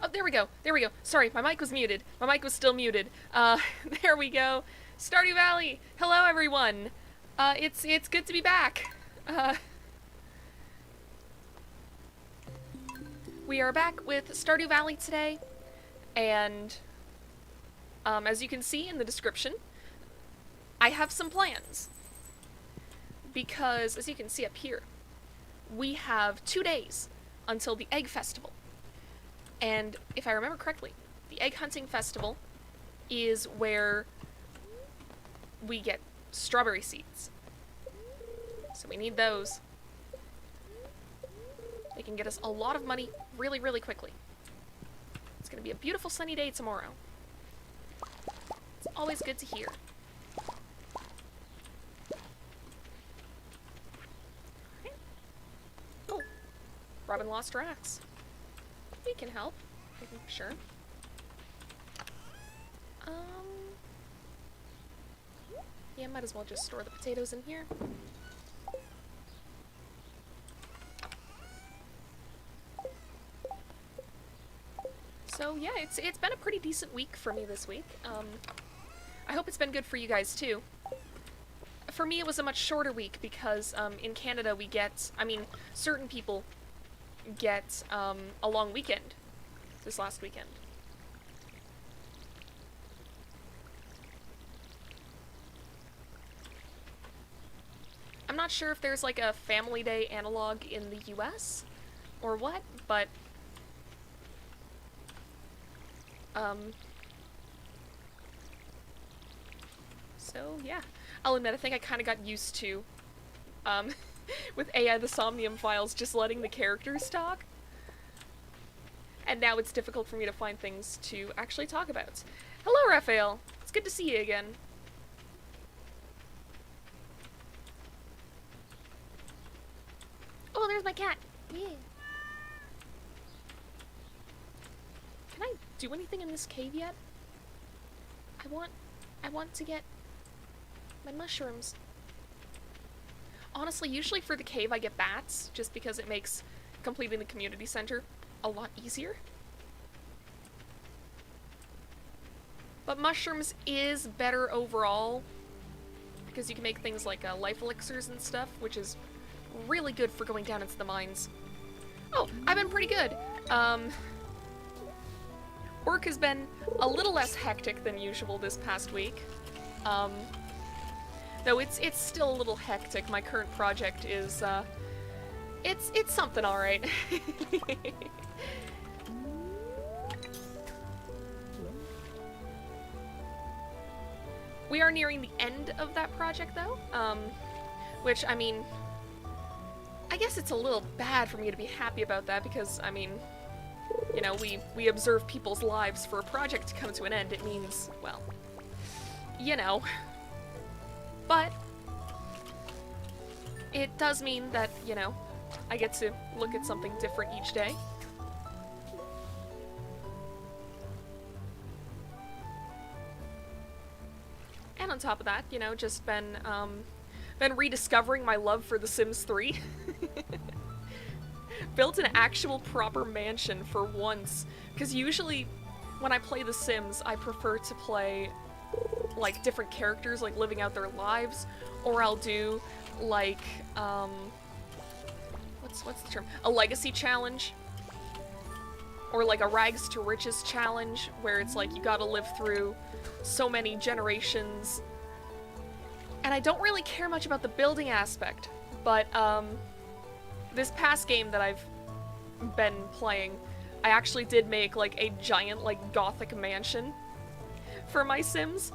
Oh, there we go. There we go. Sorry, my mic was muted. My mic was still muted. There we go. Stardew Valley. Hello, everyone. It's good to be back. We are back with Stardew Valley today, and as you can see in the description, I have some plans. Because, as you can see up here, we have 2 days until the Egg Festival. And if I remember correctly, the Egg Hunting Festival is where we get strawberry seeds. So we need those. They can get us a lot of money really, really quickly. It's going to be a beautiful sunny day tomorrow. It's always good to hear. Okay. Oh, Robin lost her axe. We can help. Sure. Yeah, might as well just store the potatoes in here. So yeah, it's been a pretty decent week for me this week. I hope it's been good for you guys too. For me, it was a much shorter week because in Canada we get, certain people get a long weekend this last weekend. I'm not sure if there's like a Family Day analog in the US or what, but so yeah, I'll admit I think I kind of got used to with AI the Somnium Files just letting the characters talk. And now it's difficult for me to find things to actually talk about. Hello, Raphael! It's good to see you again. Oh, there's my cat! Yeah. Can I do anything in this cave yet? I want to get my mushrooms. Honestly, usually for the cave I get bats, just because it makes completing the community center a lot easier. But mushrooms is better overall, because you can make things like life elixirs and stuff, which is really good for going down into the mines. Oh, I've been pretty good. Work has been a little less hectic than usual this past week. Though it's still a little hectic. My current project is, it's something alright. We are nearing the end of that project, though, which, I guess it's a little bad for me to be happy about that, because, you know, we observe people's lives. For a project to come to an end, it means, well, you know. But it does mean that, you know, I get to look at something different each day. And on top of that, you know, just been rediscovering my love for The Sims 3. Built an actual proper mansion for once, because usually when I play The Sims, I prefer to play like different characters, like living out their lives, or I'll do like what's the term? A legacy challenge, or like a rags to riches challenge, where it's like you gotta live through so many generations. And I don't really care much about the building aspect, but this past game that I've been playing, I actually did make like a giant like gothic mansion for my Sims.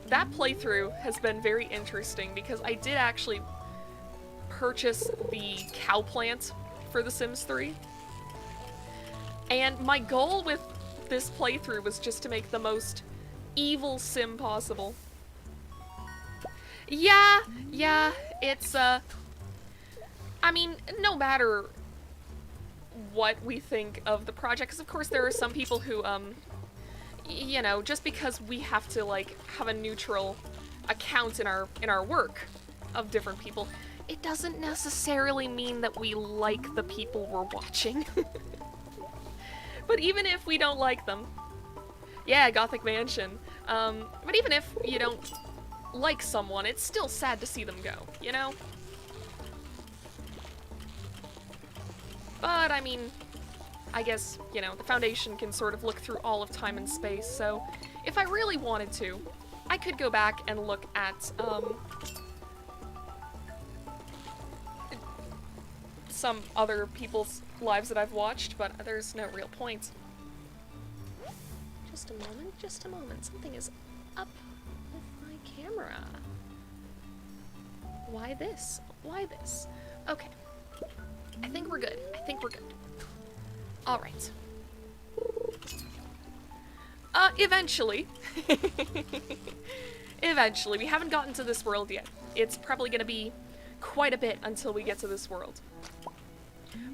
That playthrough has been very interesting because I did actually purchase the cow plant for The Sims 3. And my goal with this playthrough was just to make the most evil sim possible. Yeah, it's, no matter what we think of the project, because of course there are some people who, you know, just because we have to, like, have a neutral account in our work of different people, it doesn't necessarily mean that we like the people we're watching. But even if we don't like them, yeah, Gothic Mansion. But even if you don't like someone, it's still sad to see them go, you know? But, I mean, I guess, you know, the Foundation can sort of look through all of time and space, so if I really wanted to, I could go back and look at, some other people's lives that I've watched, but there's no real point. Just a moment, just a moment. Something is up with my camera. Why this? Why this? Okay. I think we're good. I think we're good. Alright. Eventually. Eventually. We haven't gotten to this world yet. It's probably gonna be quite a bit until we get to this world.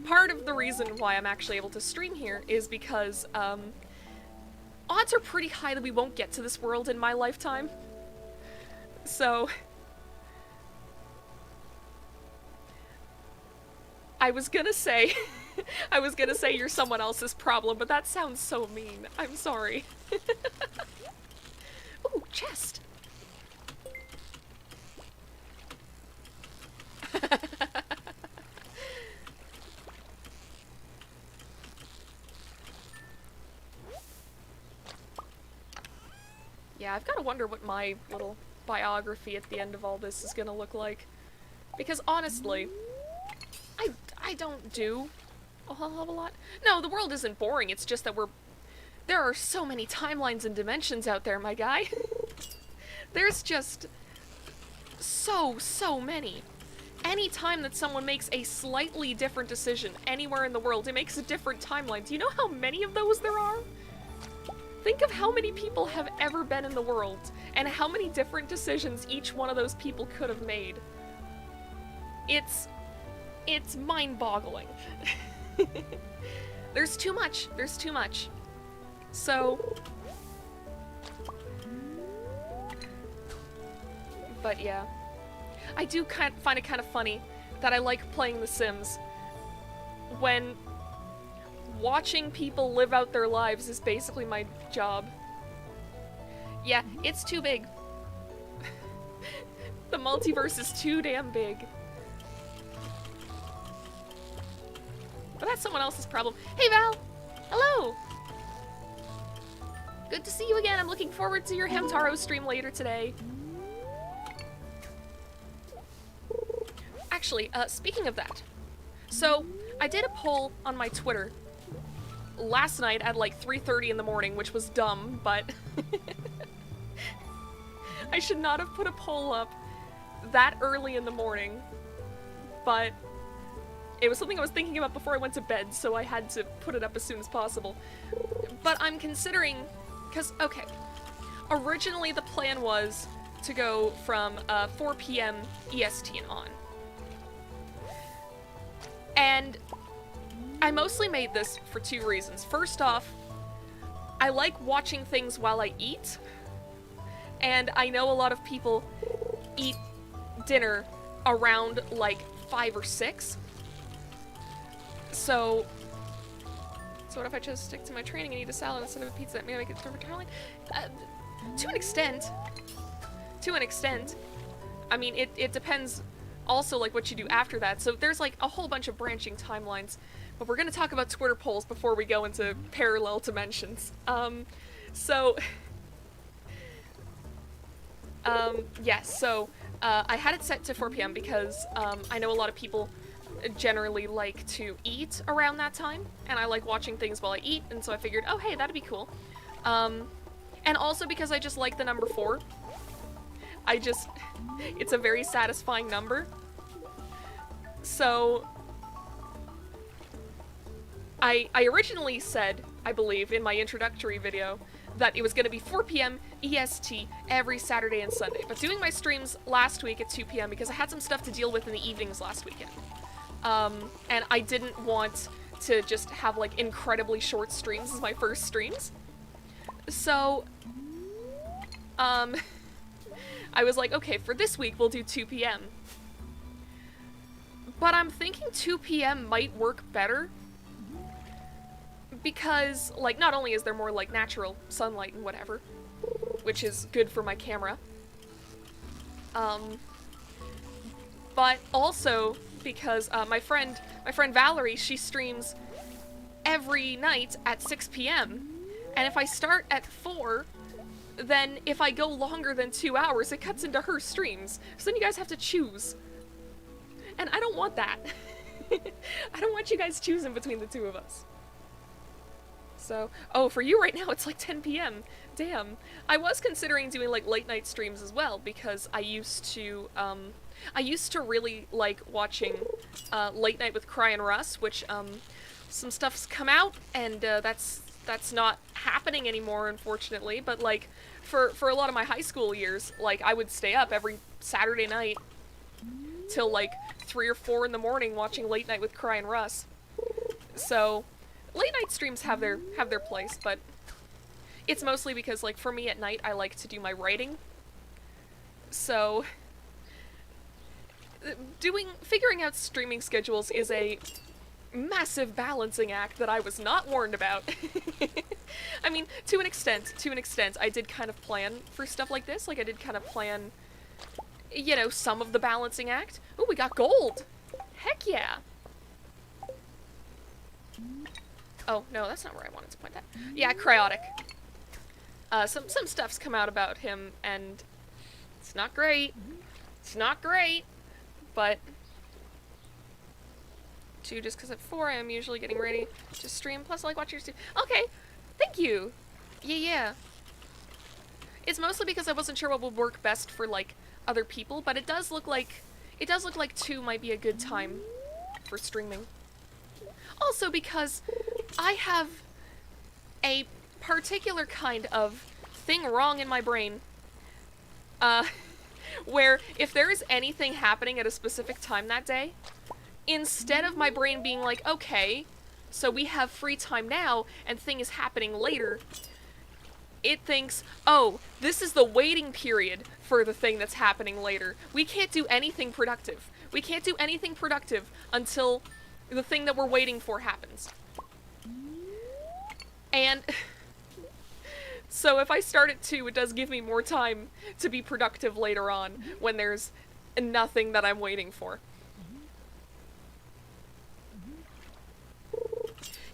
Part of the reason why I'm actually able to stream here is because, odds are pretty high that we won't get to this world in my lifetime. So, I was gonna say you're someone else's problem, but that sounds so mean. I'm sorry. Ooh, chest! Yeah, I've gotta wonder what my little biography at the end of all this is gonna look like. Because honestly, I don't do a whole hell of a lot. No, the world isn't boring, it's just that there are so many timelines and dimensions out there, my guy. There's just so many. Any time that someone makes a slightly different decision anywhere in the world, it makes a different timeline. Do you know how many of those there are? Think of how many people have ever been in the world, and how many different decisions each one of those people could have made. It's mind-boggling. There's too much. There's too much. So... But yeah. I do find it kind of funny that I like playing The Sims when watching people live out their lives is basically my job. Yeah, it's too big. The multiverse is too damn big. But that's someone else's problem. Hey Val! Hello! Good to see you again. I'm looking forward to your Hamtaro stream later today. Actually, speaking of that, so I did a poll on my Twitter last night at like 3:30 in the morning, which was dumb, but I should not have put a poll up that early in the morning, but it was something I was thinking about before I went to bed, so I had to put it up as soon as possible. But I'm considering, because, okay, originally the plan was to go from 4 p.m. EST and on. And I mostly made this for two reasons. First off, I like watching things while I eat, and I know a lot of people eat dinner around like 5 or 6. So what if I chose to stick to my training and eat a salad instead of a pizza? That may make it perfect timeline. To an extent. To an extent. I mean, it depends also like what you do after that. So there's like a whole bunch of branching timelines. But we're gonna talk about Twitter polls before we go into parallel dimensions. Yes, so I had it set to 4 p.m. because I know a lot of people generally like to eat around that time, and I like watching things while I eat, and so I figured, oh hey, that'd be cool. And also because I just like the number 4. It's a very satisfying number. So I originally said, I believe, in my introductory video, that it was going to be 4 p.m. EST every Saturday and Sunday, but doing my streams last week at 2 p.m. because I had some stuff to deal with in the evenings last weekend. And I didn't want to just have, like, incredibly short streams as my first streams. So, I was like, okay, for this week we'll do 2 p.m. But I'm thinking 2 p.m. might work better. Because, like, not only is there more, like, natural sunlight and whatever, which is good for my camera, but also because my friend Valerie, she streams every night at 6 p.m. And if I start at 4, then if I go longer than 2 hours, it cuts into her streams. So then you guys have to choose. And I don't want that. I don't want you guys choosing between the two of us. So, oh, for you right now, it's like 10 p.m. Damn. I was considering doing, like, late night streams as well, because I used to really like watching, Late Night with Cry and Russ, which, some stuff's come out, and, that's not happening anymore, unfortunately, but, like, for a lot of my high school years, like, I would stay up every Saturday night till, like, 3 or 4 in the morning watching Late Night with Cry and Russ. So, late night streams have their place, but it's mostly because, like, for me at night, I like to do my writing. So, figuring out streaming schedules is a massive balancing act that I was not warned about. I mean, to an extent, I did kind of plan for stuff like this. Like, I did kind of plan, you know, some of the balancing act. Oh, we got gold! Heck yeah! Oh, no, that's not where I wanted to point that. Yeah, Cryotic. Some stuff's come out about him, and it's not great. It's not great, but... 2, just because at 4 I'm usually getting ready to stream, plus I like watching your stream. Okay, thank you! Yeah. It's mostly because I wasn't sure what would work best for, like, other people, but it does look like 2 might be a good time for streaming. Also because I have a particular kind of thing wrong in my brain, where if there is anything happening at a specific time that day, instead of my brain being like, okay, so we have free time now and thing is happening later, it thinks, oh, this is the waiting period for the thing that's happening later. We can't do anything productive. We can't do anything productive until the thing that we're waiting for happens. And so if I start at 2, it does give me more time to be productive later on when there's nothing that I'm waiting for.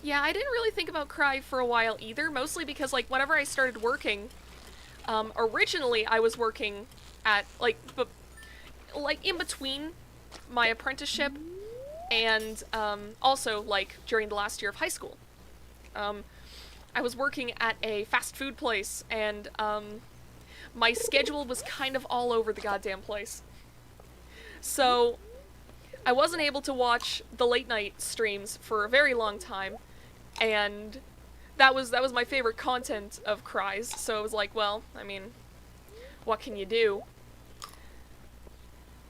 Yeah, I didn't really think about Cry for a while either, mostly because, like, whenever I started working, originally I was working at, like, in between my apprenticeship and, also, like, during the last year of high school. I was working at a fast food place, and, my schedule was kind of all over the goddamn place. So, I wasn't able to watch the late night streams for a very long time, and that was my favorite content of Cry's, so I was like, well, I mean, what can you do?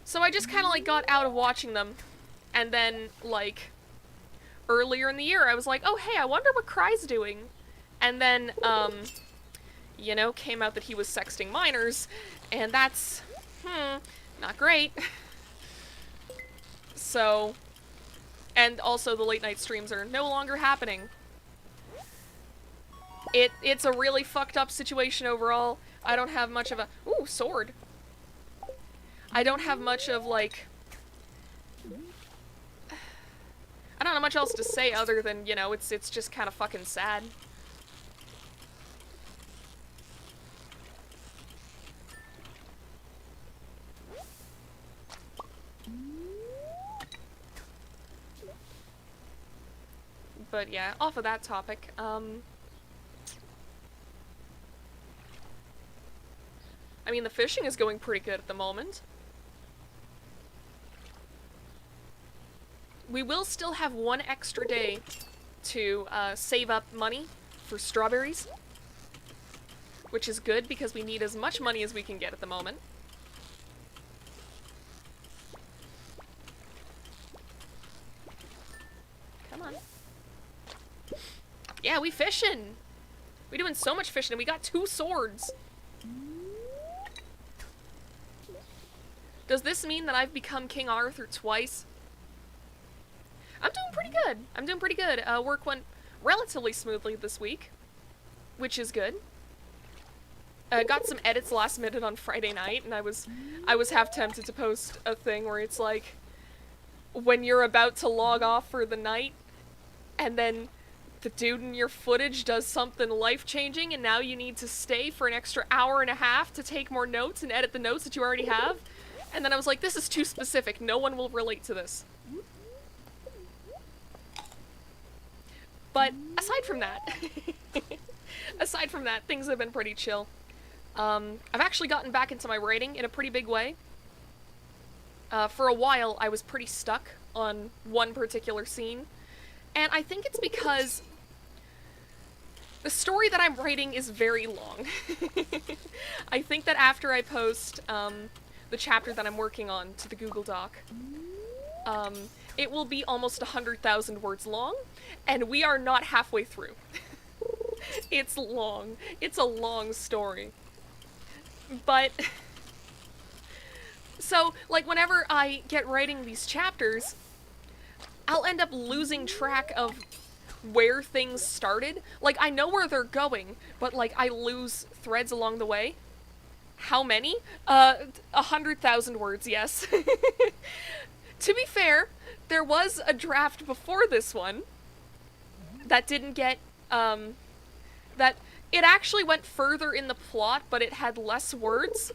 So I just kind of, like, got out of watching them, and then, like, earlier in the year, I was like, oh, hey, I wonder what Cry's doing. And then, you know, came out that he was sexting minors, and that's, not great. So, and also the late night streams are no longer happening. It's a really fucked up situation overall. I don't have much of a... Ooh, sword. I don't have much of, like... I don't know much else to say other than, you know, it's just kind of fucking sad. But yeah, off of that topic, I mean, the fishing is going pretty good at the moment. We will still have 1 extra day to save up money for strawberries, which is good because we need as much money as we can get at the moment. Come on. Yeah, we fishing! We doing so much fishing, and we got 2 swords! Does this mean that I've become King Arthur twice? I'm doing pretty good. I'm doing pretty good. Work went relatively smoothly this week, which is good. Got some edits last minute on Friday night, and I was half tempted to post a thing where it's like, when you're about to log off for the night, and then the dude in your footage does something life-changing, and now you need to stay for an extra hour and a half to take more notes and edit the notes that you already have. And then I was like, this is too specific. No one will relate to this. But aside from that, things have been pretty chill. I've actually gotten back into my writing in a pretty big way. For a while, I was pretty stuck on one particular scene. And I think it's because the story that I'm writing is very long. I think that after I post the chapter that I'm working on to the Google Doc, it will be almost 100,000 words long, and we are not halfway through. It's long. It's a long story. But so, like, whenever I get writing these chapters, I'll end up losing track of where things started. Like, I know where they're going, but, like, I lose threads along the way. How many? 100,000 words, yes. To be fair, there was a draft before this one that didn't get, that it actually went further in the plot, but it had less words.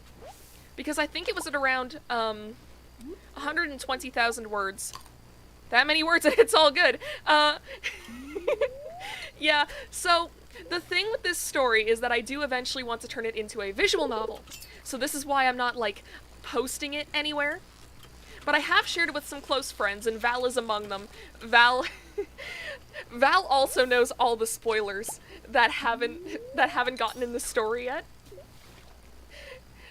Because I think it was at around, 120,000 words. That many words, it's all good. Yeah, so the thing with this story is that I do eventually want to turn it into a visual novel. So this is why I'm not, like, posting it anywhere. But I have shared it with some close friends, and Val is among them. Val also knows all the spoilers that haven't gotten in the story yet.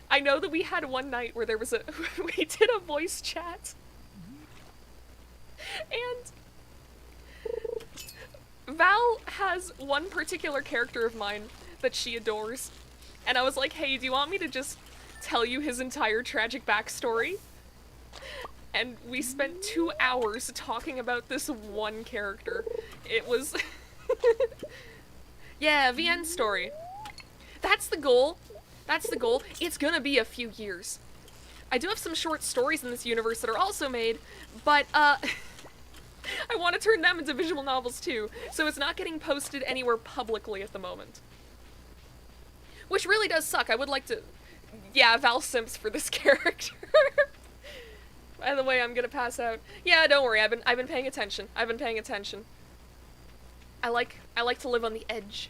I know that we had one night where we did a voice chat. And Val has one particular character of mine that she adores. And I was like, hey, do you want me to just tell you his entire tragic backstory? And we spent 2 hours talking about this one character. It was... Yeah, VN story. That's the goal. That's the goal. It's gonna be a few years. I do have some short stories in this universe that are also made, but, I want to turn them into visual novels too, so it's not getting posted anywhere publicly at the moment. Which really does suck. I would like to... Yeah, Val simps for this character. By the way, I'm gonna pass out. Yeah, don't worry, I've been paying attention. I've been paying attention. I like to live on the edge.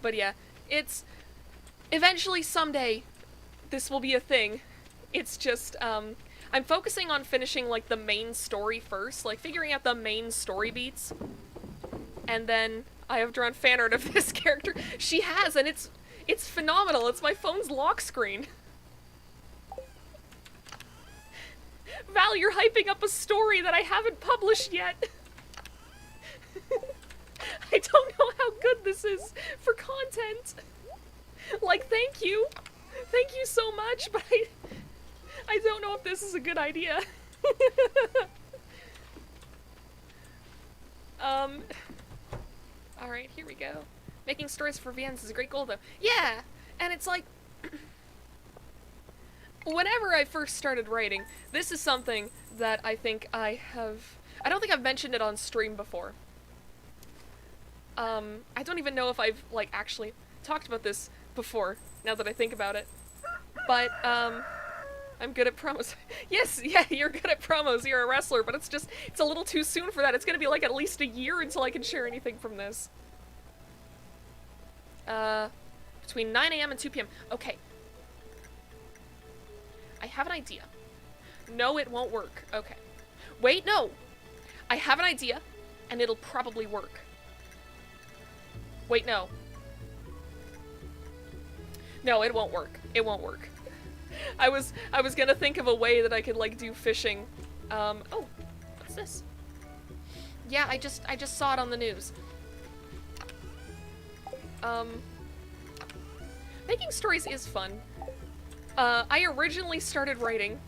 But yeah, it's... Eventually, someday, this will be a thing. It's just, I'm focusing on finishing, like, the main story first, like, figuring out the main story beats. And then I have drawn fan art of this character. She has, and it's phenomenal. It's my phone's lock screen. Val, you're hyping up a story that I haven't published yet. I don't know how good this is for content. Like, thank you. Thank you so much, but I don't know if this is a good idea. Alright, here we go. Making stories for VNs is a great goal, though. Yeah! And it's like... Whenever I first started writing, this is something that I think I don't think I've mentioned it on stream before. I don't even know if I've, like, actually talked about this before, now that I think about it. But, I'm good at promos. Yes, yeah, you're good at promos, you're a wrestler, but it's a little too soon for that. It's gonna be, like, at least a year until I can share anything from this. Between 9 AM and 2 PM. Okay. I have an idea. No, it won't work. Okay. Wait, no! I have an idea, and it'll probably work. Wait, no. No, it won't work. It won't work. I was gonna think of a way that I could, like, do fishing. Oh, what's this? Yeah, I just saw it on the news. Making stories is fun. I originally started writing,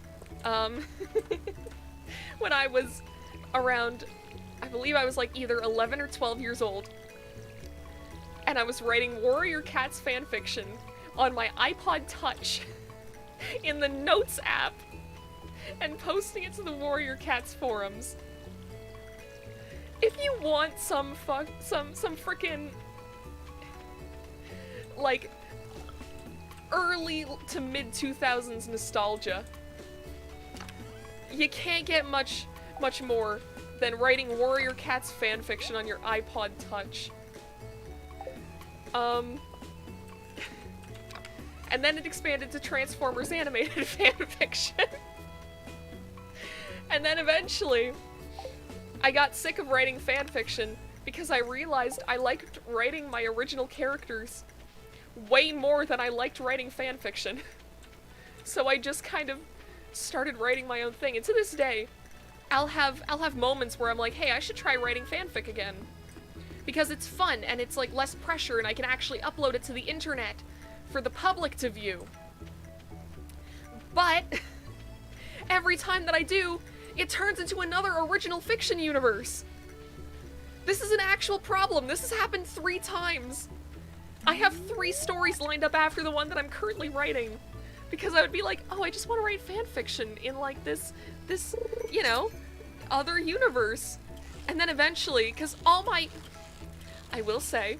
when I was around, I believe I was like either 11 or 12 years old, and I was writing Warrior Cats fanfiction on my iPod Touch in the Notes app and posting it to the Warrior Cats forums. If you want some frickin' like early to mid 2000s nostalgia, you can't get much more than writing Warrior Cats fanfiction on your iPod Touch. And then it expanded to Transformers animated fanfiction. And then eventually, I got sick of writing fanfiction because I realized I liked writing my original characters way more than I liked writing fanfiction. So I just kind of started writing my own thing, and to this day, I'll have moments where I'm like, hey, I should try writing fanfic again. Because it's fun, and it's like less pressure, and I can actually upload it to the internet for the public to view. But every time that I do, it turns into another original fiction universe. This is an actual problem. This has happened 3 times. I have 3 stories lined up after the one that I'm currently writing. Because I would be like, oh, I just want to write fanfiction in like this, you know, other universe. And then eventually, because I will say,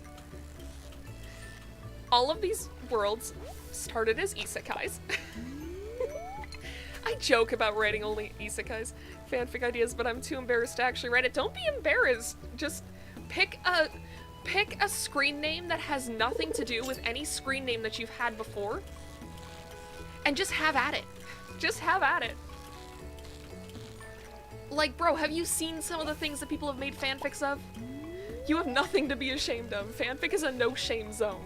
all of these worlds started as isekais. I joke about writing only isekais fanfic ideas, but I'm too embarrassed to actually write it. Don't be embarrassed. Just pick a screen name that has nothing to do with any screen name that you've had before, and just have at it. Just have at it. Like, bro, have you seen some of the things that people have made fanfics of? You have nothing to be ashamed of. Fanfic is a no-shame zone.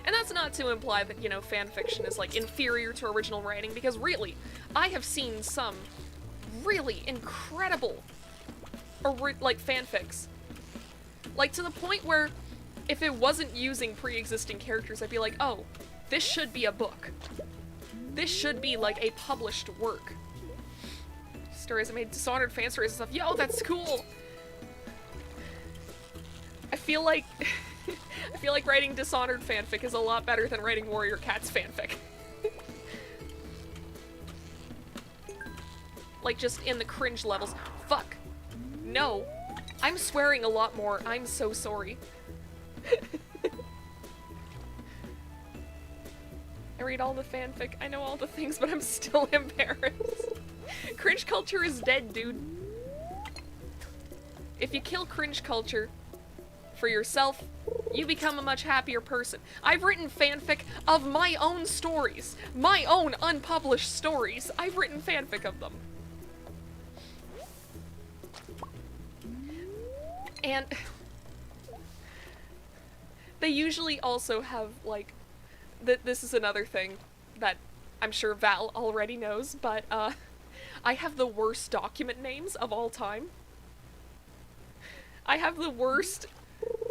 And that's not to imply that, you know, fanfiction is, like, inferior to original writing, because really, I have seen some really incredible, like, fanfics. Like, to the point where, if it wasn't using pre-existing characters, I'd be like, oh, this should be a book. This should be, like, a published work. Stories I made Dishonored fan stories and stuff. Yo, that's cool! I feel like writing Dishonored fanfic is a lot better than writing Warrior Cats fanfic. Like, just in the cringe levels. Fuck. No. I'm swearing a lot more. I'm so sorry. I read all the fanfic. I know all the things, but I'm still embarrassed. Cringe culture is dead, dude. If you kill cringe culture for yourself, you become a much happier person. I've written fanfic of my own stories. My own unpublished stories. I've written fanfic of them. And they usually also have, like, this is another thing that I'm sure Val already knows, but, I have the worst document names of all time. I have the worst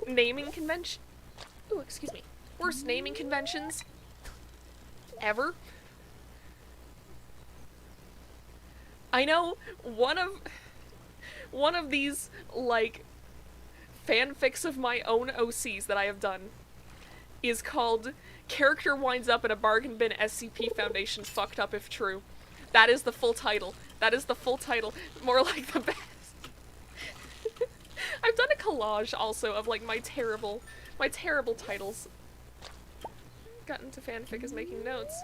naming convention. Ooh, excuse me. Worst naming conventions ever. I know one of these, like, fanfics of my own OCs that I have done is called Character Winds Up in a Bargain Bin SCP Foundation Fucked Up If True. That is the full title. That is the full title. More like the best. I've done a collage also of, like, my terrible titles. Got into fanfic as making notes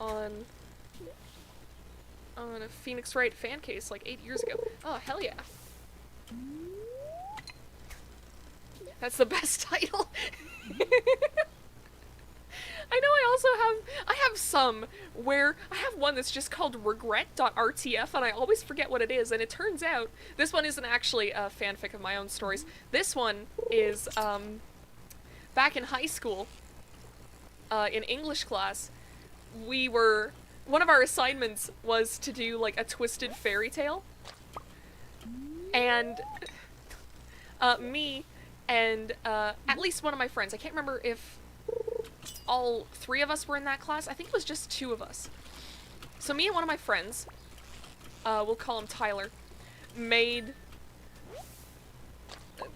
on a Phoenix Wright fan case like 8 years ago. Oh, hell yeah. That's the best title. I know I have some where I have one that's just called regret.rtf, and I always forget what it is, and it turns out this one isn't actually a fanfic of my own stories. This one is, back in high school, in English class, one of our assignments was to do, like, a twisted fairy tale, and, me and, at least one of my friends, I can't remember if all 3 of us were in that class. I think it was just 2 of us. So me and one of my friends, we'll call him Tyler, made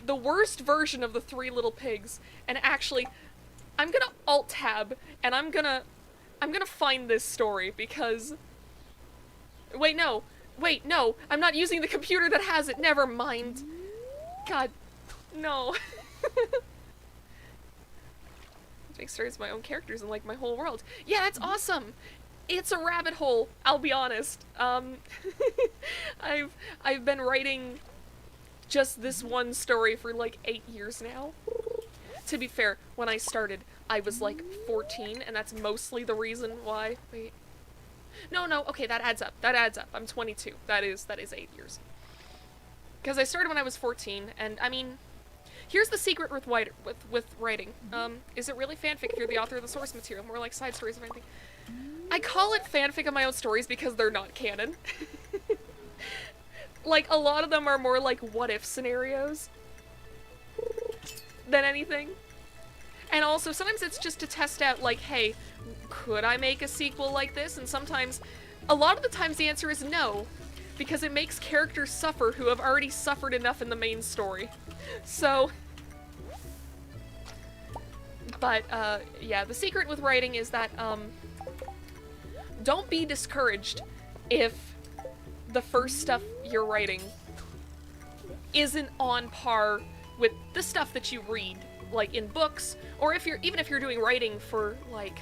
the worst version of the Three Little Pigs. And actually, I'm gonna alt-tab, and I'm gonna find this story, because... Wait, no, I'm not using the computer that has it, never mind. God, no. Make stories of my own characters and, like, my whole world. Yeah, that's awesome! It's a rabbit hole, I'll be honest. I've been writing just this one story for, like, 8 years now. To be fair, when I started, I was, like, 14, and that's mostly the reason why... Wait... No, okay, that adds up. I'm 22. That is 8 years. Because I started when I was 14, and, I mean... Here's the secret with writing. Is it really fanfic if you're the author of the source material? More like side stories or anything. I call it fanfic of my own stories because they're not canon. Like, a lot of them are more like what-if scenarios than anything. And also, sometimes it's just to test out, like, hey, could I make a sequel like this? And sometimes, a lot of the times the answer is no, because it makes characters suffer who have already suffered enough in the main story. So... But, yeah, the secret with writing is that, don't be discouraged if the first stuff you're writing isn't on par with the stuff that you read, like, in books, or even if you're doing writing for, like,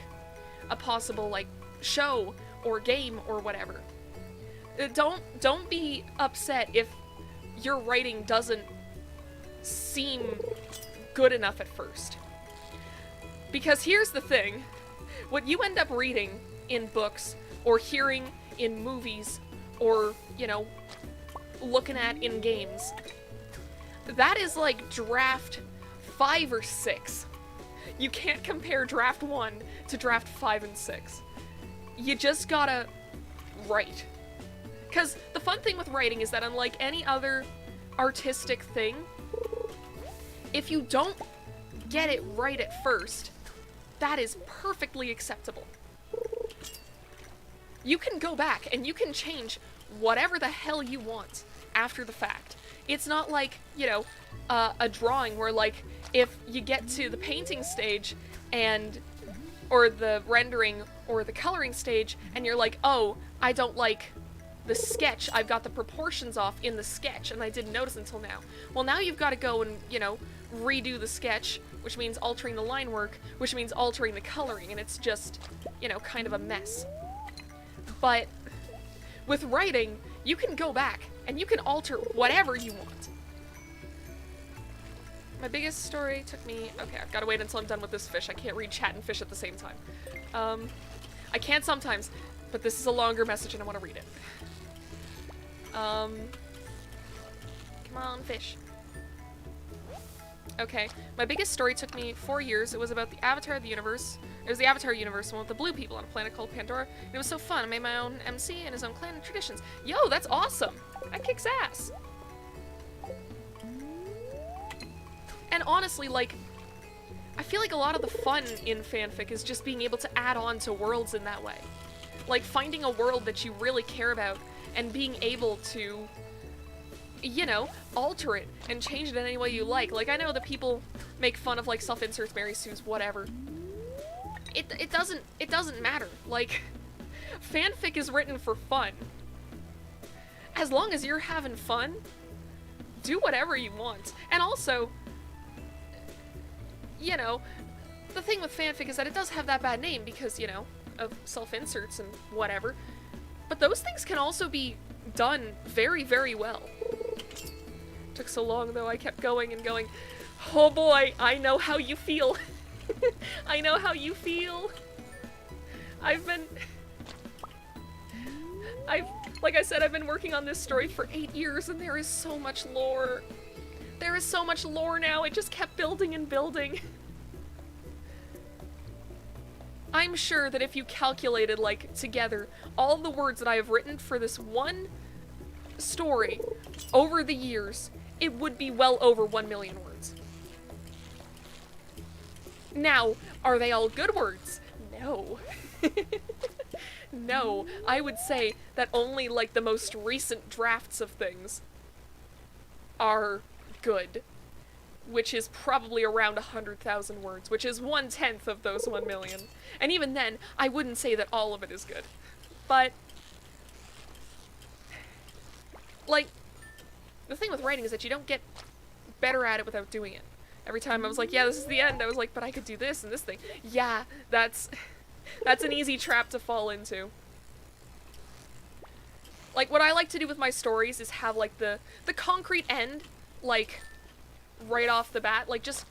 a possible, like, show or game or whatever. Don't be upset if your writing doesn't seem good enough at first. Because here's the thing, what you end up reading in books, or hearing in movies, or, you know, looking at in games, that is like draft 5 or 6. You can't compare draft 1 to draft 5 and 6. You just gotta write. Because the fun thing with writing is that unlike any other artistic thing, if you don't get it right at first, that is perfectly acceptable. You can go back and you can change whatever the hell you want after the fact. It's not like, you know, a drawing where, like, if you get to the painting stage and, or the rendering or the coloring stage, and you're like, oh, I don't like the sketch, I've got the proportions off in the sketch, and I didn't notice until now. Well, now you've got to go and, you know, redo the sketch, which means altering the line work, which means altering the coloring, and it's just, you know, kind of a mess. But with writing, you can go back, and you can alter whatever you want. My biggest story took me... Okay, I've got to wait until I'm done with this fish. I can't read chat and fish at the same time. I can sometimes, but this is a longer message and I want to read it. Come on, fish. Okay, my biggest story took me 4 years. It was about the Avatar of the universe. It was the Avatar universe, one with the blue people on a planet called Pandora. And it was so fun. I made my own MC and his own clan and traditions. Yo, that's awesome! That kicks ass! And honestly, like, I feel like a lot of the fun in fanfic is just being able to add on to worlds in that way. Like, finding a world that you really care about and being able to, you know, alter it and change it in any way you like. Like, I know that people make fun of, like, self-inserts, Mary Sue's, whatever. It doesn't matter. Like, fanfic is written for fun. As long as you're having fun, do whatever you want. And also, you know, the thing with fanfic is that it does have that bad name because, you know, of self-inserts and whatever. But those things can also be done very, very well. Took so long, though, I kept going and going. Oh boy, I know how you feel. I know how you feel. Like I said, I've been working on this story for 8 years, and there is so much lore. There is so much lore now, it just kept building and building. I'm sure that if you calculated, like, together, all the words that I have written for this one story over the years, it would be well over 1 million words. Now, are they all good words? No. No, I would say that only, like, the most recent drafts of things are good, which is probably around 100,000 words, which is 1/10 of those 1 million. And even then, I wouldn't say that all of it is good. But, like, the thing with writing is that you don't get better at it without doing it. Every time I was like, yeah, this is the end, I was like, but I could do this and this thing. Yeah, that's an easy trap to fall into. Like, what I like to do with my stories is have, like, the concrete end, like, right off the bat. Like, just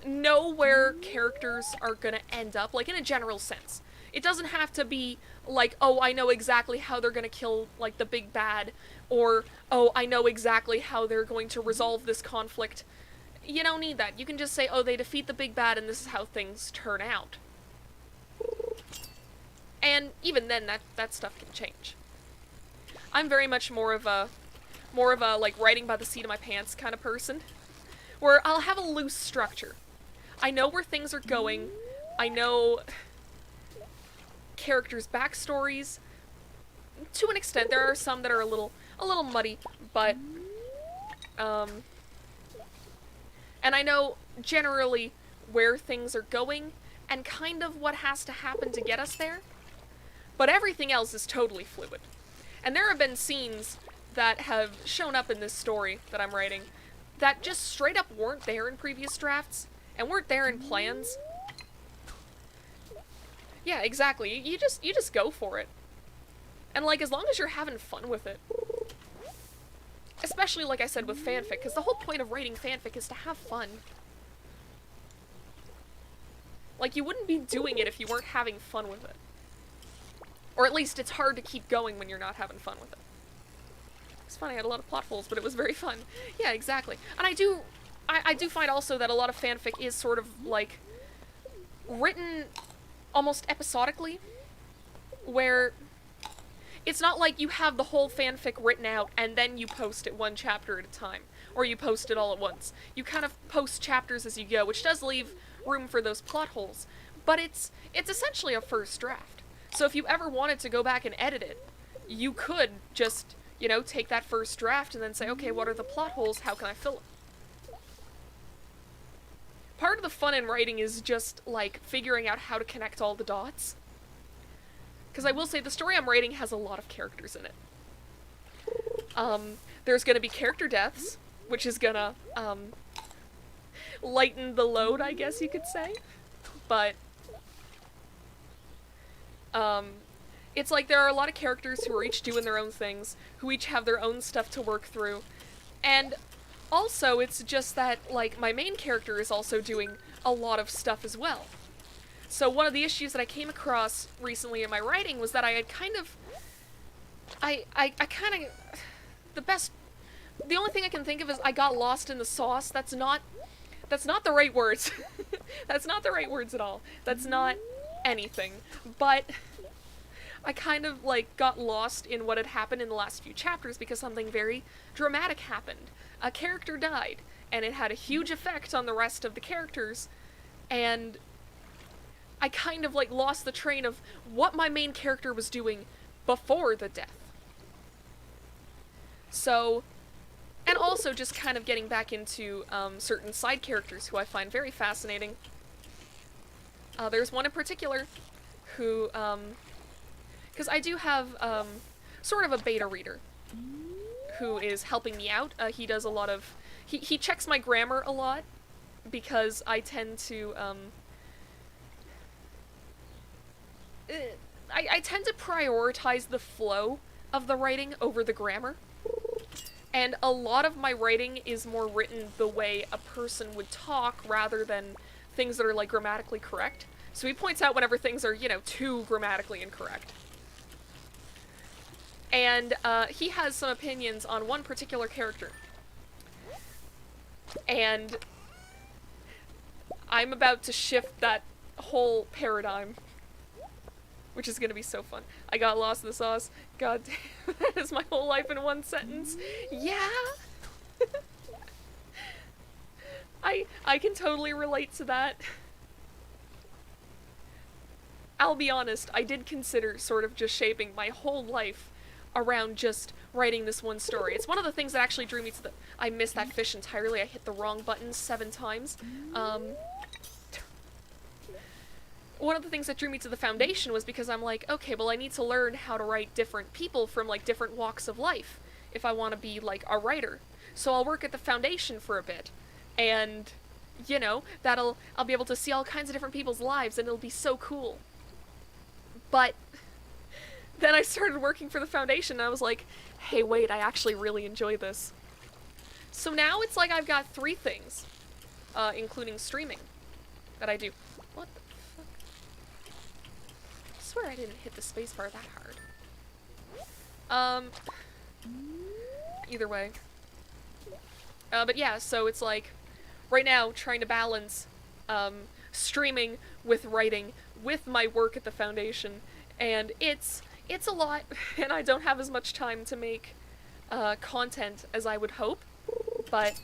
know where characters are gonna end up, like, in a general sense. It doesn't have to be, like, oh, I know exactly how they're gonna kill, like, the big bad, or, oh, I know exactly how they're going to resolve this conflict. You don't need that. You can just say, oh, they defeat the big bad and this is how things turn out. And even then, that stuff can change. I'm very much more of a, like, writing by the seat of my pants kind of person, where I'll have a loose structure. I know where things are going. I know characters' backstories. To an extent, there are some that are a little muddy, but, and I know generally where things are going and kind of what has to happen to get us there, but everything else is totally fluid. And there have been scenes that have shown up in this story that I'm writing that just straight up weren't there in previous drafts, and weren't there in plans. Yeah, exactly. You just go for it. And, like, as long as you're having fun with it. Especially, like I said, with fanfic, because the whole point of writing fanfic is to have fun. Like, you wouldn't be doing it if you weren't having fun with it. Or at least it's hard to keep going when you're not having fun with it. It's funny, I had a lot of plot holes, but it was very fun. Yeah, exactly. And I do find also that a lot of fanfic is sort of, like, written almost episodically, where it's not like you have the whole fanfic written out and then you post it one chapter at a time, or you post it all at once. You kind of post chapters as you go, which does leave room for those plot holes, but it's essentially a first draft. So if you ever wanted to go back and edit it, you could just, you know, take that first draft and then say, okay, what are the plot holes? How can I fill them? Part of the fun in writing is just, like, figuring out how to connect all the dots. Because I will say, the story I'm writing has a lot of characters in it. There's gonna be character deaths, which is gonna, lighten the load, I guess you could say. But, it's like there are a lot of characters who are each doing their own things, who each have their own stuff to work through, and also it's just that, like, my main character is also doing a lot of stuff as well. So one of the issues that I came across recently in my writing was that I had kind of, the only thing I can think of is I got lost in the sauce. That's not the right words. That's not the right words at all. That's not anything. But I kind of, like, got lost in what had happened in the last few chapters because something very dramatic happened. A character died, and it had a huge effect on the rest of the characters, and I kind of, like, lost the train of what my main character was doing before the death. So, and also just kind of getting back into certain side characters who I find very fascinating. There's one in particular who, because I do have sort of a beta reader who is helping me out. He does a lot of, he checks my grammar a lot because I tend to, I tend to prioritize the flow of the writing over the grammar. And a lot of my writing is more written the way a person would talk rather than things that are, like, grammatically correct. So he points out whenever things are, you know, too grammatically incorrect. And he has some opinions on one particular character. And I'm about to shift that whole paradigm, which is gonna be so fun. I got lost in the sauce. God damn, that is my whole life in one sentence. Yeah! I can totally relate to that. I'll be honest, I did consider sort of just shaping my whole life around just writing this one story. It's one of the things that actually drew me to the... I missed that fish entirely. I hit the wrong button 7 times. One of the things that drew me to the Foundation was because I'm like, okay, well, I need to learn how to write different people from, like, different walks of life if I want to be, like, a writer. So I'll work at the Foundation for a bit. And, you know, I'll be able to see all kinds of different people's lives, and it'll be so cool. But then I started working for the Foundation, and I was like, hey, wait, I actually really enjoy this. So now it's like I've got 3 things, including streaming, that I do. What the fuck? I swear I didn't hit the spacebar that hard. Either way. But yeah, so it's like, right now, trying to balance, streaming with writing, with my work at the Foundation, and it's a lot, and I don't have as much time to make content as I would hope, but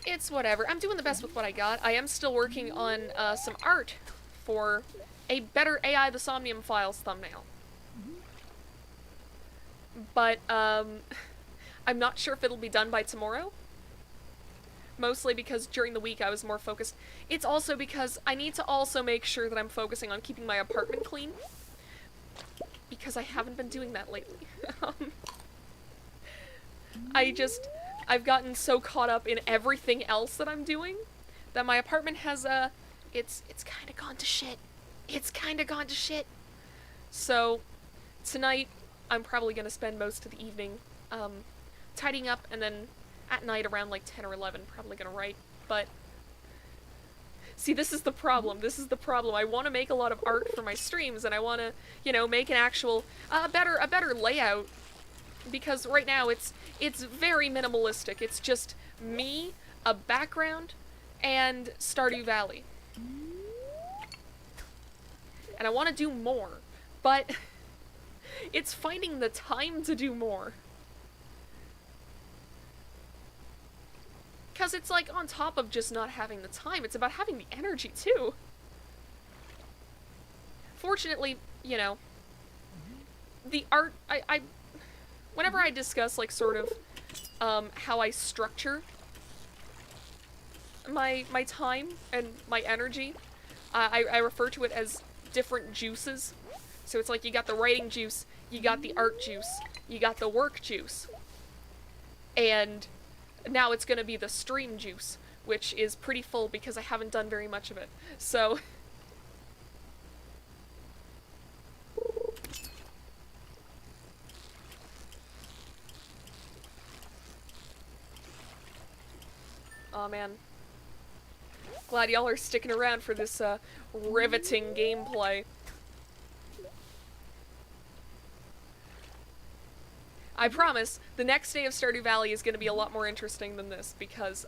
it's whatever. I'm doing the best with what I got. I am still working on some art for a better AI the Somnium Files thumbnail. But, I'm not sure if it'll be done by tomorrow. Mostly because during the week I was more focused. It's also because I need to also make sure that I'm focusing on keeping my apartment clean. Because I haven't been doing that lately. I've gotten so caught up in everything else that I'm doing that my apartment has it's kinda gone to shit. It's kinda gone to shit. So, tonight, I'm probably gonna spend most of the evening, tidying up, and then at night around like 10 or 11, probably gonna write, but... See, this is the problem. This is the problem. I want to make a lot of art for my streams, and I want to, you know, make an actual, a better layout, because right now it's very minimalistic. It's just me, a background, and Stardew Valley. And I want to do more, but it's finding the time to do more. Because it's like, on top of just not having the time, it's about having the energy, too. Fortunately, you know, the art, whenever I discuss, like, sort of, how I structure my time and my energy, I refer to it as different juices. So it's like, you got the writing juice, you got the art juice, you got the work juice, and now it's gonna be the stream juice, which is pretty full because I haven't done very much of it. So... Aw, man. Glad y'all are sticking around for this, riveting gameplay. I promise, the next day of Stardew Valley is going to be a lot more interesting than this, because,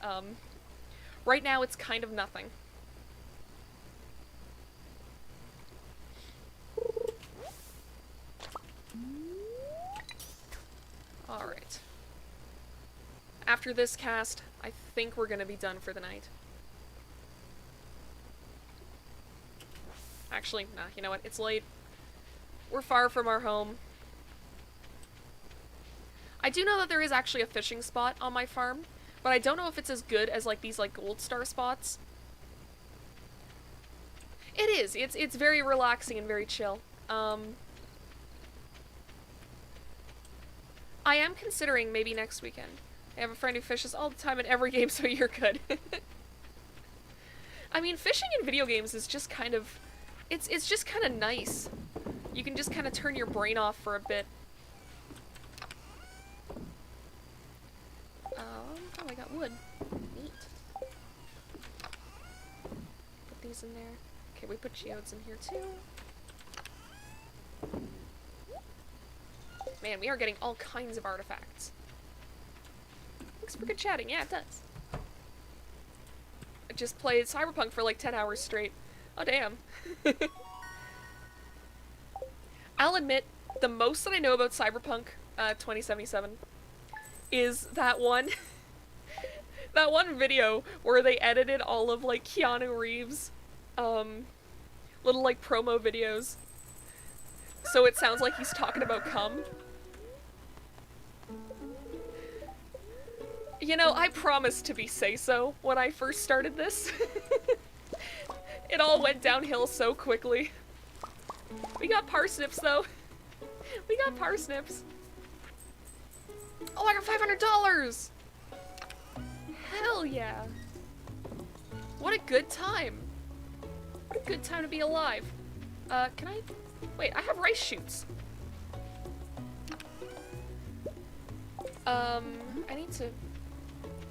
right now it's kind of nothing. Alright. After this cast, I think we're going to be done for the night. Actually, nah, you know what, it's late. We're far from our home. I do know that there is actually a fishing spot on my farm, but I don't know if it's as good as, like, these, like, gold star spots. It is. It's very relaxing and very chill. I am considering maybe next weekend. I have a friend who fishes all the time in every game, so you're good. I mean, fishing in video games is just kind of... It's just kind of nice. You can just kind of turn your brain off for a bit. Oh, I got wood. Neat. Put these in there. Okay, we put geodes in here too. Man, we are getting all kinds of artifacts. Looks for good chatting. Yeah, it does. I just played Cyberpunk for like 10 hours straight. Oh, damn. I'll admit, the most that I know about Cyberpunk 2077, is that one that one video where they edited all of like Keanu Reeves' little like promo videos, so it sounds like he's talking about cum. You know, I promised to be say-so when I first started this. It all went downhill so quickly. We got parsnips though. We got parsnips. Oh, I got $500! Hell yeah. What a good time. What a good time to be alive. Can I... Wait, I have rice shoots. I need to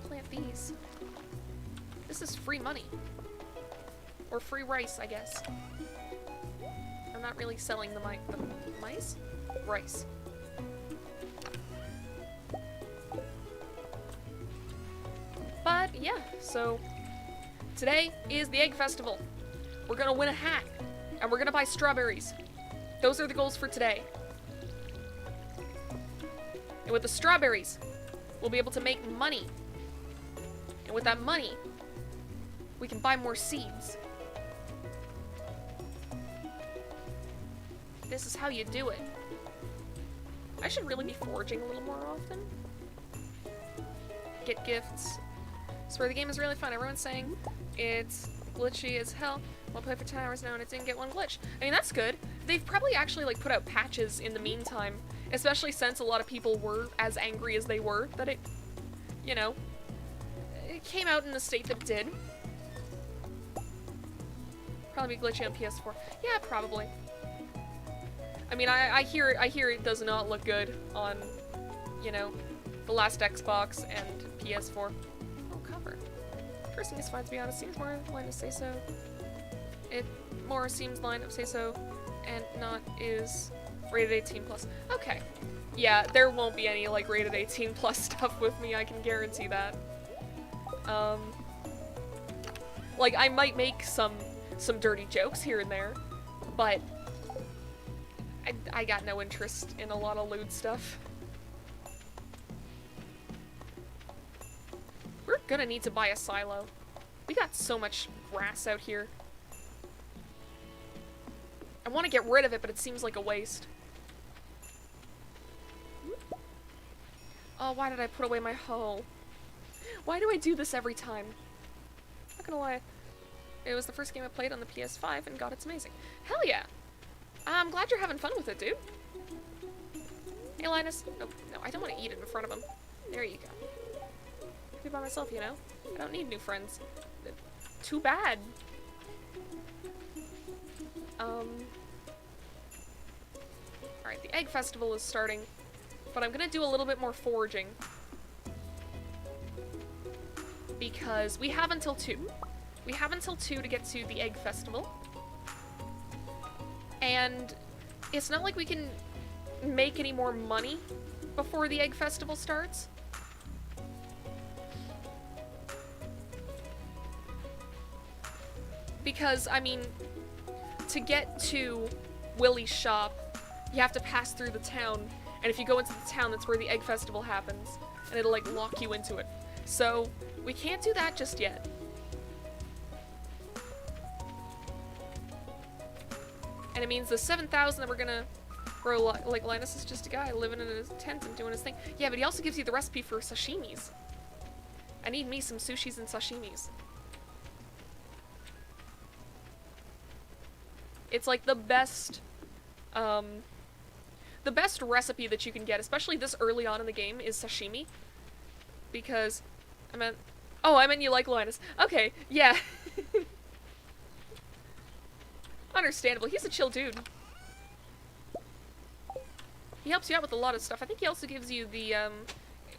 plant these. This is free money. Or free rice, I guess. I'm not really selling the mice? Rice. But yeah, so today is the Egg Festival. We're gonna win a hat, and we're gonna buy strawberries. Those are the goals for today. And with the strawberries, we'll be able to make money. And with that money, we can buy more seeds. This is how you do it. I should really be foraging a little more often. Get gifts. I swear the game is really fun. Everyone's saying it's glitchy as hell. I'll play for 10 hours now and it didn't get one glitch. I mean, that's good. They've probably actually like put out patches in the meantime, especially since a lot of people were as angry as they were that it, you know, it came out in the state that it did. Probably be glitchy on PS4. Yeah, probably. I mean, I hear it does not look good on, you know, the last Xbox and PS4. Oh, cover. Cursing is fine, to be honest. Seems more line to say so. It more seems line of say so, and not is rated 18 plus. Okay. Yeah, there won't be any like rated 18 plus stuff with me. I can guarantee that. Like I might make some dirty jokes here and there, but I got no interest in a lot of lewd stuff. We're gonna need to buy a silo. We got so much grass out here. I want to get rid of it, but it seems like a waste. Oh, why did I put away my hoe? Why do I do this every time? Not gonna lie. It was the first game I played on the PS5, and God, it's amazing. Hell yeah! I'm glad you're having fun with it, dude. Hey, Linus. Oh, no, I don't want to eat it in front of him. There you go. I'll be by myself, you know? I don't need new friends. Too bad. Alright, the Egg Festival is starting, but I'm gonna do a little bit more foraging. Because we have until 2. We have until 2 to get to the Egg Festival. And it's not like we can make any more money before the Egg Festival starts. Because, I mean, to get to Willie's shop, you have to pass through the town, and if you go into the town, that's where the Egg Festival happens, and it'll, like, lock you into it. So, we can't do that just yet. And it means the 7,000 that we're gonna grow, like, Linus is just a guy living in his tent and doing his thing. Yeah, but he also gives you the recipe for sashimis. I need me some sushis and sashimis. It's like the best recipe that you can get, especially this early on in the game, is sashimi. Because, I meant you like Linus. Okay, yeah. Understandable, he's a chill dude. He helps you out with a lot of stuff. I think he also gives you the,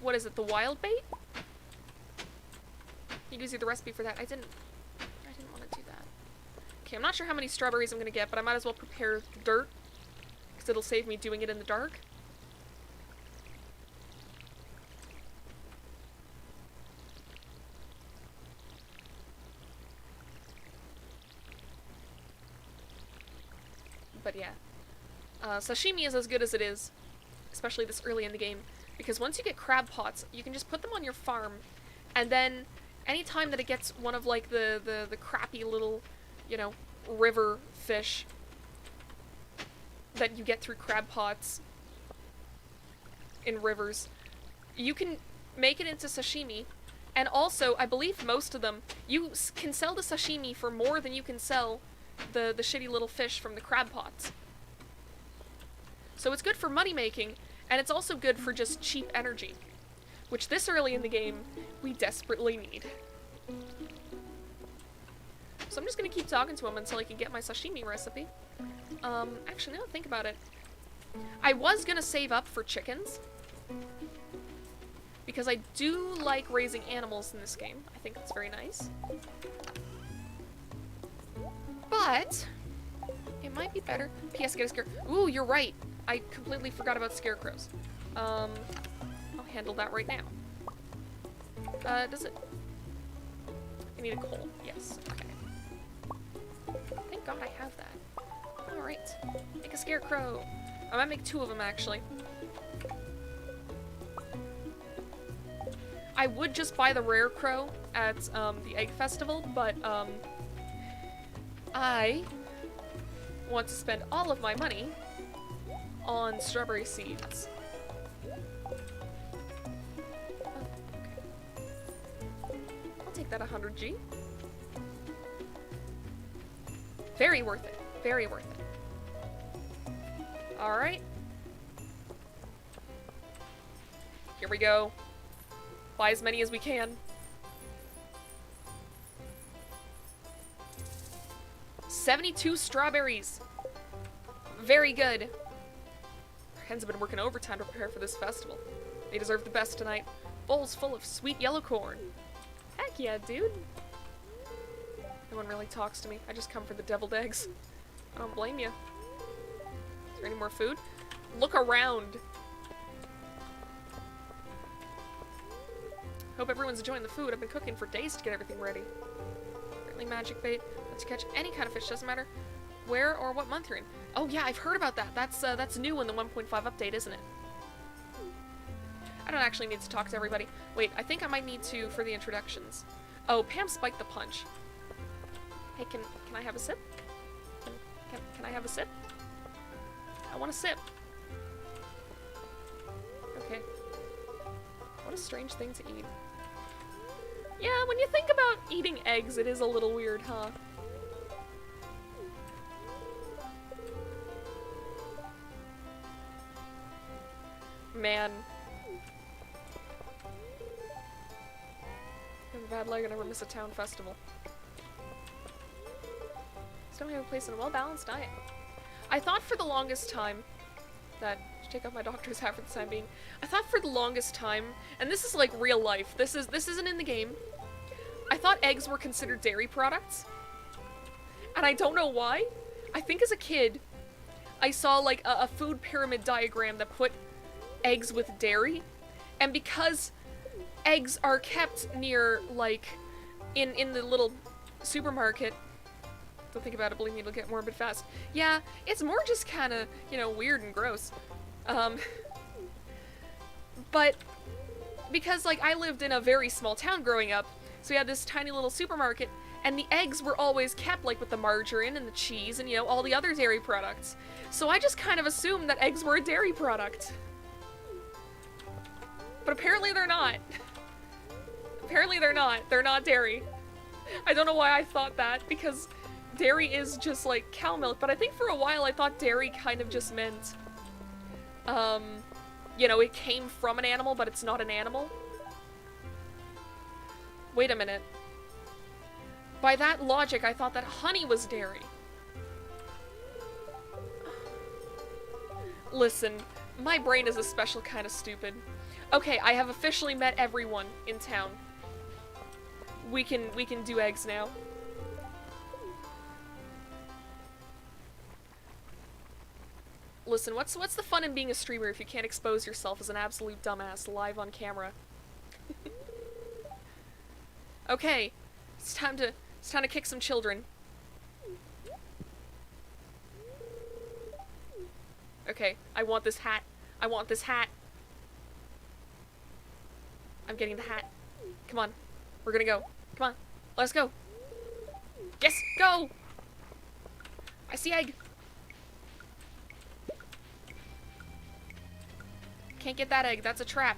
what is it, the wild bait? He gives you the recipe for that. I didn't want to do that. Okay, I'm not sure how many strawberries I'm gonna get, but I might as well prepare the dirt, because it'll save me doing it in the dark. But yeah. Sashimi is as good as it is. especially this early in the game, because once you get crab pots, you can just put them on your farm, and then anytime that it gets one of, like, the crappy little, you know, river fish that you get through crab pots in rivers, you can make it into sashimi. And also, I believe most of them, you can sell the sashimi for more than you can sell the shitty little fish from the crab pots. So it's good for money making, and it's also good for just cheap energy, which this early in the game, we desperately need. So I'm just gonna keep talking to him until I can get my sashimi recipe. Actually, now that I think about it, I was gonna save up for chickens, because I do like raising animals in this game. I think that's very nice. But it might be better. P.S. Get a scare. Ooh, you're right. I completely forgot about scarecrows. I'll handle that right now. Does it? I need a coal. Yes. Okay. Thank God I have that. Alright. Make a scarecrow. I might make 2 of them, actually. I would just buy the rare crow at the egg festival, but I want to spend all of my money on strawberry seeds. Oh, okay. I'll take that 100G. Very worth it. Very worth it. Alright. Here we go. Buy as many as we can. 72 strawberries. Very good. Our hens have been working overtime to prepare for this festival. They deserve the best tonight. Bowls full of sweet yellow corn. Heck yeah, dude. No one really talks to me. I just come for the deviled eggs. I don't blame you. Is there any more food? Look around. Hope everyone's enjoying the food. I've been cooking for days to get everything ready. Apparently magic bait lets you catch any kind of fish, doesn't matter where or what month you're in. Oh yeah, I've heard about that. That's new in the 1.5 update, isn't it? I don't actually need to talk to everybody. Wait, I think I might need to for the introductions. Oh, Pam spiked the punch. Hey, can I have a sip? Can I have a sip? I want a sip. Okay. What a strange thing to eat. Yeah, when you think about eating eggs, it is a little weird, huh? Man. I have a bad leg and never miss a town festival. Still have a place in a well-balanced diet. I thought for the longest time that... take off my doctor's hat for the time being. I thought for the longest time, and this is like real life, this isn't in the game, I thought eggs were considered dairy products. And I don't know why. I think as a kid, I saw like a food pyramid diagram that put eggs with dairy, and because eggs are kept near, like, in the little supermarket, don't think about it, believe me, it'll get morbid fast. Yeah, it's more just kinda, you know, weird and gross. But because, like, I lived in a very small town growing up, so we had this tiny little supermarket, and the eggs were always kept, like, with the margarine and the cheese and, you know, all the other dairy products. So I just kind of assumed that eggs were a dairy product. But apparently they're not. Apparently they're not. They're not dairy. I don't know why I thought that, because dairy is just, like, cow milk, but I think for a while I thought dairy kind of just meant, you know, it came from an animal, but it's not an animal. Wait a minute. By that logic, I thought that honey was dairy. Listen, my brain is a special kind of stupid. Okay, I have officially met everyone in town. We can do eggs now. Listen, what's the fun in being a streamer if you can't expose yourself as an absolute dumbass live on camera? Okay, it's time to kick some children. Okay, I want this hat. I want this hat. I'm getting the hat. Come on. We're gonna go. Come on. Let's go. Yes, go! I see egg. Can't get that egg. That's a trap.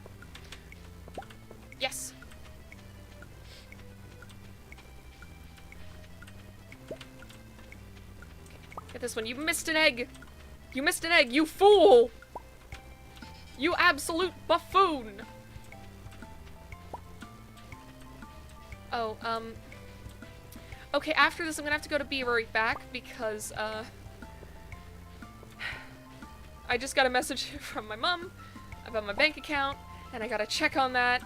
Yes. Get this one. You missed an egg. You missed an egg, you fool! You absolute buffoon! Oh, okay, after this I'm gonna have to go to be right back because, I just got a message from my mom about my bank account, and I gotta check on that.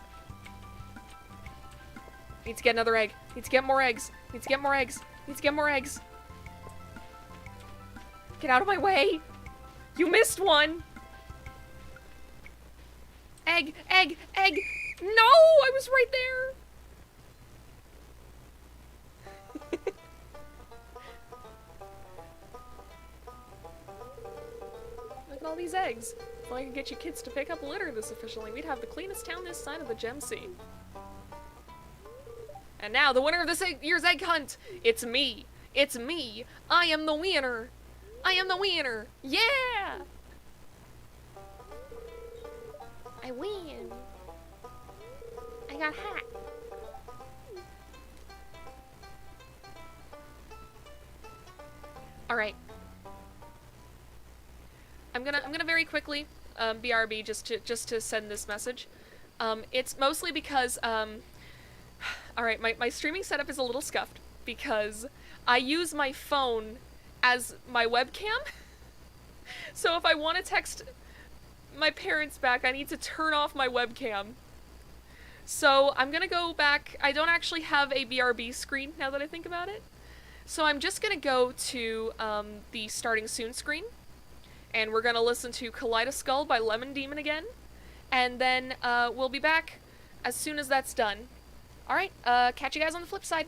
Need to get another egg. Need to get more eggs. Need to get more eggs. Need to get more eggs. Get out of my way! You missed one! Egg! Egg! Egg! No! I was right there! Look at all these eggs. If I could get you kids to pick up litter this efficiently, we'd have the cleanest town this side of the Gem Sea. And now, the winner of this year's egg hunt! It's me! It's me! I am the winner! I am the winner! Yeah! I win! I got a hat! Alright. I'm gonna very quickly BRB just to send this message. It's mostly because alright, my streaming setup is a little scuffed because I use my phone as my webcam. So if I want to text my parents back, I need to turn off my webcam. So I'm gonna go back. I don't actually have a BRB screen now that I think about it. So I'm just gonna go to the starting soon screen, and we're gonna listen to Kaleidoskull by Lemon Demon again, and then we'll be back as soon as that's done. Alright, catch you guys on the flip side.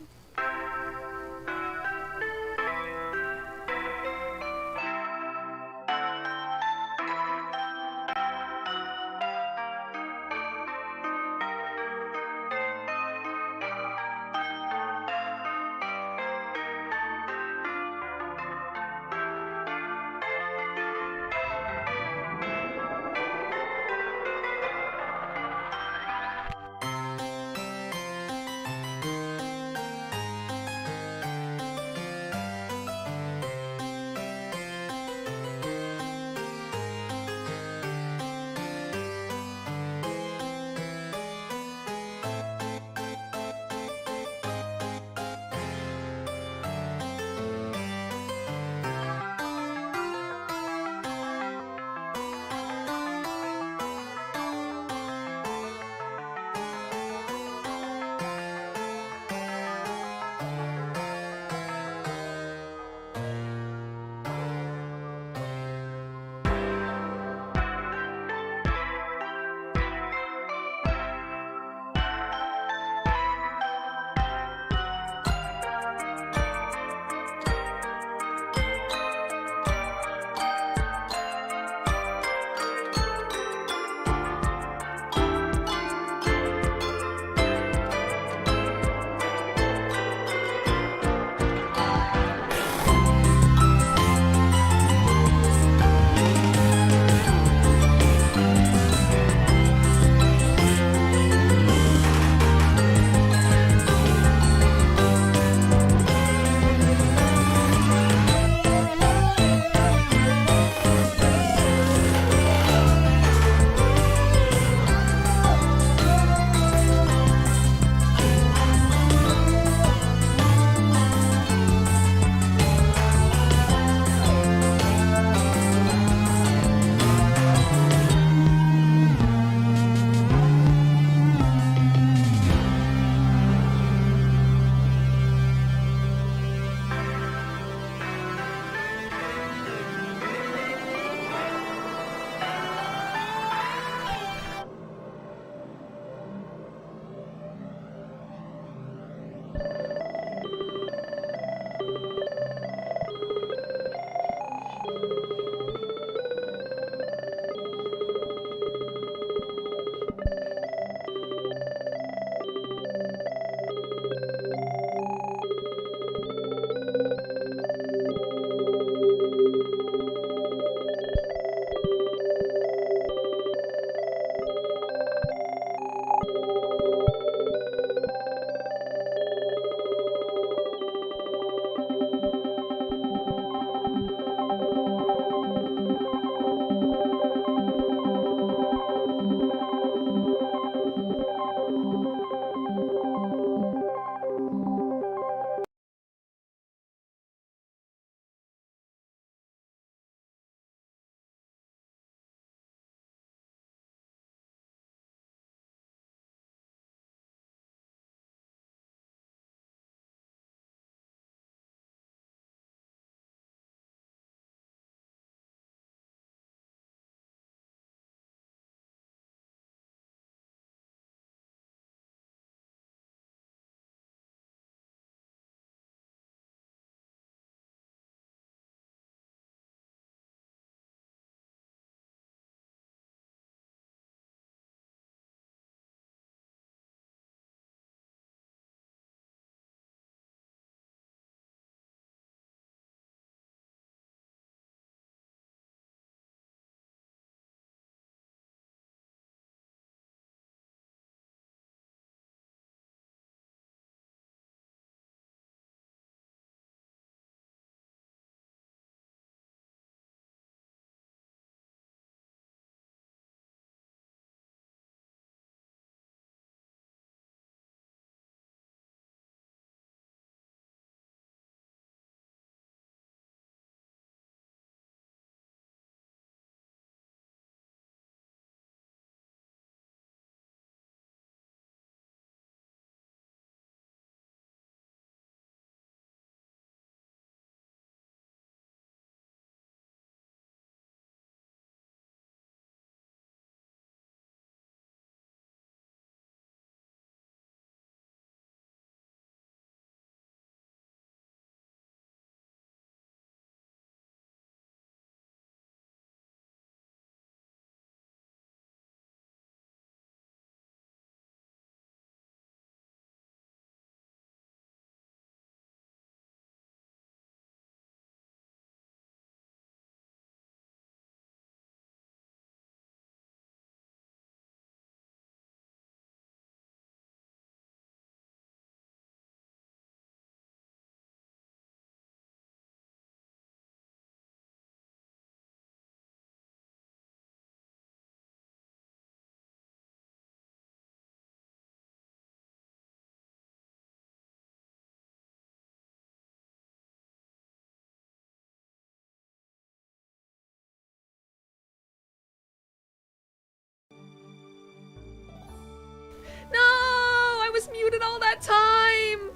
all that time?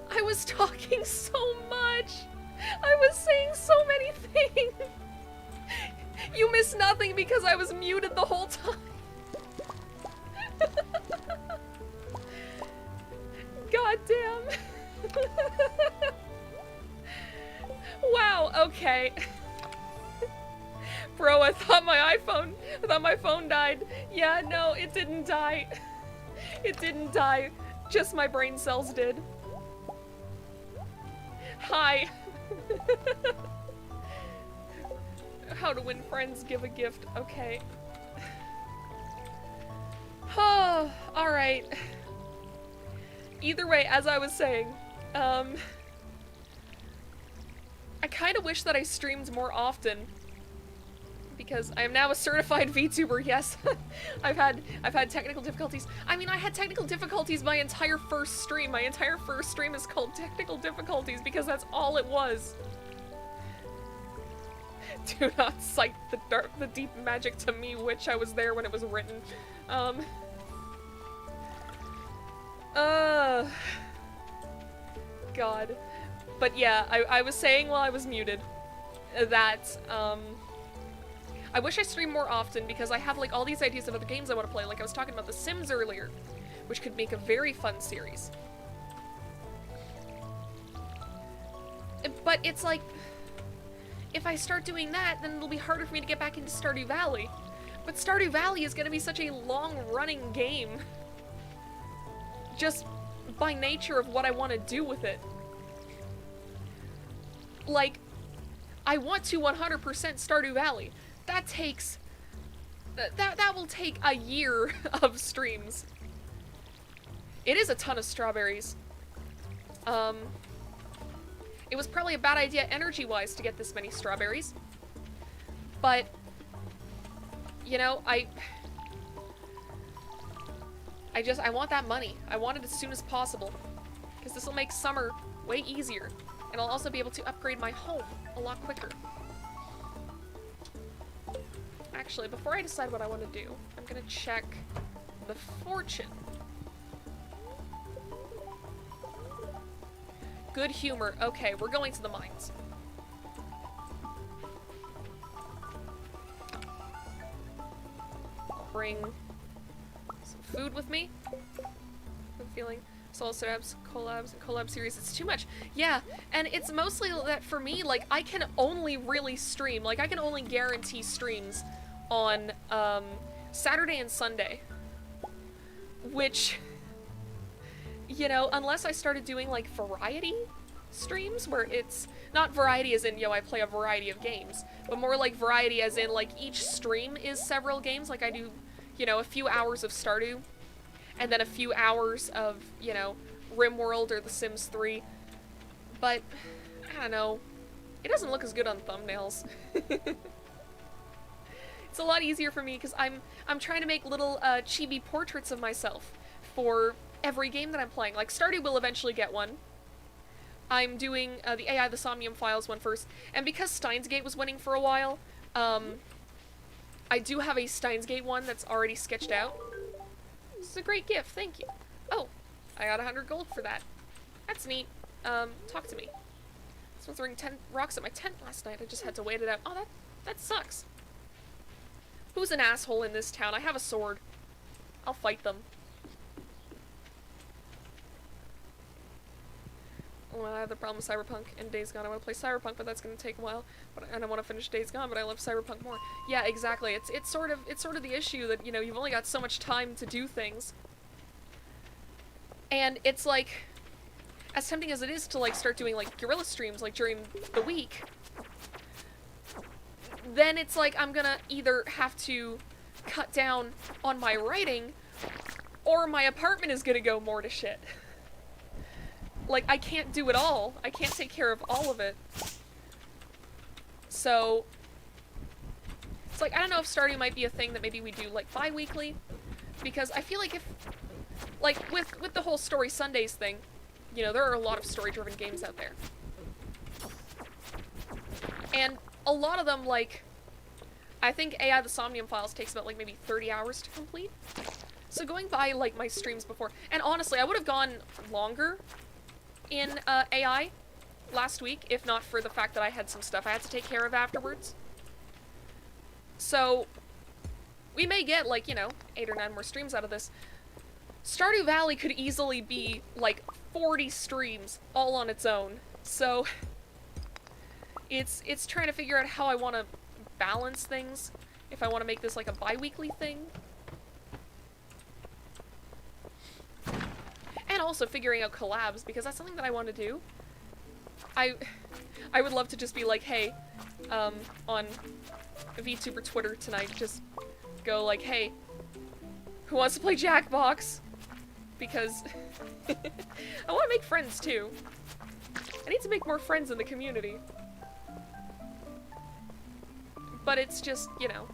I was talking so much. I was saying so many things. You missed nothing because I was muted the whole time. God damn. Wow, okay. Bro, I thought my phone died. Yeah, no, it didn't die. It didn't die. Just my brain cells did. Hi. How to win friends, give a gift. Okay. Oh, alright. Either way, as I was saying, I kind of wish that I streamed more often, because I am now a certified VTuber. Yes. I've had technical difficulties. I mean, I had technical difficulties my entire first stream. My entire first stream is called technical difficulties because that's all it was. Do not cite the deep magic to me, witch. I was there when it was written. God. But yeah, I was saying while I was muted that, I wish I streamed more often because I have like all these ideas of other games I want to play. Like I was talking about The Sims earlier, which could make a very fun series. But it's like, if I start doing that, then it'll be harder for me to get back into Stardew Valley. But Stardew Valley is going to be such a long-running game. Just by nature of what I want to do with it. Like, I want to 100% Stardew Valley. That takes... That will take a year of streams. It is a ton of strawberries. It was probably a bad idea energy-wise to get this many strawberries. But, you know, I want that money. I want it as soon as possible. Because this will make summer way easier. And I'll also be able to upgrade my home a lot quicker. Actually, before I decide what I want to do, I'm gonna check the fortune. Good humor. Okay, we're going to the mines. I'll bring some food with me. I'm feeling solo setups, collabs, and collab series. It's too much. Yeah, and it's mostly that for me, like, I can only really stream. Like, I can only guarantee streams on Saturday and Sunday. Which, you know, unless I started doing, like, variety streams, where it's not variety as in, yo, I play a variety of games, but more like variety as in, like, each stream is several games. Like, I do, you know, a few hours of Stardew, and then a few hours of, you know, RimWorld or The Sims 3. But, I don't know, it doesn't look as good on thumbnails. It's a lot easier for me because I'm trying to make little chibi portraits of myself for every game that I'm playing. Like, Stardew will eventually get one. I'm doing the AI the Somnium Files one first, and because Steins Gate was winning for a while, I do have a Steins Gate one that's already sketched out. This is a great gift, thank you. Oh, I got 100 gold for that. That's neat. Talk to me. Someone throwing 10 rocks at my tent last night. I just had to wait it out. Oh, that sucks. Who's an asshole in this town? I have a sword. I'll fight them. Well, I have the problem with Cyberpunk and Days Gone. I want to play Cyberpunk, but that's going to take a while. And I want to finish Days Gone, but I love Cyberpunk more. Yeah, exactly. It's sort of the issue that, you know, you've only got so much time to do things. And it's like, as tempting as it is to, like, start doing, like, guerrilla streams, like, during the week, then it's like I'm gonna either have to cut down on my writing, or my apartment is gonna go more to shit. Like, I can't do it all. I can't take care of all of it. So, it's like, I don't know if Stardew might be a thing that maybe we do, like, bi-weekly, because I feel like if, like, with the whole Story Sundays thing, you know, there are a lot of story-driven games out there. And a lot of them, like, I think AI the Somnium Files takes about, like, maybe 30 hours to complete. So going by, like, my streams before, and honestly, I would have gone longer in AI last week, if not for the fact that I had some stuff I had to take care of afterwards. So, we may get, like, you know, 8 or 9 more streams out of this. Stardew Valley could easily be, like, 40 streams all on its own. So, it's trying to figure out how I want to balance things. If I want to make this, like, a bi-weekly thing. And also figuring out collabs, because that's something that I want to do. I would love to just be like, hey, on VTuber Twitter tonight, just go like, hey, who wants to play Jackbox? Because I want to make friends too. I need to make more friends in the community. But it's just, you know,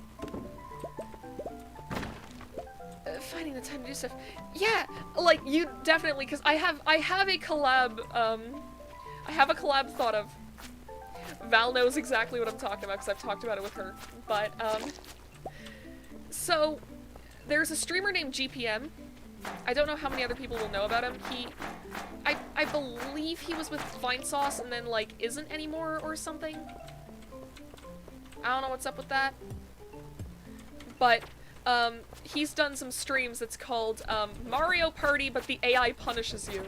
finding the time to do stuff. Yeah, like, you definitely, because I have a collab, I have a collab thought of. Val knows exactly what I'm talking about, because I've talked about it with her. But, so, there's a streamer named GPM. I don't know how many other people will know about him. I believe he was with Vinesauce and then, like, isn't anymore or something. I don't know what's up with that. But, he's done some streams that's called, Mario Party, but the AI punishes you.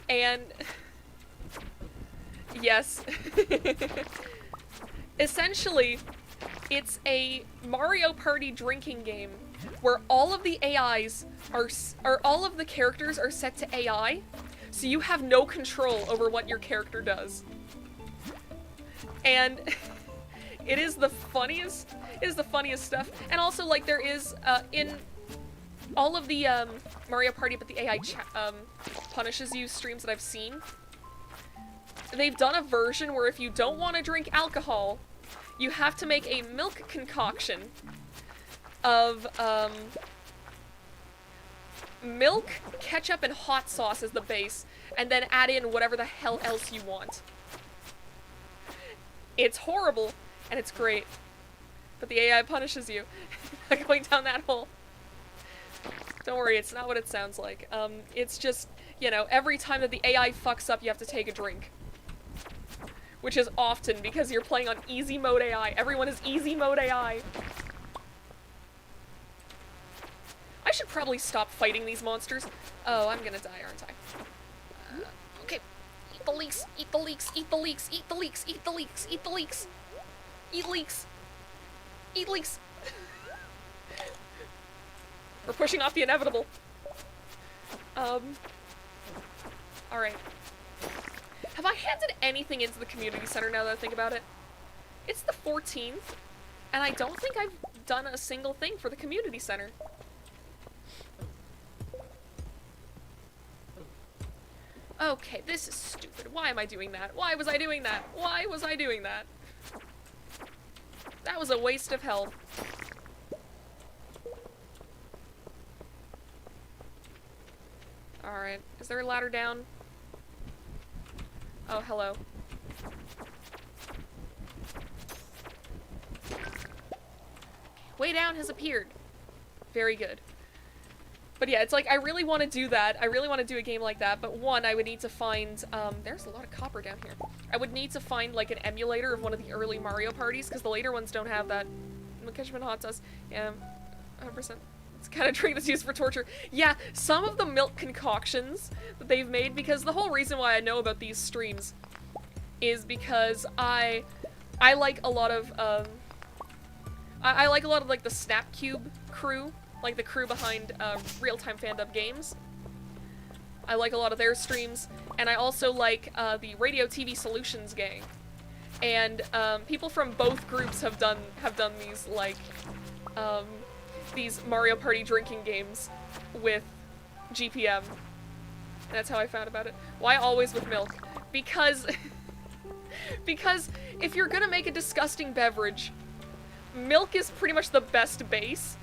And, yes. Essentially, it's a Mario Party drinking game where all of the AIs are all of the characters are set to AI, so you have no control over what your character does. And it is the funniest stuff. And also, like, there is, in all of the, Mario Party but the AI punishes you streams that I've seen, they've done a version where if you don't want to drink alcohol, you have to make a milk concoction of, milk, ketchup, and hot sauce as the base, and then add in whatever the hell else you want. It's horrible, and it's great. But the AI punishes you. Going down that hole. Don't worry, it's not what it sounds like. It's just, you know, every time that the AI fucks up, you have to take a drink. Which is often, because you're playing on easy mode AI. Everyone is easy mode AI. I should probably stop fighting these monsters. Oh, I'm gonna die, aren't I? Okay. Eat the leeks, eat the leeks, eat the leeks, eat the leeks, eat the leeks, eat the leeks. Eat leeks. Eat leeks. We're pushing off the inevitable. Alright. Have I handed anything into the community center now that I think about it? It's the 14th, and I don't think I've done a single thing for the community center. Okay, this is stupid. Why am I doing that? Why was I doing that? Why was I doing that? That was a waste of health. Alright, is there a ladder down? Oh, hello. Way down has appeared. Very good. But yeah, it's like, I really want to do that. I really want to do a game like that, but one, I would need to find, there's a lot of copper down here. I would need to find, like, an emulator of one of the early Mario parties, because the later ones don't have that. Ketchup and hot sauce. Yeah, 100%. It's kind of drink that's used for torture. Yeah, some of the milk concoctions that they've made, because the whole reason why I know about these streams is because I like a lot of, I like a lot of, like, the Snapcube crew, like the crew behind, Real-Time Fandom Games. I like a lot of their streams, and I also like, the Radio TV Solutions gang. And, people from both groups have done these, like, these Mario Party drinking games with GPM. And that's how I found about it. Why always with milk? Because, because if you're gonna make a disgusting beverage, milk is pretty much the best base.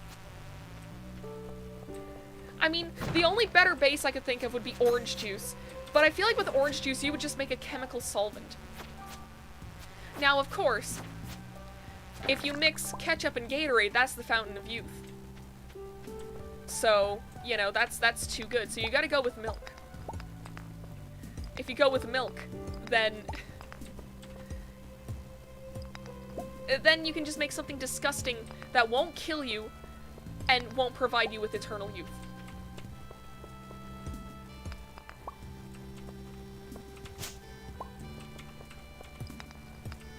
I mean, the only better base I could think of would be orange juice, but I feel like with orange juice you would just make a chemical solvent. Now, of course, if you mix ketchup and Gatorade, that's the fountain of youth. So, you know, that's too good. So you gotta go with milk. If you go with milk, then you can just make something disgusting that won't kill you and won't provide you with eternal youth.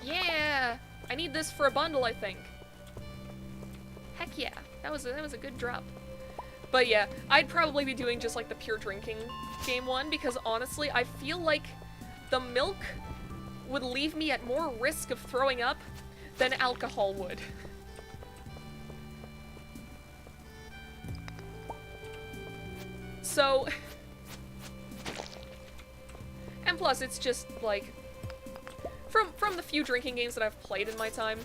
Yeah! I need this for a bundle, I think. Heck yeah. That was a good drop. But yeah, I'd probably be doing just like the pure drinking game one, because honestly, I feel like the milk would leave me at more risk of throwing up than alcohol would. So, and plus it's just like, from the few drinking games that I've played in my time,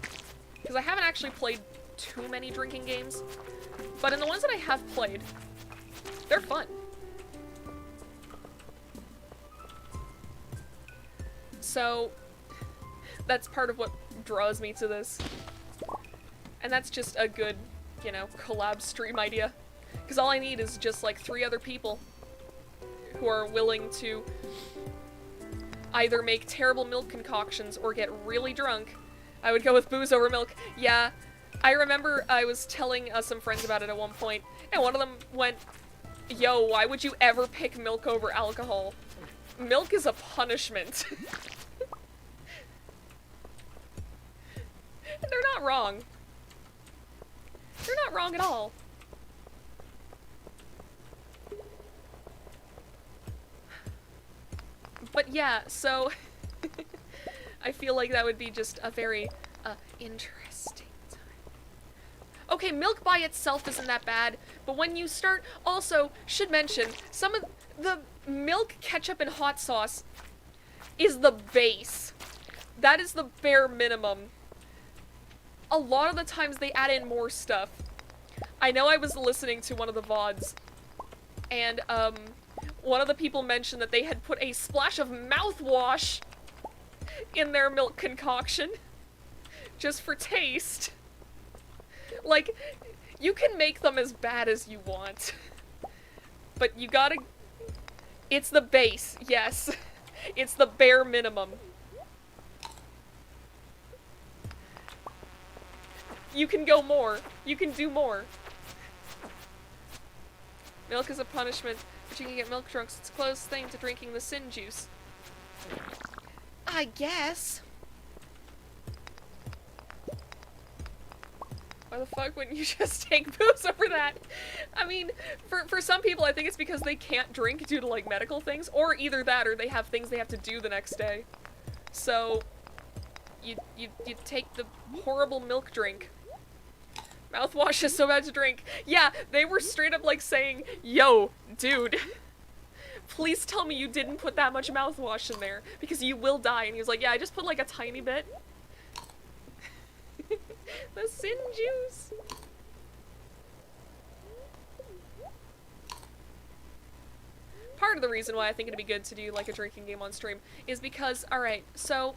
because I haven't actually played too many drinking games, but in the ones that I have played, they're fun. So, that's part of what draws me to this. And that's just a good, you know, collab stream idea. Because all I need is just like 3 other people who are willing to either make terrible milk concoctions or get really drunk. I would go with booze over milk. Yeah, I remember I was telling some friends about it at one point, and one of them went, yo, why would you ever pick milk over alcohol? Milk is a punishment. And they're not wrong. They're not wrong at all. But yeah, so I feel like that would be just a very interesting time. Okay, milk by itself isn't that bad, but when you start, also, should mention, some of the milk, ketchup, and hot sauce is the base. That is the bare minimum. A lot of the times they add in more stuff. I know I was listening to one of the VODs, and one of the people mentioned that they had put a splash of mouthwash in their milk concoction, just for taste. Like, you can make them as bad as you want, but you gotta... It's the base, yes. It's the bare minimum. You can go more. You can do more. Milk is a punishment, but you can get milk drunk, so it's a close thing to drinking the sin juice. I guess. Why the fuck wouldn't you just take booze over that? I mean, for some people, I think it's because they can't drink due to, like, medical things, or either that, or they have things they have to do the next day. So, you take the horrible milk drink. Mouthwash is so bad to drink. Yeah, they were straight up like saying, yo, dude, please tell me you didn't put that much mouthwash in there, because you will die. And he was like, yeah, I just put like a tiny bit. The sin juice. Part of the reason why I think it'd be good to do like a drinking game on stream is because, alright, so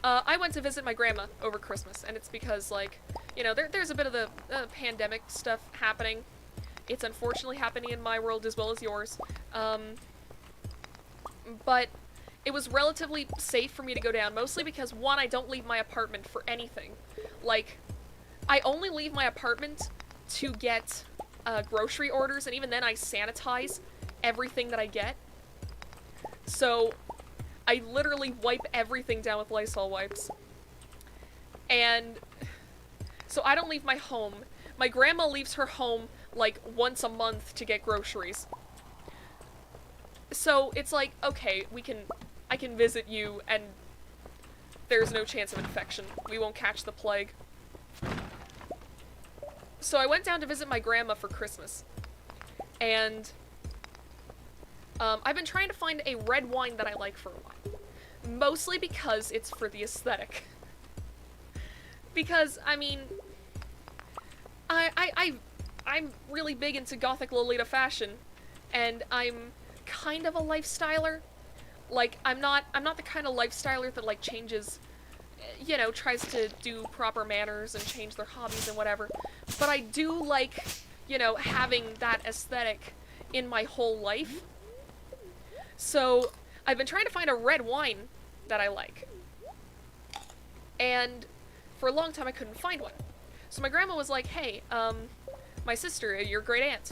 I went to visit my grandma over Christmas, and it's because, like, you know, there's a bit of the pandemic stuff happening. It's unfortunately happening in my world as well as yours. But it was relatively safe for me to go down, mostly because, one, I don't leave my apartment for anything. Like, I only leave my apartment to get grocery orders, and even then I sanitize everything that I get. So I literally wipe everything down with Lysol wipes. And so I don't leave my home. My grandma leaves her home like once a month to get groceries. So it's like, okay, I can visit you and there's no chance of infection. We won't catch the plague. So I went down to visit my grandma for Christmas. And I've been trying to find a red wine that I like for a while. Mostly because it's for the aesthetic. Because, I mean, I'm really big into gothic Lolita fashion, and I'm kind of a lifestyler. Like, I'm not the kind of lifestyler that, like, changes, you know, tries to do proper manners and change their hobbies and whatever. But I do like you know, having that aesthetic in my whole life. So I've been trying to find a red wine that I like. And for a long time I couldn't find one. So my grandma was like, hey, my sister, your great aunt.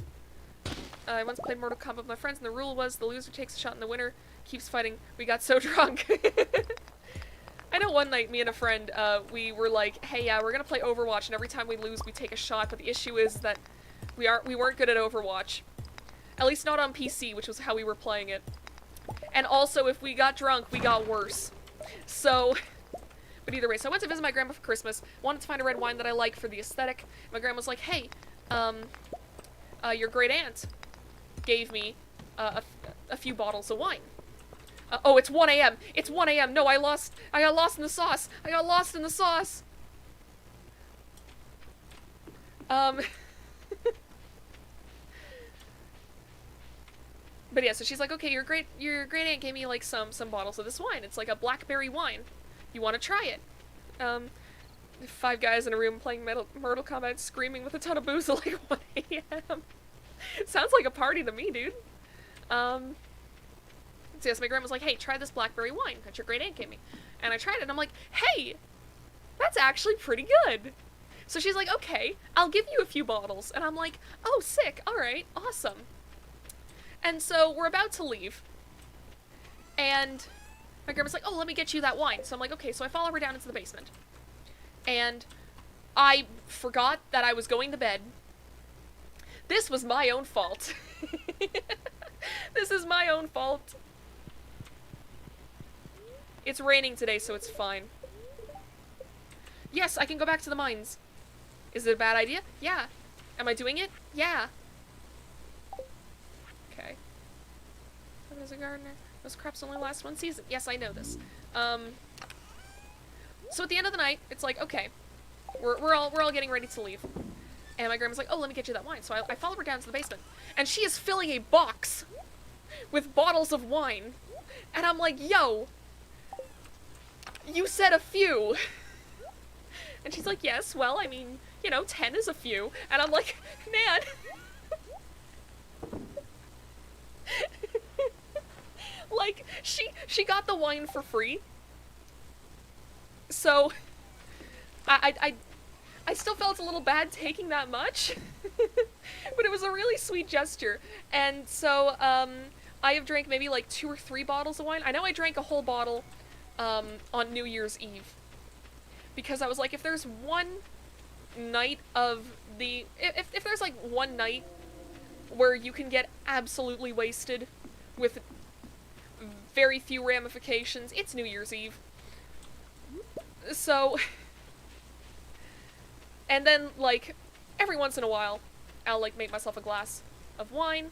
I once played Mortal Kombat with my friends, and the rule was the loser takes a shot and the winner keeps fighting. We got so drunk. I know one night, me and a friend, we were like, hey, yeah, we're gonna play Overwatch, and every time we lose, we take a shot, but the issue is that we weren't good at Overwatch. At least not on PC, which was how we were playing it. And also, if we got drunk, we got worse. So, but either way, so I went to visit my grandma for Christmas, wanted to find a red wine that I like for the aesthetic. My grandma was like, hey, your great aunt gave me a few bottles of wine. Oh, it's 1 a.m. It's 1 a.m. No, I got lost in the sauce. I got lost in the sauce. But yeah, so she's like, okay, your great aunt gave me like some bottles of this wine. It's like a blackberry wine. You want to try it? 5 guys in a room playing Mortal Kombat, screaming with a ton of booze at like 1 a.m. Sounds like a party to me, dude. So yes, my grandma was like, hey, try this blackberry wine that your great aunt gave me. And I tried it, and I'm like, hey, that's actually pretty good. So she's like, okay, I'll give you a few bottles. And I'm like, oh, sick, alright, awesome. And so we're about to leave. And my grandma's like, oh, let me get you that wine. So I'm like, okay, so I follow her down into the basement. And I forgot that I was going to bed. This was my own fault. This is my own fault. It's raining today, so it's fine. Yes, I can go back to the mines. Is it a bad idea? Yeah. Am I doing it? Yeah. Okay. I'm as a gardener. Those crops only last 1 season. Yes, I know this. So at the end of the night, it's like, okay, we're all getting ready to leave. And my grandma's like, oh, let me get you that wine. So I follow her down to the basement. And she is filling a box with bottles of wine. And I'm like, yo, you said a few. And she's like, yes, well, I mean, you know, 10 is a few. And I'm like, man. Like, she got the wine for free. So, I still felt a little bad taking that much. But it was a really sweet gesture. And so, I have drank maybe like 2 or 3 bottles of wine. I know I drank a whole bottle, on New Year's Eve. Because I was like, if there's one night of the... If there's like one night where you can get absolutely wasted with very few ramifications, it's New Year's Eve. So... And then, like, every once in a while, I'll, like, make myself a glass of wine.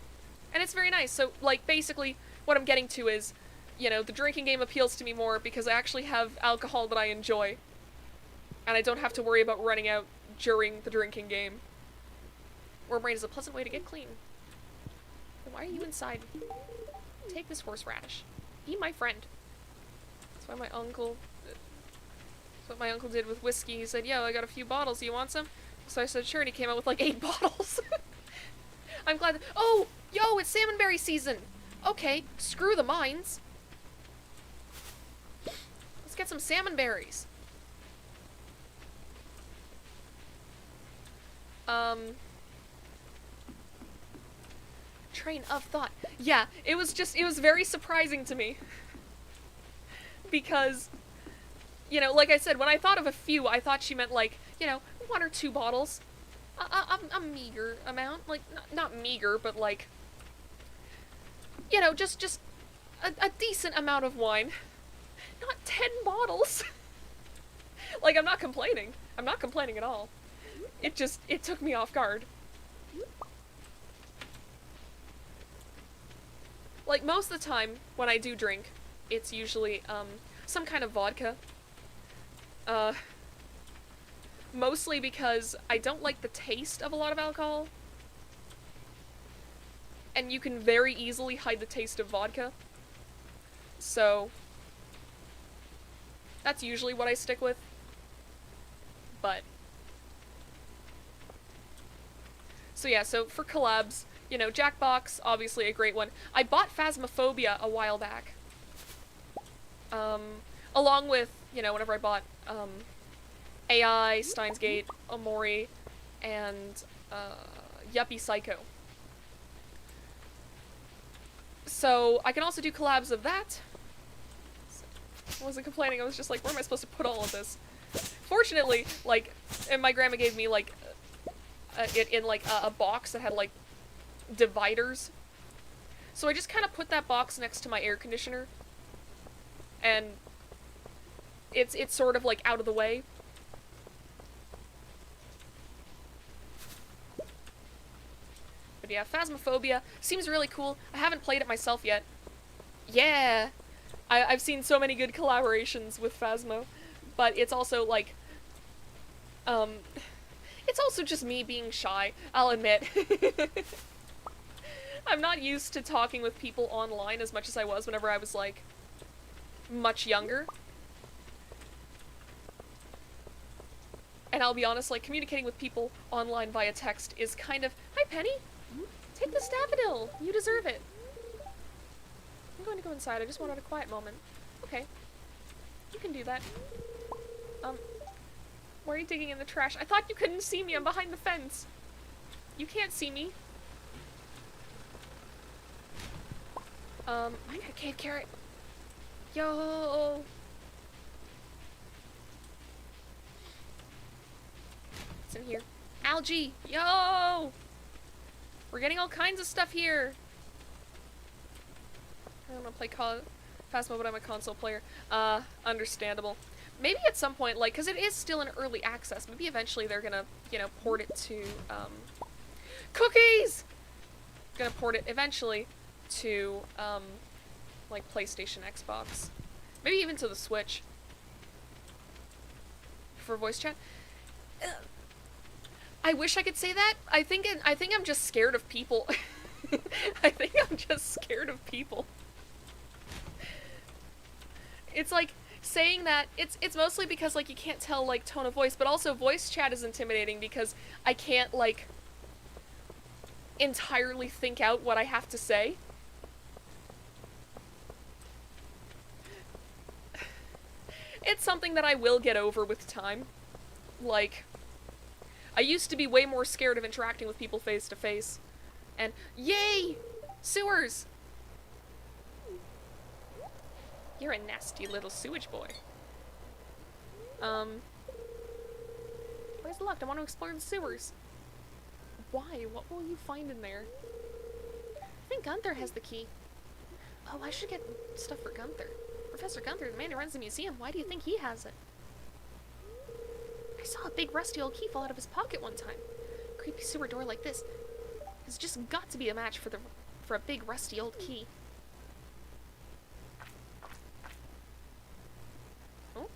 And it's very nice. So, like, basically, what I'm getting to is, you know, the drinking game appeals to me more because I actually have alcohol that I enjoy. And I don't have to worry about running out during the drinking game. Worm rain is a pleasant way to get clean. Then why are you inside? Take this horseradish. Be my friend. That's why my uncle... That's what my uncle did with whiskey. He said, yo, I got a few bottles. You want some? So I said, sure, and he came out with like 8 bottles. I'm glad that... Oh! Yo, it's salmonberry season! Okay, screw the mines. Let's get some salmonberries. Train of thought. Yeah, it was very surprising to me. Because... You know, like I said, when I thought of a few, I thought she meant, like, you know, 1 or 2 bottles. A meager amount. Like, not meager, but, like... You know, just a decent amount of wine. Not 10 bottles. Like, I'm not complaining. I'm not complaining at all. It took me off guard. Like, most of the time, when I do drink, it's usually, some kind of vodka. Mostly because I don't like the taste of a lot of alcohol. And you can very easily hide the taste of vodka. So, that's usually what I stick with. But. So yeah, so for collabs, you know, Jackbox, obviously a great one. I bought Phasmophobia a while back. Along with, you know, whenever I bought, AI, Steins Gate, Omori, and, Yuppie Psycho. So, I can also do collabs of that. I wasn't complaining, I was just like, where am I supposed to put all of this? Fortunately, like, and my grandma gave me, like, it in, like, a box that had, like, dividers. So I just kind of put that box next to my air conditioner. And it's sort of, like, out of the way. But yeah, Phasmophobia seems really cool. I haven't played it myself yet. Yeah! I've seen so many good collaborations with Phasmo. But it's also, like, it's also just me being shy, I'll admit. I'm not used to talking with people online as much as I was whenever I was, like, much younger. And I'll be honest, like, communicating with people online via text is kind of, hi Penny! Take the Staffodil! You deserve it! I'm going to go inside, I just wanted a quiet moment. Okay. You can do that. Why are you digging in the trash? I thought you couldn't see me, I'm behind the fence! You can't see me. I got a cave carrot. Yo! What's in here? Algae! Yo! We're getting all kinds of stuff here! I don't want to play Phasmo, but I'm a console player. Understandable. Maybe at some point, like, because it is still in early access, maybe eventually they're gonna, you know, port it to, cookies! Gonna port it eventually to, like, PlayStation, Xbox. Maybe even to the Switch. For voice chat. I wish I could say that. I think I'm just scared of people. I think I'm just scared of people. It's like, saying that, it's mostly because, like, you can't tell, like, tone of voice, but also voice chat is intimidating because I can't, like, entirely think out what I have to say. It's something that I will get over with time. Like, I used to be way more scared of interacting with people face to face. And, yay! Sewers! You're a nasty little sewage boy. Where's locked? I want to explore the sewers. Why? What will you find in there? I think Gunther has the key. Oh, I should get stuff for Gunther. Professor Gunther, the man who runs the museum, why do you think he has it? I saw a big rusty old key fall out of his pocket one time. A creepy sewer door like this has just got to be a match for a big rusty old key. Oh?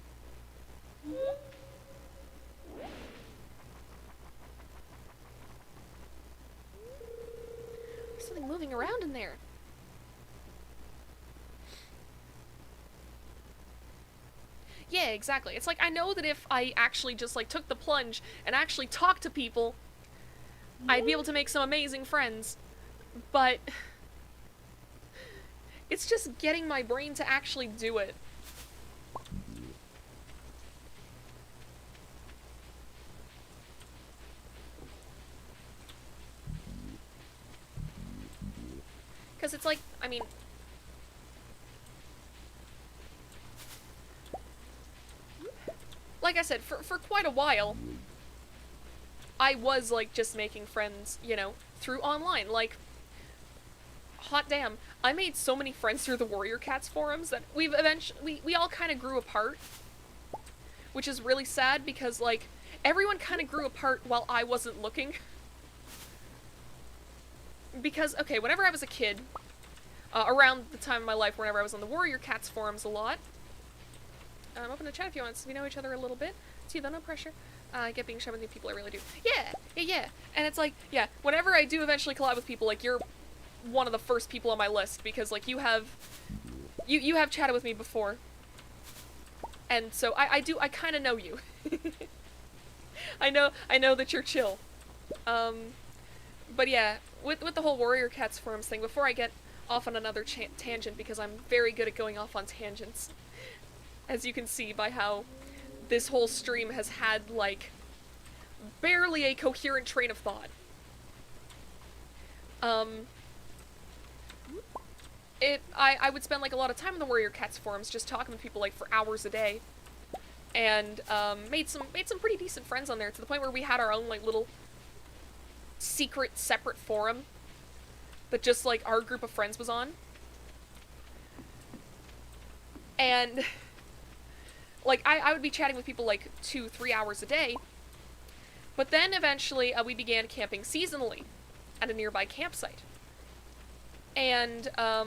There's something moving around in there. Yeah, exactly. It's like, I know that if I actually just, like, took the plunge and actually talked to people, I'd be able to make some amazing friends. But it's just getting my brain to actually do it. Because it's like, I mean, like I said, for quite a while, I was, like, just making friends, you know, through online. Like, hot damn, I made so many friends through the Warrior Cats forums that we all kind of grew apart. Which is really sad because, like, everyone kind of grew apart while I wasn't looking. Because, okay, whenever I was a kid, around the time of my life whenever I was on the Warrior Cats forums a lot, I'm open to chat if you want. We know each other a little bit. See, though, no pressure. I get being shy with new people, I really do. Yeah. And it's like, yeah, whenever I do eventually collab with people, like, you're one of the first people on my list, because, like, you have chatted with me before. And so, I kind of know you. I know that you're chill. But yeah, with the whole Warrior Cats forums thing, before I get off on another tangent, because I'm very good at going off on tangents, as you can see by how this whole stream has had, like, barely a coherent train of thought. I would spend, like, a lot of time in the Warrior Cats forums just talking with people, like, for hours a day. And, made some pretty decent friends on there, to the point where we had our own, like, little secret, separate forum that just, like, our group of friends was on. And, like, I would be chatting with people, like, 2-3 hours a day. But then, eventually, we began camping seasonally at a nearby campsite. And, I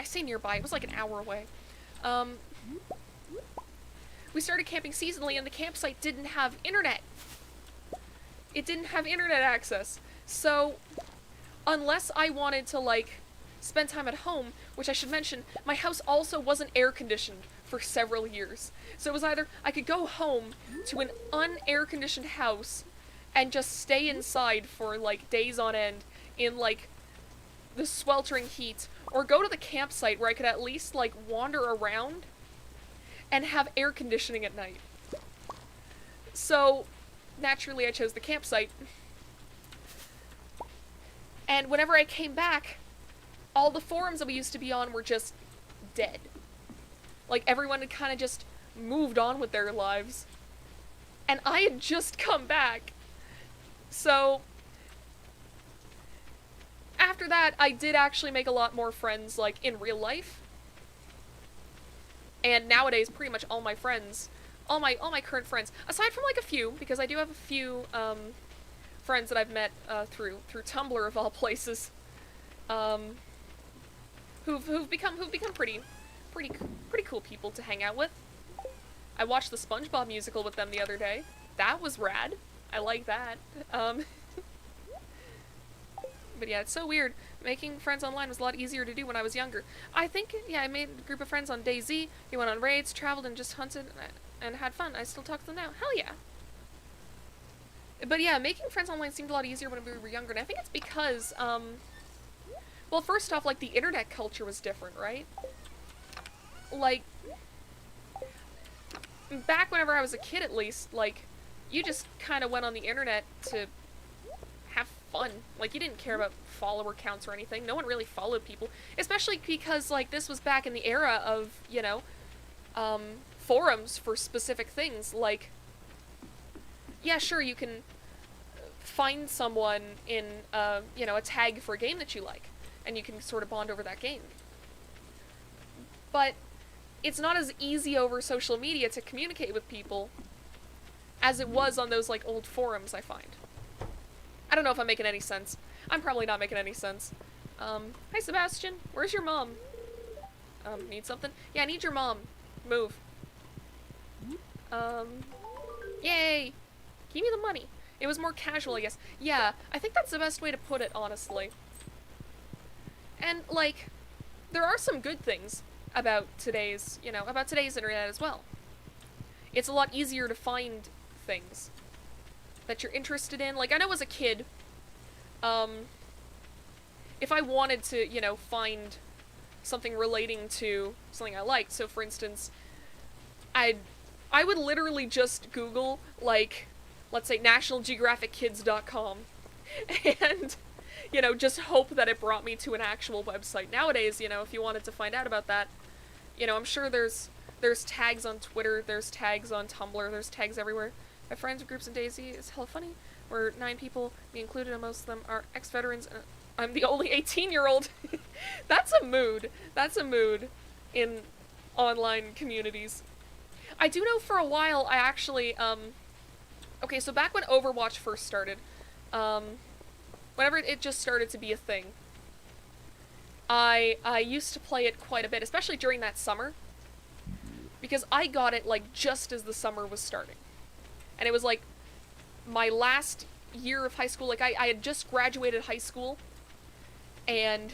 say nearby, it was like an hour away. We started camping seasonally, and the campsite didn't have internet. It didn't have internet access. So, unless I wanted to, like, spend time at home, which I should mention, my house also wasn't air-conditioned for several years. So it was either I could go home to an un-air-conditioned house and just stay inside for, like, days on end in, like, the sweltering heat, or go to the campsite where I could at least, like, wander around and have air conditioning at night. So, naturally I chose the campsite. And whenever I came back, all the forums that we used to be on were just dead. Like, everyone had kind of just moved on with their lives. And I had just come back. So, after that, I did actually make a lot more friends, like, in real life. And nowadays, pretty much all my friends, all my current friends, aside from, like, a few, because I do have a few, friends that I've met, through Tumblr of all places, who've become pretty cool people to hang out with. I watched the SpongeBob musical with them the other day. That was rad. I like that. But yeah, it's so weird. Making friends online was a lot easier to do when I was younger. I think, yeah, I made a group of friends on DayZ. We went on raids, traveled, and just hunted and had fun. I still talk to them now. Hell yeah. But yeah, making friends online seemed a lot easier when we were younger, and I think it's because, well, first off, like, the internet culture was different, right? Like, back whenever I was a kid, at least, like, you just kind of went on the internet to have fun. Like, you didn't care about follower counts or anything. No one really followed people. Especially because, like, this was back in the era of, you know, forums for specific things. Like, yeah, sure, you can find someone in, you know, a tag for a game that you like, and you can sort of bond over that game. But it's not as easy over social media to communicate with people as it was on those, like, old forums, I find. I don't know if I'm making any sense. I'm probably not making any sense. Hi Sebastian, where's your mom? Need something? Yeah, I need your mom. Move. Yay! Give me the money. It was more casual, I guess. Yeah, I think that's the best way to put it, honestly. And, like, there are some good things about today's, you know, about today's internet as well. It's a lot easier to find things that you're interested in. Like, I know as a kid, if I wanted to, you know, find something relating to something I liked, so for instance, I would literally just Google, like, let's say nationalgeographickids.com, and, you know, just hope that it brought me to an actual website. Nowadays, you know, if you wanted to find out about that, you know, I'm sure there's tags on Twitter, there's tags on Tumblr, there's tags everywhere. My friends groups in DayZ is hella funny. We're 9 people, me included, and most of them are ex-veterans, and I'm the only 18-year-old. That's a mood. That's a mood in online communities. I do know for a while I actually, okay, so back when Overwatch first started, whenever it just started to be a thing, I used to play it quite a bit, especially during that summer, because I got it, like, just as the summer was starting. And it was, like, my last year of high school. Like, I had just graduated high school, and,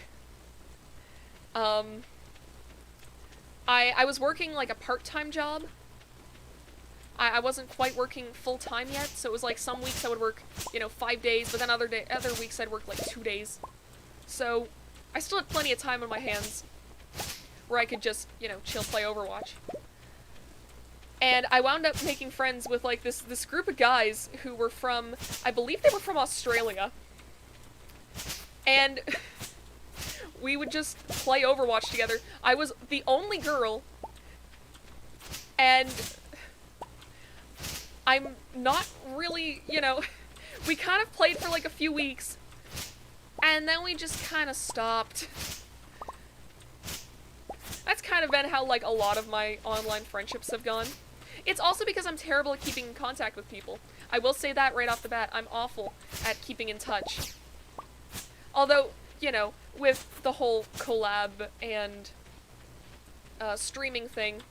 I was working, like, a part-time job I wasn't quite working full-time yet, so it was like some weeks I would work, 5 days, but then other weeks I'd work like 2 days. So I still had plenty of time on my hands where I could just, chill, play Overwatch. And I wound up making friends with like this group of guys who were from, I believe they were from Australia. And we would just play Overwatch together. I was the only girl, and I'm not really, we kind of played for like a few weeks, and then we just kind of stopped. That's kind of been how like a lot of my online friendships have gone. It's also because I'm terrible at keeping in contact with people. I will say that right off the bat. I'm awful at keeping in touch. Although, with the whole collab and streaming thing,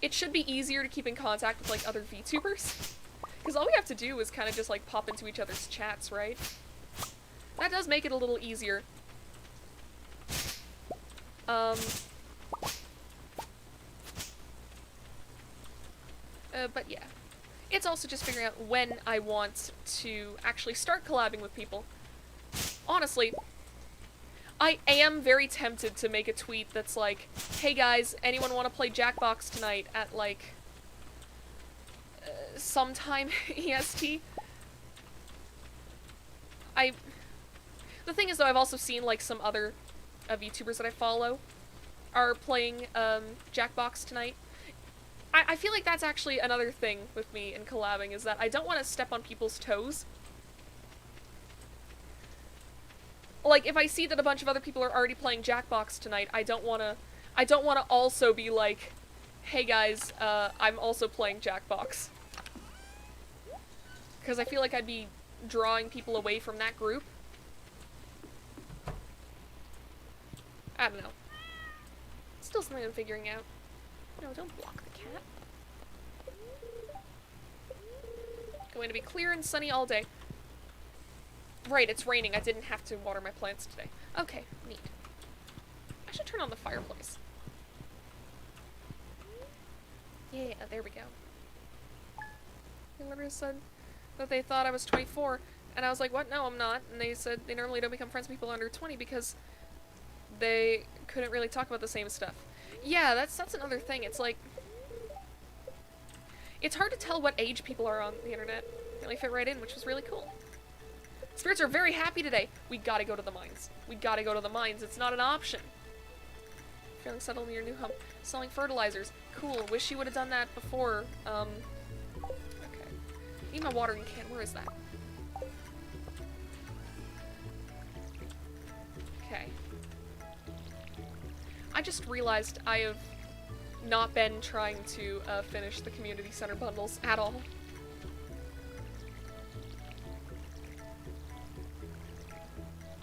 it should be easier to keep in contact with like other VTubers. Because all we have to do is kind of just like pop into each other's chats, right? That does make it a little easier. But yeah. It's also just figuring out when I want to actually start collabing with people. Honestly, I am very tempted to make a tweet that's like, hey guys, anyone want to play Jackbox tonight at like, sometime EST? The thing is though, I've also seen like some other VTubers that I follow are playing Jackbox tonight. I feel like that's actually another thing with me in collabing, is that I don't want to step on people's toes. Like, if I see that a bunch of other people are already playing Jackbox tonight, I don't want to also be like, hey guys, I'm also playing Jackbox. Because I feel like I'd be drawing people away from that group. I don't know. Still something I'm figuring out. No, don't block the cat. Going to be clear and sunny all day. Right, it's raining. I didn't have to water my plants today. Okay, neat. I should turn on the fireplace. Yeah, there we go. They literally said that they thought I was 24, and I was like, what? No, I'm not. And they said they normally don't become friends with people under 20 because they couldn't really talk about the same stuff. Yeah, that's another thing. It's like, it's hard to tell what age people are on the internet. They only fit right in, which was really cool. Spirits are very happy today. We gotta go to the mines. We gotta go to the mines. It's not an option. Feeling settled in your new home. Selling fertilizers. Cool. Wish you would have done that before. Okay. Need my watering can. Where is that? Okay. I just realized I have not been trying to finish the community center bundles at all.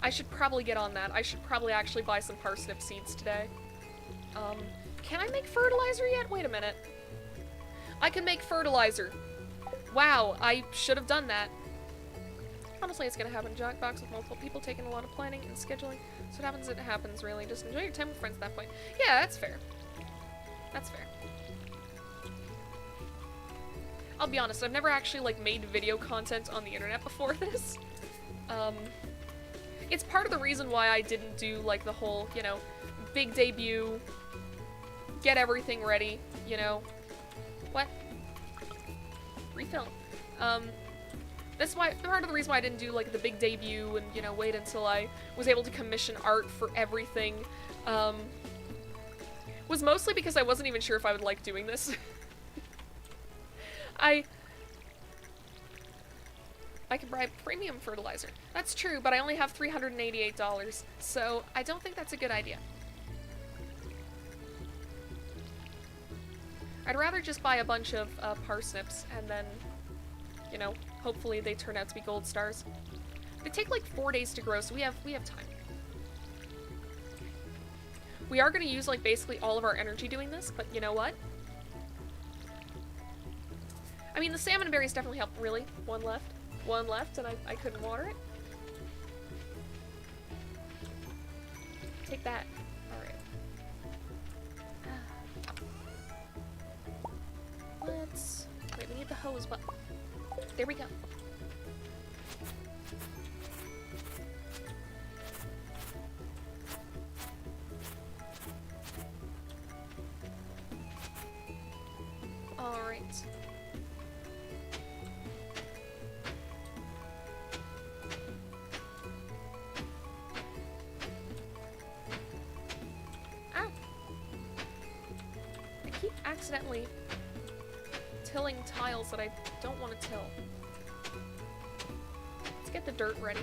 I should probably get on that. I should probably actually buy some parsnip seeds today. Can I make fertilizer yet? Wait a minute. I can make fertilizer. Wow, I should have done that. Honestly, it's gonna happen. Jackbox with multiple people taking a lot of planning and scheduling. So what happens, it happens, really. Just enjoy your time with friends at that point. Yeah, that's fair. That's fair. I'll be honest, I've never actually, like, made video content on the internet before this. It's part of the reason why I didn't do, like, the whole, big debut, get everything ready, What? Refill. That's why, part of the reason why I didn't do, like, the big debut and, wait until I was able to commission art for everything, was mostly because I wasn't even sure if I would like doing this. I can buy premium fertilizer. That's true, but I only have $388, so I don't think that's a good idea. I'd rather just buy a bunch of parsnips and then, hopefully they turn out to be gold stars. They take like 4 days to grow, so we have time. We are going to use like basically all of our energy doing this, but you know what? I mean, the salmon berries definitely help. Really? One left, and I couldn't water it? Take that. Alright. Let's... Wait, we need hose, but there we go. Alright. Ow! I keep accidentally tilling tiles that I don't want to till. Let's get the dirt ready.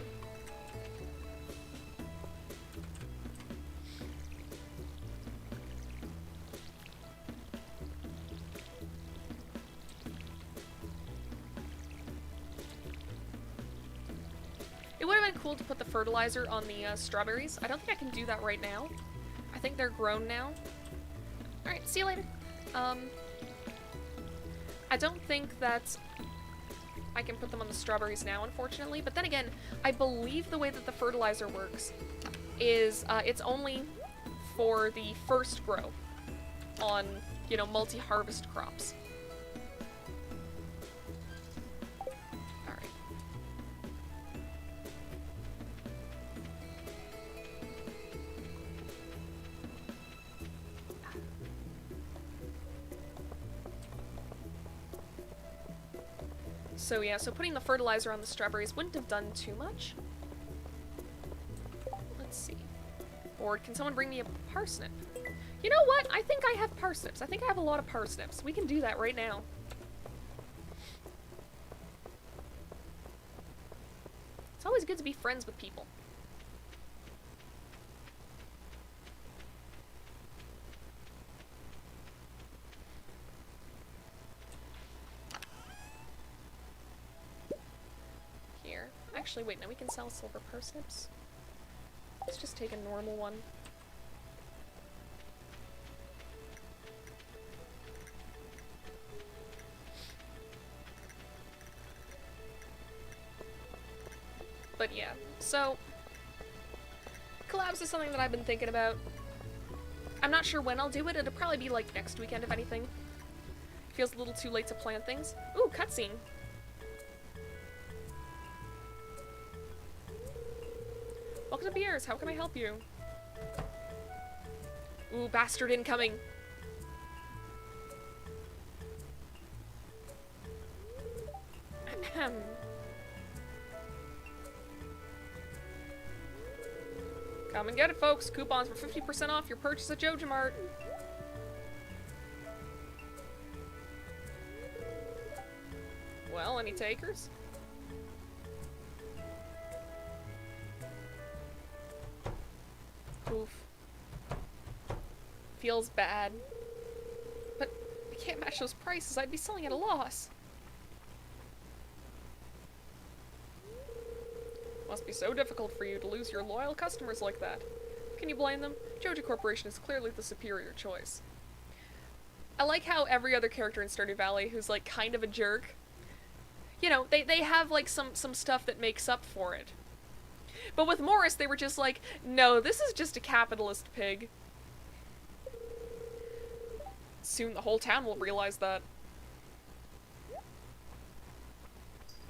It would have been cool to put the fertilizer on the strawberries. I don't think I can do that right now. I think they're grown now. Alright, see you later. I don't think that I can put them on the strawberries now, unfortunately. But then again, I believe the way that the fertilizer works is it's only for the first grow on, you know, multi-harvest crops. Alright. So yeah, so putting the fertilizer on the strawberries wouldn't have done too much. Let's see. Or can someone bring me a parsnip? You know what? I think I have parsnips. I think I have a lot of parsnips. We can do that right now. It's always good to be friends with people. Here. Actually, wait, now we can sell silver parsnips. Let's just take a normal one. But yeah, so collabs is something that I've been thinking about. I'm not sure when I'll do it. It'll probably be like next weekend, if anything. Feels a little too late to plan things. Ooh, cutscene. Welcome to Beers. How can I help you? Ooh, bastard incoming. Ahem. Come and get it, folks. Coupons for 50% off your purchase at JojaMart. Well, any takers? Oof. Feels bad. But I can't match those prices. I'd be selling at a loss. Must be so difficult for you to lose your loyal customers like that. Can you blame them? Joja Corporation is clearly the superior choice. I like how every other character in Stardew Valley who's like kind of a jerk, you know, they have like some stuff that makes up for it. But with Morris, they were just like, no, this is just a capitalist pig. Soon the whole town will realize that.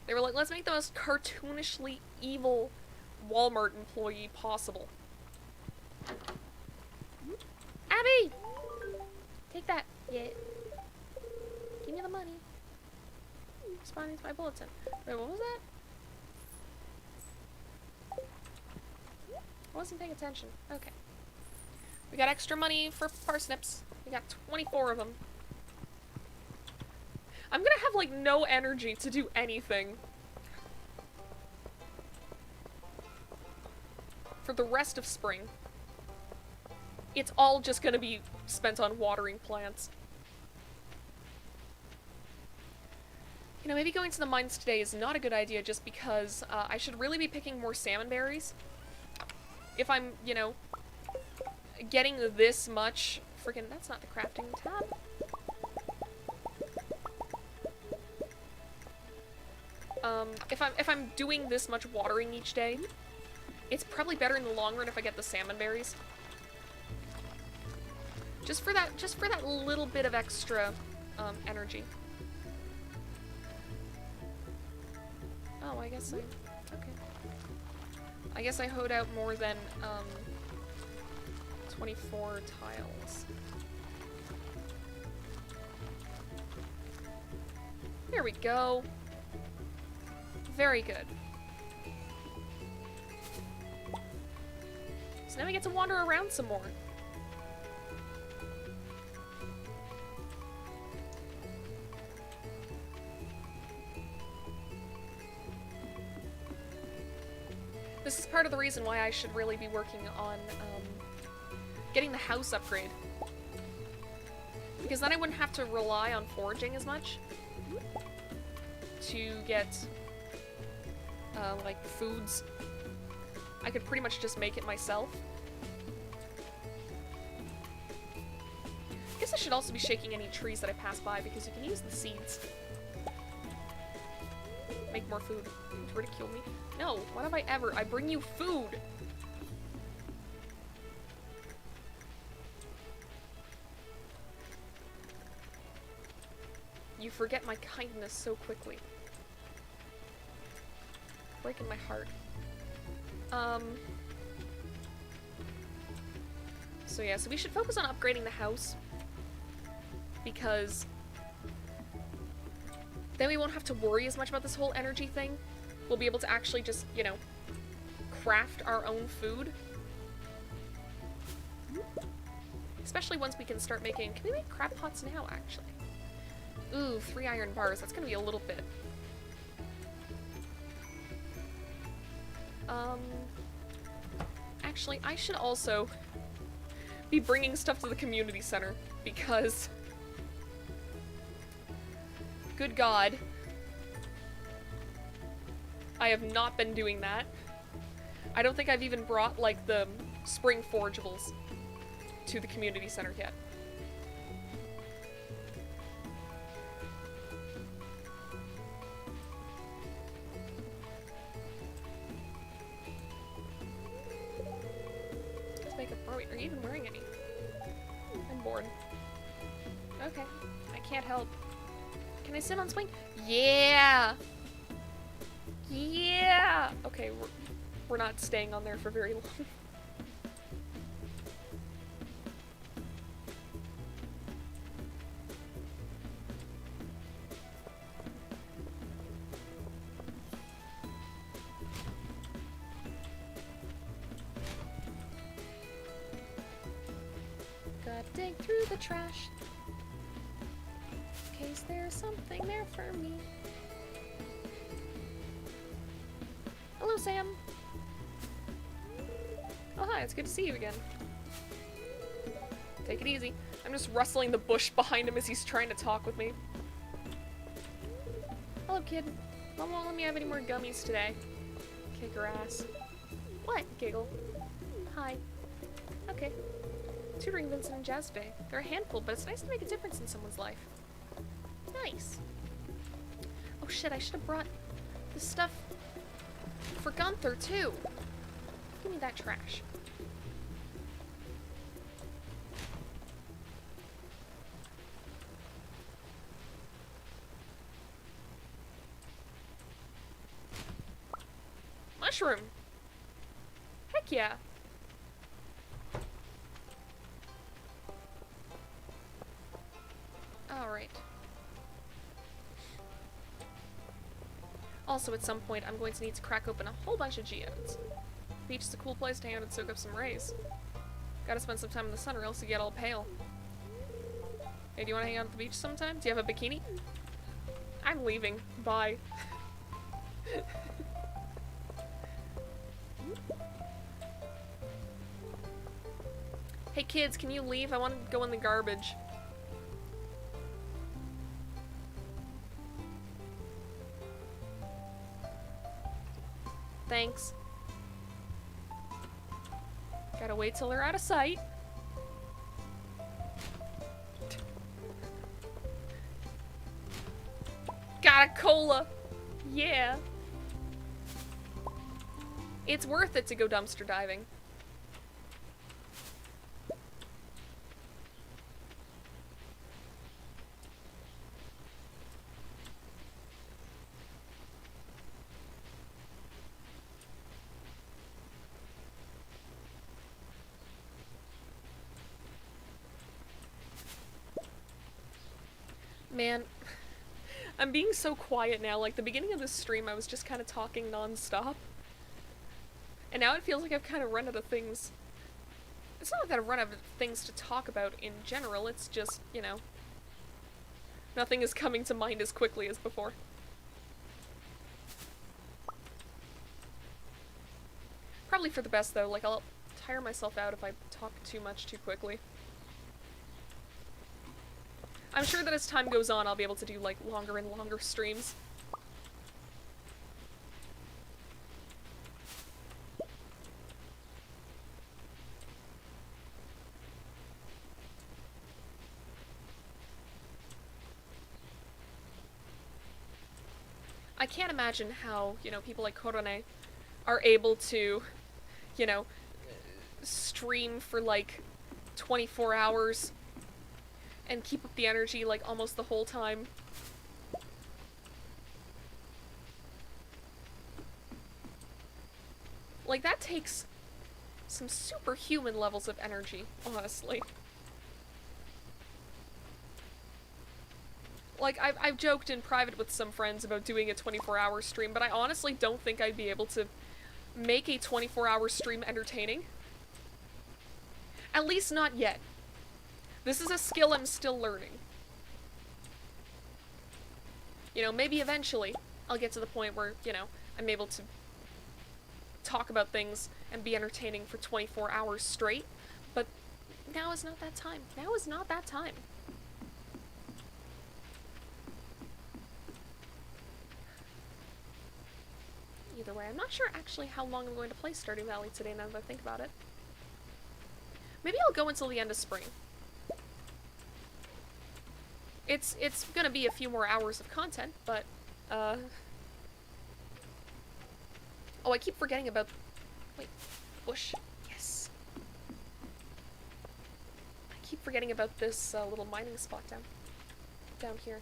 They were like, let's make the most cartoonishly evil Walmart employee possible. Abby! Take that. Yeah. Give me the money. Responding to my bulletin. Wait, what was that? I wasn't paying attention. Okay. We got extra money for parsnips. We got 24 of them. I'm gonna have, like, no energy to do anything for the rest of spring. It's all just gonna be spent on watering plants. You know, maybe going to the mines today is not a good idea just because I should really be picking more salmon berries. If I'm, you know, getting this much... Friggin', that's not the crafting tab. If I'm doing this much watering each day, it's probably better in the long run if I get the salmon berries. Just for that little bit of extra energy. Oh, I guess I... Okay. I guess I hoed out more than, 24 tiles. There we go. Very good. So now we get to wander around some more. This is part of the reason why I should really be working on getting the house upgrade. Because then I wouldn't have to rely on foraging as much to get like foods. I could pretty much just make it myself. I guess I should also be shaking any trees that I pass by because you can use the seeds. Make more food. To ridicule me. No, what have I ever? I bring you food! You forget my kindness so quickly. Breaking my heart. So yeah, so we should focus on upgrading the house. Because then we won't have to worry as much about this whole energy thing. We'll be able to actually just, you know, craft our own food. Especially once we can start making... Can we make crab pots now, actually? Ooh, 3 iron bars. That's gonna be a little bit. Actually, I should also be bringing stuff to the community center, because... Good God. I have not been doing that. I don't think I've even brought, like, the spring forageables to the community center yet. Let's make a... Are you even wearing any? I'm bored. Okay. I can't help. Can I sit on swing? Yeah! Yeah! Okay, we're not staying on there for very long. Gotta dig through the trash. In case there's something there for me. Hello, Sam. Oh, hi, it's good to see you again. Take it easy. I'm just rustling the bush behind him as he's trying to talk with me. Hello, kid. Mom won't let me have any more gummies today. Kick her ass. What? Giggle. Hi. Okay. Tutoring Vincent and Jazz today. They're a handful, but it's nice to make a difference in someone's life. Nice. Oh shit, I should have brought the stuff for Gunther, too. Give me that trash. Mushroom. Heck yeah. Alright. Also, at some point, I'm going to need to crack open a whole bunch of geodes. Beach is a cool place to hang out and soak up some rays. Gotta spend some time in the sun or else you get all pale. Hey, do you want to hang out at the beach sometime? Do you have a bikini? I'm leaving. Bye. Hey kids, can you leave? I want to go in the garbage. Thanks. Gotta wait till they're out of sight. Got a cola! Yeah! It's worth it to go dumpster diving. Man, I'm being so quiet now. Like, the beginning of this stream, I was just kind of talking non-stop. And now it feels like I've kind of run out of things. It's not that I've run out of things to talk about in general, it's just, you know, nothing is coming to mind as quickly as before. Probably for the best, though. Like, I'll tire myself out if I talk too much too quickly. I'm sure that as time goes on, I'll be able to do, like, longer and longer streams. I can't imagine how, you know, people like Korone are able to, you know, stream for, like, 24 hours and keep up the energy, like, almost the whole time. Like, that takes some superhuman levels of energy, honestly. Like, I've joked in private with some friends about doing a 24-hour stream, but I honestly don't think I'd be able to make a 24-hour stream entertaining. At least not yet. This is a skill I'm still learning. You know, maybe eventually I'll get to the point where, you know, I'm able to talk about things and be entertaining for 24 hours straight, but now is not that time. Now is not that time. Either way, I'm not sure actually how long I'm going to play Stardew Valley today now that I think about it. Maybe I'll go until the end of spring. It's gonna be a few more hours of content, but, oh, I keep forgetting about... Wait, bush. Yes. I keep forgetting about this, little mining spot down here.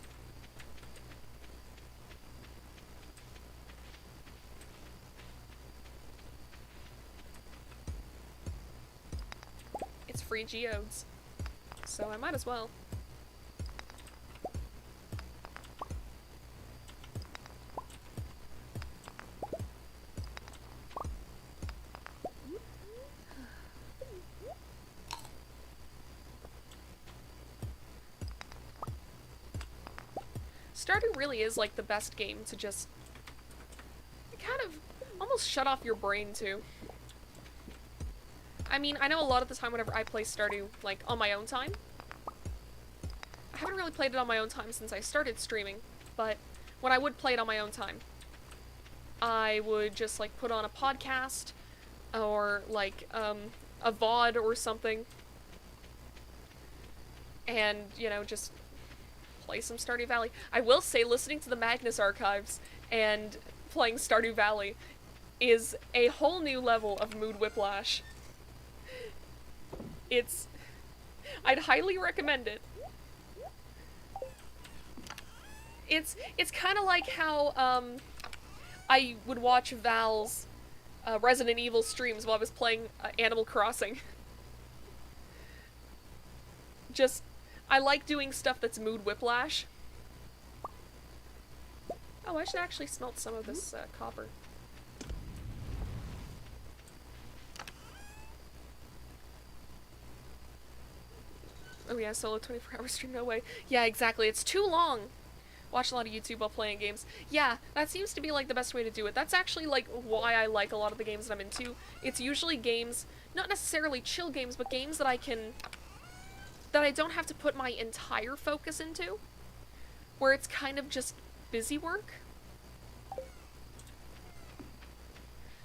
It's free geodes, so I might as well. Stardew really is like the best game to just kind of almost shut off your brain to. I mean, I know a lot of the time whenever I play Stardew, like, on my own time, I haven't really played it on my own time since I started streaming, but when I would play it on my own time, I would just, like, put on a podcast, or, like, a VOD or something, and, you know, just play some Stardew Valley. I will say, listening to the Magnus archives and playing Stardew Valley is a whole new level of mood whiplash. I'd highly recommend it. It's kind of like how, I would watch Val's, Resident Evil streams while I was playing Animal Crossing. Just, I like doing stuff that's mood whiplash. Oh, I should actually smelt some of this, copper. Oh yeah, solo 24-hour stream, no way. Yeah, exactly, it's too long. Watch a lot of YouTube while playing games. Yeah, that seems to be, like, the best way to do it. That's actually, like, why I like a lot of the games that I'm into. It's usually games, not necessarily chill games, but games that I don't have to put my entire focus into. Where it's kind of just busy work.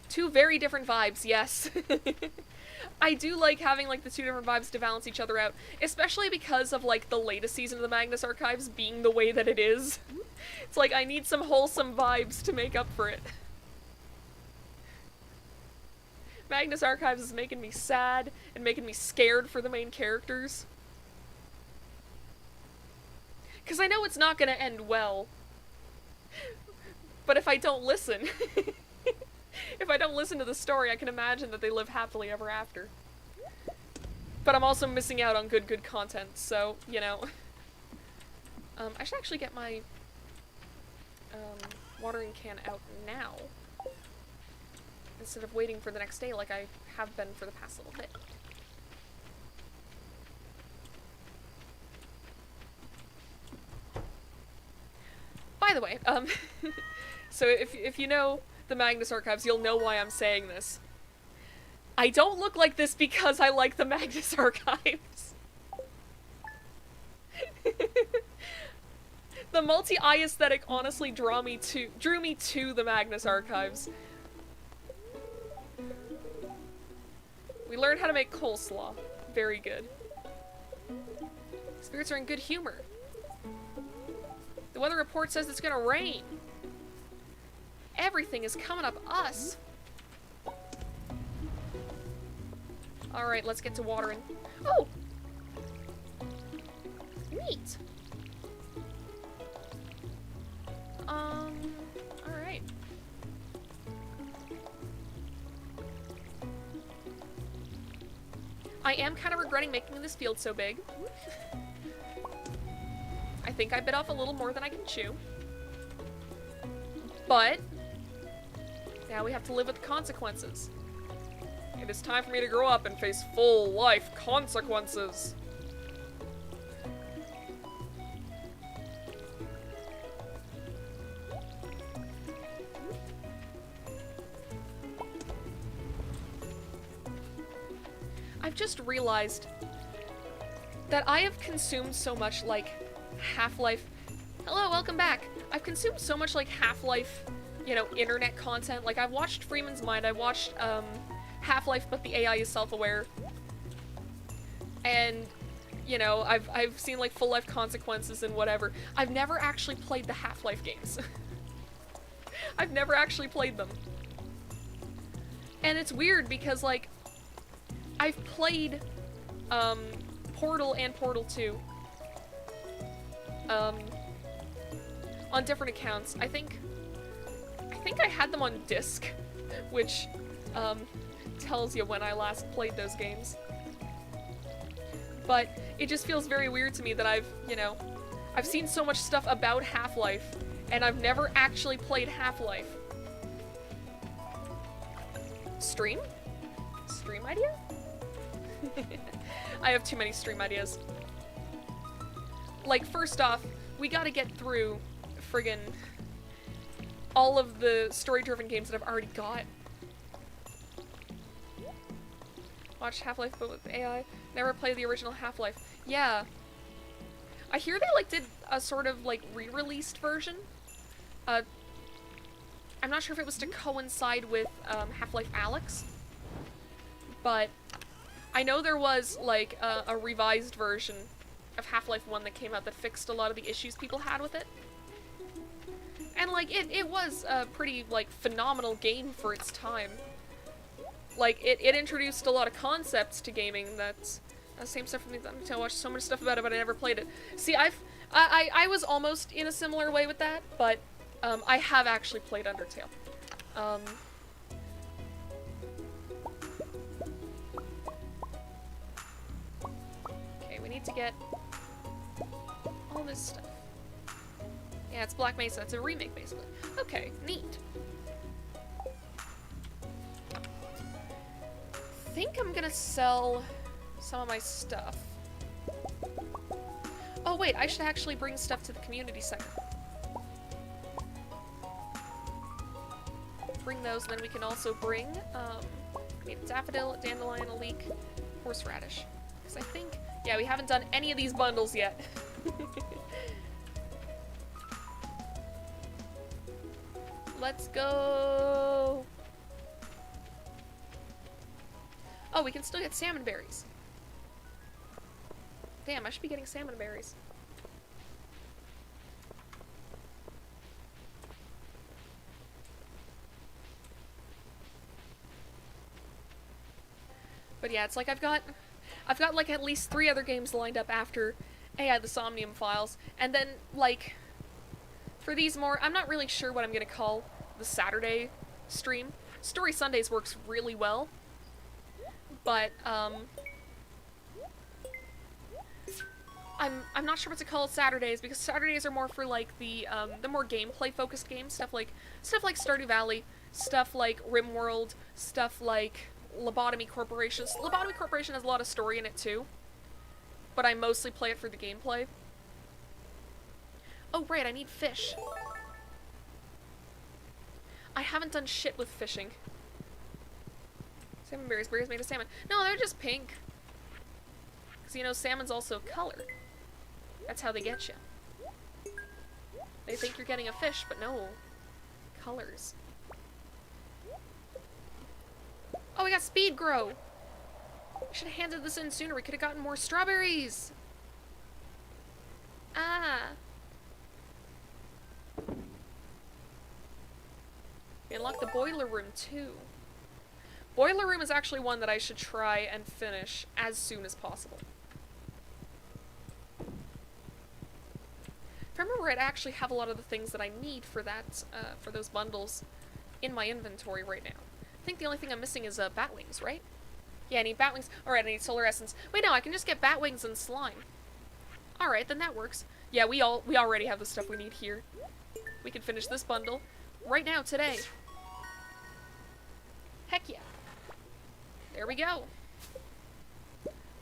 Two very different vibes, yes. I do like having, like, the two different vibes to balance each other out, especially because of, like, the latest season of the Magnus Archives being the way that it is. It's like, I need some wholesome vibes to make up for it. Magnus Archives is making me sad and making me scared for the main characters. Because I know it's not gonna end well. But if I don't listen... If I don't listen to the story, I can imagine that they live happily ever after. But I'm also missing out on good content, so, you know. I should actually get my watering can out now, instead of waiting for the next day like I have been for the past little bit. By the way, so if you know the Magnus Archives, you'll know why I'm saying this. I don't look like this because I like the Magnus Archives. The multi-eye aesthetic honestly drew me to the Magnus Archives. We learned how to make coleslaw. Very good. Spirits are in good humor. The weather report says it's gonna rain. Everything is coming up us. Alright, let's get to watering. Oh! Neat. Alright. I am kind of regretting making this field so big. I think I bit off a little more than I can chew. But now we have to live with the consequences. It is time for me to grow up and face full life consequences. I've just realized that I have consumed so much, like, Half-Life. Hello, welcome back. I've consumed so much, like, Half-Life, you know, internet content. Like, I've watched Freeman's Mind, I watched, Half-Life, but the AI is self-aware. And, you know, I've seen, like, Full Life Consequences and whatever. I've never actually played the Half-Life games. I've never actually played them. And it's weird because, like, I've played, Portal and Portal 2. On different accounts. I think I had them on disc, which, tells you when I last played those games. But it just feels very weird to me that I've seen so much stuff about Half-Life, and I've never actually played Half-Life. Stream? Stream idea? I have too many stream ideas. Like, first off, we gotta get through friggin' all of the story-driven games that I've already got. Watched Half-Life but with AI. Never played the original Half-Life. Yeah. I hear they, like, did a sort of, like, re-released version. I'm not sure if it was to coincide with, Half-Life Alyx. But I know there was, like, a revised version of Half-Life 1 that came out that fixed a lot of the issues people had with it. And, like, it was a pretty, like, phenomenal game for its time. Like, it introduced a lot of concepts to gaming that's... same stuff for me. I watched so much stuff about it, but I never played it. See, I was almost in a similar way with that, but, I have actually played Undertale. Okay, we need to get all this stuff. Yeah, it's Black Mesa. It's a remake, basically. Okay, neat. I think I'm gonna sell some of my stuff. Oh wait, I should actually bring stuff to the community center. Bring those, and then we can also bring, we need a daffodil, a dandelion, a leek, horseradish. Because I think, yeah, we haven't done any of these bundles yet. Let's go! Oh, we can still get salmon berries. Damn, I should be getting salmon berries. But yeah, it's like I've got like at least 3 other games lined up after AI the Somnium Files, and then like for these more, I'm not really sure what I'm gonna call the Saturday stream. Story Sundays works really well, but I I'm not sure what to call Saturdays, because Saturdays are more for like the more gameplay focused games, stuff like Stardew Valley, stuff like RimWorld, stuff like Lobotomy Corporation. Lobotomy Corporation has a lot of story in it too, but I mostly play it for the gameplay. Oh right, I need fish. I haven't done shit with fishing. Salmon berries made of salmon. No, they're just pink. Because, you know, salmon's also color. That's how they get you. They think you're getting a fish, but no. Colors. Oh, we got speed grow! We should have handed this in sooner. We could have gotten more strawberries! Ah! We unlocked the boiler room, too. Boiler room is actually one that I should try and finish as soon as possible. If I remember right, I actually have a lot of the things that I need for that, for those bundles in my inventory right now. I think the only thing I'm missing is, bat wings, right? Yeah, I need bat wings. Alright, I need solar essence. Wait, no, I can just get bat wings and slime. Alright, then that works. Yeah, we already have the stuff we need here. We can finish this bundle right now, today. Heck yeah. There we go.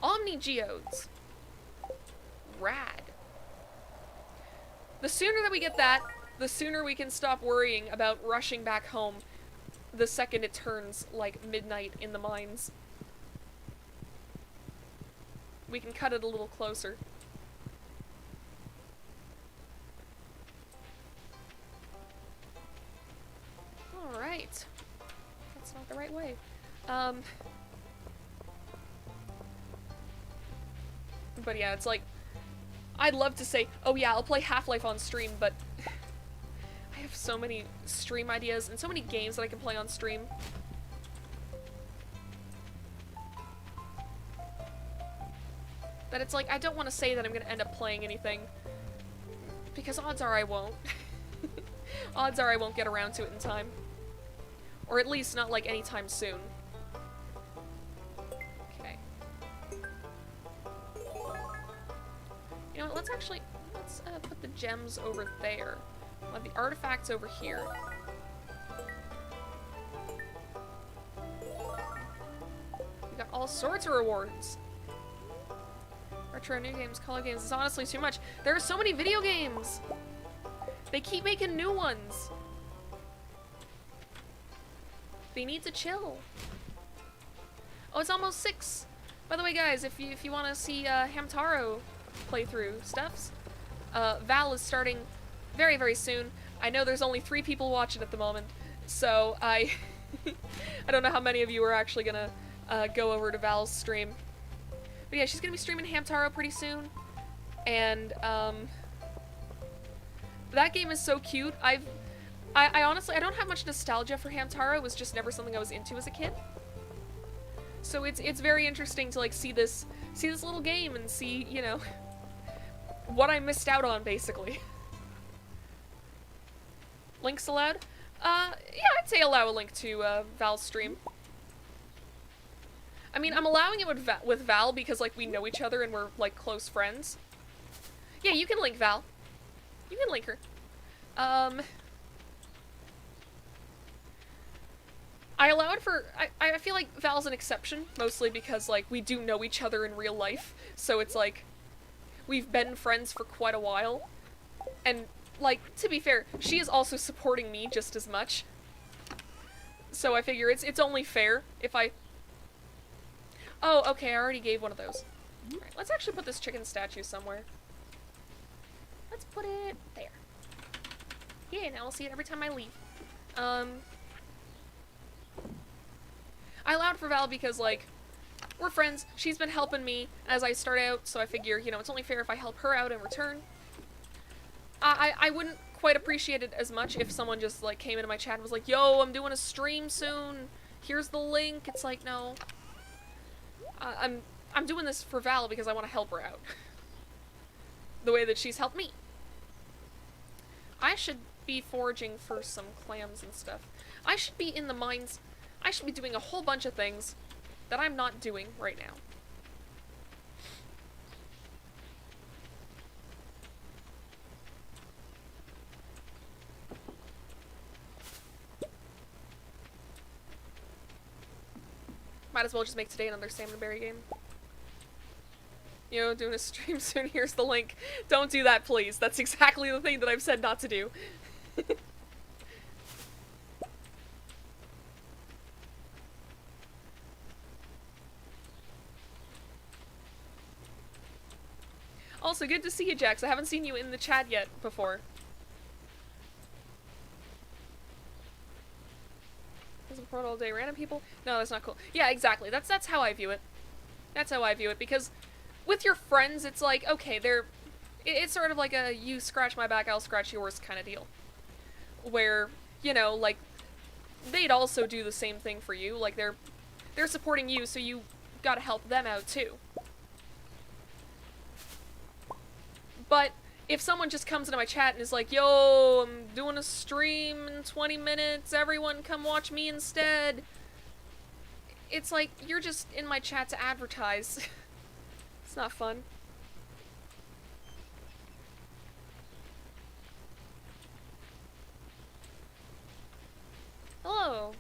Omni Geodes. Rad. The sooner that we get that, the sooner we can stop worrying about rushing back home the second it turns, like, midnight in the mines. We can cut it a little closer. Alright. That's not the right way. But yeah, it's like, I'd love to say, oh yeah, I'll play Half-Life on stream, but I have so many stream ideas and so many games that I can play on stream. That it's like, I don't want to say that I'm going to end up playing anything, because odds are I won't. Odds are I won't get around to it in time. Or at least not like anytime soon. Okay. You know what, let's put the gems over there. We'll have the artifacts over here. We got all sorts of rewards. Retro new games, color games, it's honestly too much. There are so many video games! They keep making new ones. They need to chill. Oh, it's almost 6. By the way, guys, if you want to see Hamtaro playthrough stuffs, Val is starting very, very soon. I know there's only 3 people watching at the moment, so I don't know how many of you are actually gonna go over to Val's stream. But yeah, she's gonna be streaming Hamtaro pretty soon, and that game is so cute. I honestly, I don't have much nostalgia for Hamtaro. It was just never something I was into as a kid. So it's very interesting to like see this little game and see, you know, what I missed out on, basically. Links allowed? Yeah, I'd say allow a link to Val's stream. I mean, I'm allowing it with Val because, like, we know each other and we're, like, close friends. Yeah, you can link Val. You can link her. I allow it for... I feel like Val's an exception, mostly because, like, we do know each other in real life. So it's like, we've been friends for quite a while. And, like, to be fair, she is also supporting me just as much. So I figure it's only fair if I... Oh, okay, I already gave one of those. Alright, let's actually put this chicken statue somewhere. Let's put it there. Yeah, now I'll see it every time I leave. I allowed for Val because, like, we're friends. She's been helping me as I start out, so I figure, you know, it's only fair if I help her out in return. I wouldn't quite appreciate it as much if someone just, like, came into my chat and was like, yo, I'm doing a stream soon. Here's the link. It's like, no. I'm doing this for Val because I want to help her out. The way that she's helped me. I should be foraging for some clams and stuff. I should be in the mines. I should be doing a whole bunch of things that I'm not doing right now. Might as well just make today another salmonberry game. You know, doing a stream soon. Here's the link. Don't do that, please. That's exactly the thing that I've said not to do. Also, good to see you, Jax. I haven't seen you in the chat yet before. Is it all day random people? No, that's not cool. Yeah, exactly. That's how I view it. That's how I view it, because with your friends, it's like, okay, it's sort of like a you scratch my back, I'll scratch yours kind of deal. Where, you know, like, they'd also do the same thing for you. Like, they're supporting you, so you gotta help them out too. But if someone just comes into my chat and is like, yo, I'm doing a stream in 20 minutes, everyone come watch me instead. It's like, you're just in my chat to advertise. It's not fun. Hello.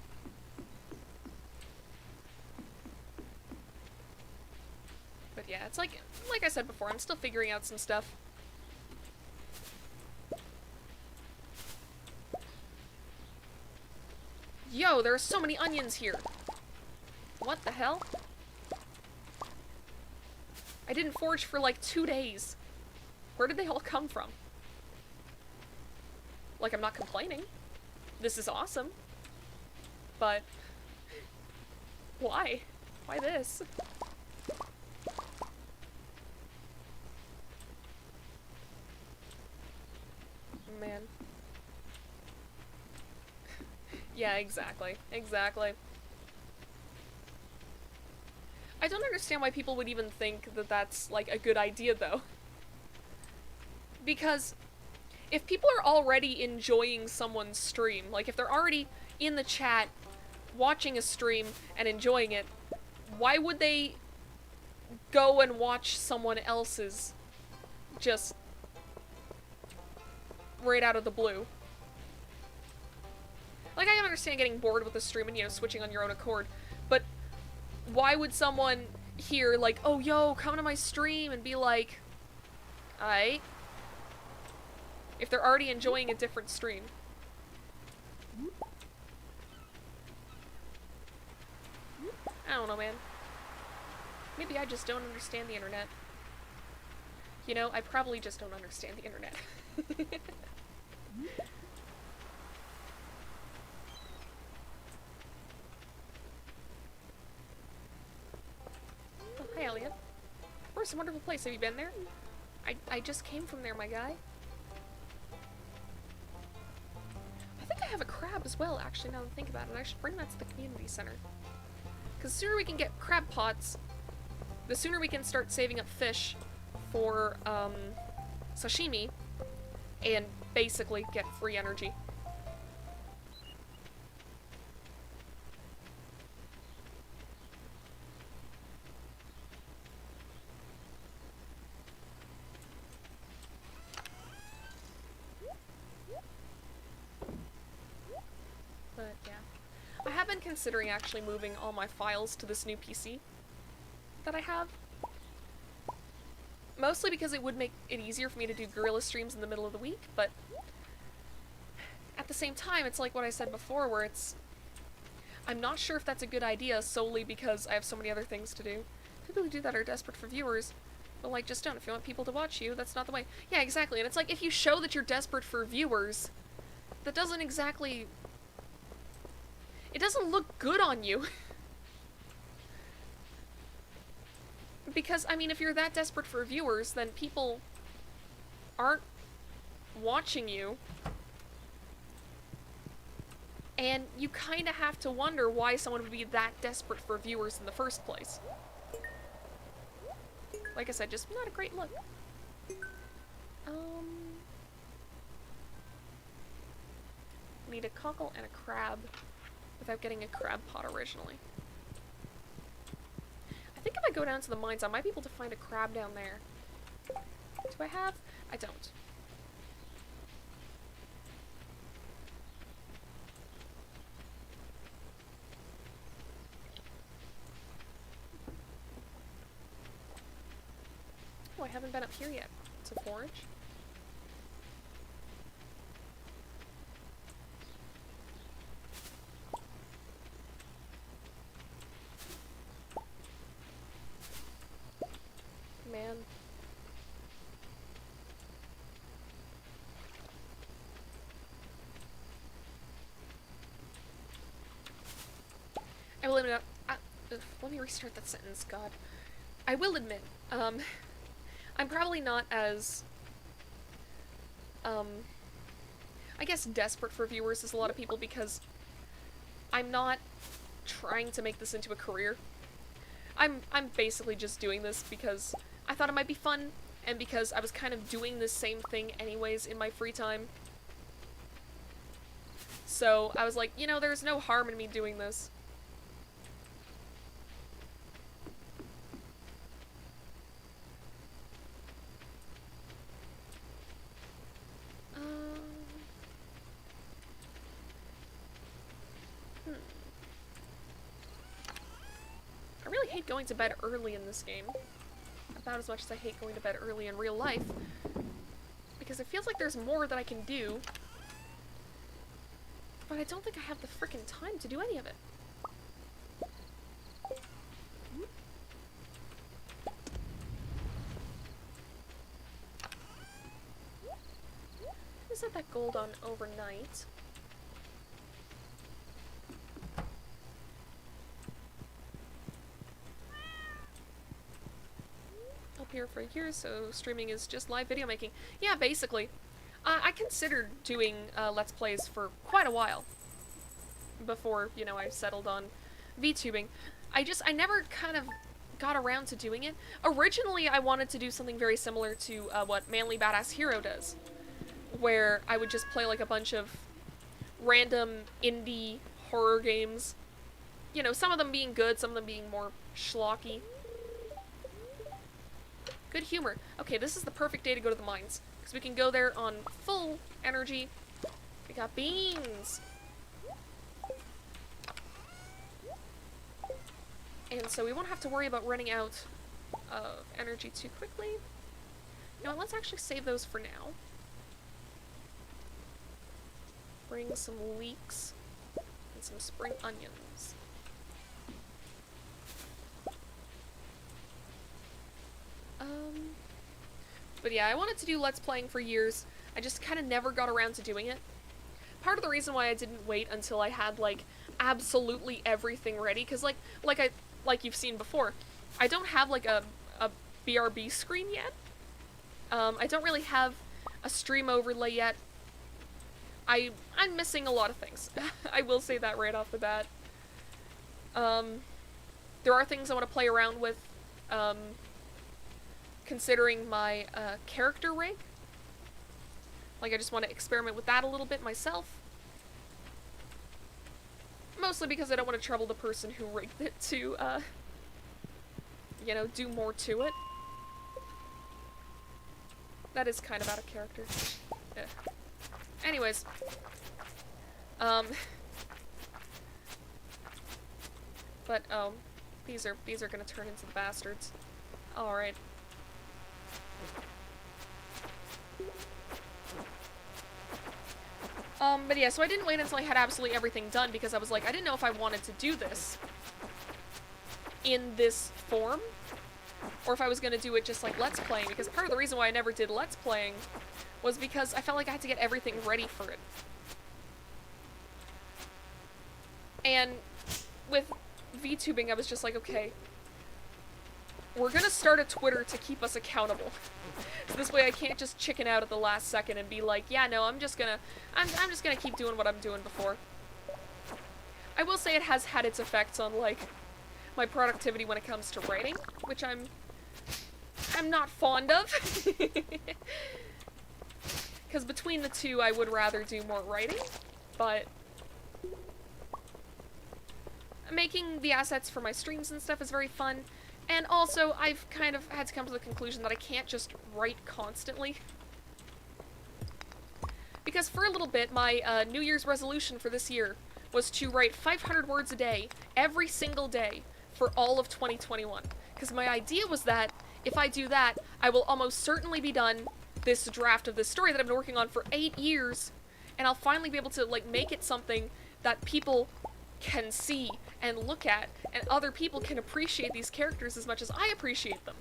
But yeah, it's like I said before, I'm still figuring out some stuff. Yo, there are so many onions here. What the hell? I didn't forage for like 2 days. Where did they all come from? Like, I'm not complaining. This is awesome. But why? Why this? Man. Yeah, exactly. Exactly. I don't understand why people would even think that that's, like, a good idea, though. Because if people are already enjoying someone's stream, like, if they're already in the chat watching a stream and enjoying it, why would they go and watch someone else's just right out of the blue? Like, I understand getting bored with the stream and, you know, switching on your own accord, but why would someone hear, like, oh, yo, come to my stream and be like, aight, if they're already enjoying a different stream? I don't know, man. Maybe I just don't understand the internet. You know, I probably just don't understand the internet. Oh, hi, Elliot. Of course, a wonderful place. Have you been there? I just came from there, my guy. I think I have a crab as well, actually, now that I think about it. I should bring that to the community center. Because the sooner we can get crab pots, the sooner we can start saving up fish for, sashimi, and basically get free energy. But yeah, I have been considering actually moving all my files to this new PC that I have. Mostly because it would make it easier for me to do guerrilla streams in the middle of the week, but at the same time, it's like what I said before, where I'm not sure if that's a good idea solely because I have so many other things to do. People who do that are desperate for viewers, but like, just don't. If you want people to watch you, that's not the way. Yeah, exactly, and it's like, if you show that you're desperate for viewers, that doesn't exactly... it doesn't look good on you. Because, I mean, if you're that desperate for viewers, then people aren't watching you. And you kind of have to wonder why someone would be that desperate for viewers in the first place. Like I said, just not a great look. Need a cockle and a crab without getting a crab pot originally. I think if I go down to the mines, I might be able to find a crab down there. Do I have? I don't. haven't been up here yet to forage. Man. I will admit, let me restart that sentence, God. I will admit, I'm probably not as, I guess desperate for viewers as a lot of people because I'm not trying to make this into a career. I'm basically just doing this because I thought it might be fun, and because I was kind of doing this same thing anyways in my free time. So I was like, you know, there's no harm in me doing this. I really hate going to bed early in this game. About as much as I hate going to bed early in real life. Because it feels like there's more that I can do. But I don't think I have the frickin' time to do any of it. I set that gold on overnight. Up here for years, so streaming is just live video making. Yeah, basically. I considered doing Let's Plays for quite a while. Before, you know, I settled on VTubing. I never kind of got around to doing it. Originally, I wanted to do something very similar to what Manly Badass Hero does. Where I would just play like a bunch of random indie horror games. You know, some of them being good, some of them being more schlocky. Good humor. Okay, this is the perfect day to go to the mines. Because we can go there on full energy. We got beans! And so we won't have to worry about running out of energy too quickly. You know what, let's actually save those for now. Bring some leeks and some spring onions. But yeah, I wanted to do Let's Playing for years. I just kind of never got around to doing it. Part of the reason why I didn't wait until I had, like, absolutely everything ready, because, like you've seen before, I don't have, like, a BRB screen yet. I don't really have a stream overlay yet. I'm missing a lot of things. I will say that right off the bat. There are things I want to play around with, considering my character rig. Like, I just want to experiment with that a little bit myself. Mostly because I don't want to trouble the person who rigged it to, you know, do more to it. That is kind of out of character. Yeah. Anyways. But, oh, these are gonna turn into the bastards. Alright. But yeah, so I didn't wait until I had absolutely everything done because I was like, I didn't know if I wanted to do this in this form, or if I was gonna do it just like Let's Playing, because part of the reason why I never did Let's Playing was because I felt like I had to get everything ready for it. And with VTubing, I was just like, okay, we're gonna start a Twitter to keep us accountable. So this way I can't just chicken out at the last second and be like, yeah, no, I'm just gonna keep doing what I'm doing before. I will say it has had its effects on, like, my productivity when it comes to writing, which I'm not fond of. Because between the two, I would rather do more writing, but making the assets for my streams and stuff is very fun. And also, I've kind of had to come to the conclusion that I can't just write constantly. Because for a little bit, my New Year's resolution for this year was to write 500 words a day, every single day, for all of 2021. Because my idea was that if I do that, I will almost certainly be done this draft of this story that I've been working on for 8 years, and I'll finally be able to, like, make it something that people can see and look at, and other people can appreciate these characters as much as I appreciate them.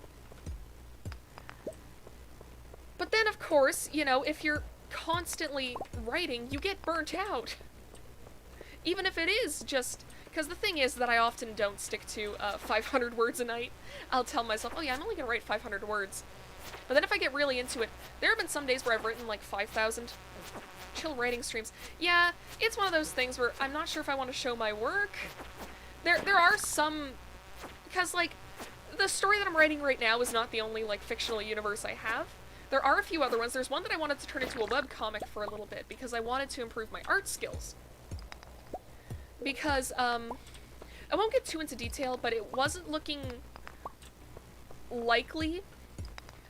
But then, of course, you know, if you're constantly writing, you get burnt out. Even if it is just... Because the thing is that I often don't stick to 500 words a night. I'll tell myself, oh yeah, I'm only gonna write 500 words. But then if I get really into it, there have been some days where I've written like 5,000. Chill writing streams. Yeah, it's one of those things where I'm not sure if I want to show my work. There are some... Because, like, the story that I'm writing right now is not the only, like, fictional universe I have. There are a few other ones. There's one that I wanted to turn into a webcomic for a little bit because I wanted to improve my art skills. Because, I won't get too into detail, but it wasn't looking likely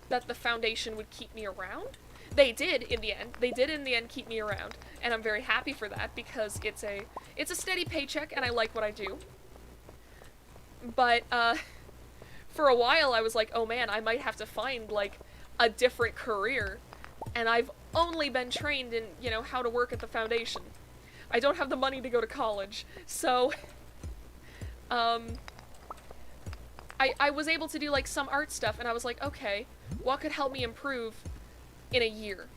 that the Foundation would keep me around. They did in the end. They did in the end keep me around, and I'm very happy for that because it's a steady paycheck and I like what I do. But, for a while I was like, oh man, I might have to find, like, a different career, and I've only been trained in, you know, how to work at the Foundation. I don't have the money to go to college, so, I was able to do, like, some art stuff, and I was like, okay, what could help me improve in a year?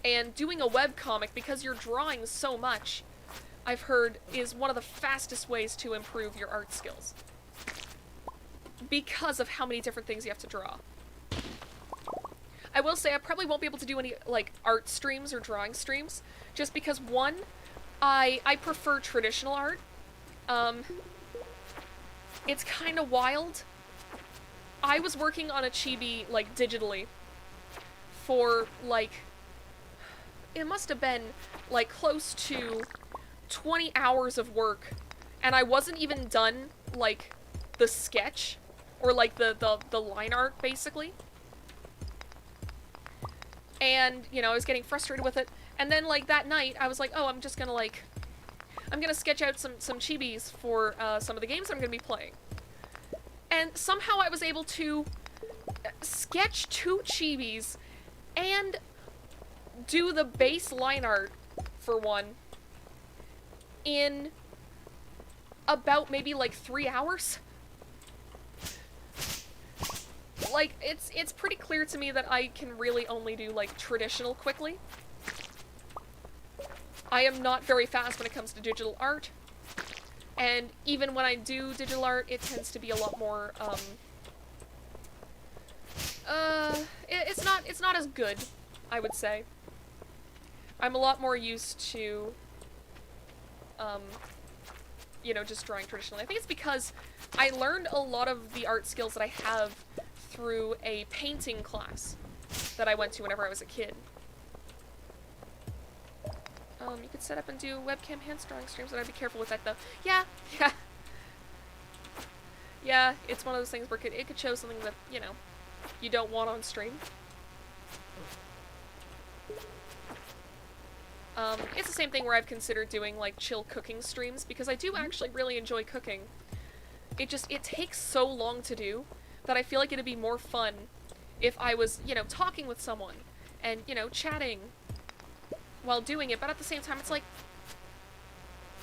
And doing a webcomic, because you're drawing so much, I've heard, is one of the fastest ways to improve your art skills. Because of how many different things you have to draw. I will say I probably won't be able to do any, like, art streams or drawing streams, just because, one, I prefer traditional art. It's kind of wild. I was working on a chibi, like, digitally for, like, it must have been, like, close to 20 hours of work, and I wasn't even done, like, the sketch, or, like, the line art, basically. And, you know, I was getting frustrated with it. And then, like, that night, I was like, oh, I'm just gonna, like... I'm gonna sketch out some chibis for, some of the games I'm gonna be playing. And somehow I was able to sketch 2 chibis and do the base line art for one in about maybe, like, 3 hours. Like, it's pretty clear to me that I can really only do, like, traditional quickly. I am not very fast when it comes to digital art. And even when I do digital art, it tends to be a lot more, it's not as good, I would say. I'm a lot more used to, you know, just drawing traditionally. I think it's because I learned a lot of the art skills that I have through a painting class that I went to whenever I was a kid. You could set up and do webcam hand drawing streams, but I'd be careful with that, though. Yeah. Yeah, it's one of those things where it could show something that, you know, you don't want on stream. It's the same thing where I've considered doing, like, chill cooking streams, because I do actually really enjoy cooking. It takes so long to do that I feel like it'd be more fun if I was, you know, talking with someone and, you know, chatting while doing it, but at the same time, it's like,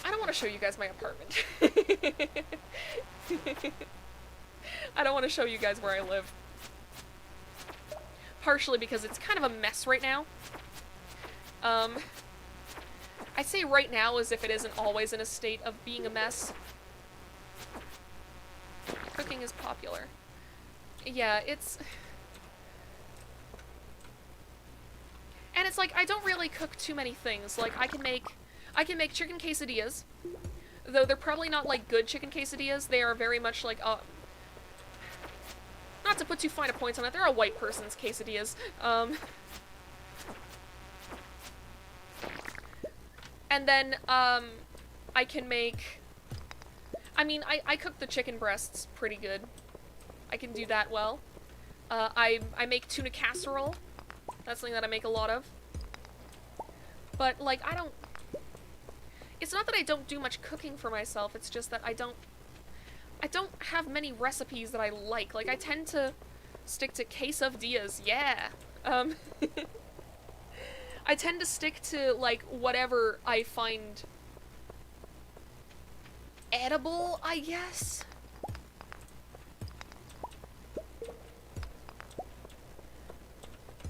I don't want to show you guys my apartment. I don't want to show you guys where I live. Partially because it's kind of a mess right now. I say right now as if it isn't always in a state of being a mess. Cooking is popular. Yeah, it's... And it's like, I don't really cook too many things. Like, I can make chicken quesadillas. Though they're probably not, like, good chicken quesadillas. They are very much like, not to put too fine a point on it, they're a white person's quesadillas. And then, I can make... I mean, I cook the chicken breasts pretty good. I can do that well. I make tuna casserole. That's something that I make a lot of. But, like, I don't... It's not that I don't do much cooking for myself, it's just that I don't... I don't have many recipes that I like. Like, I tend to stick to quesadillas, yeah. I tend to stick to, like, whatever I find edible, I guess?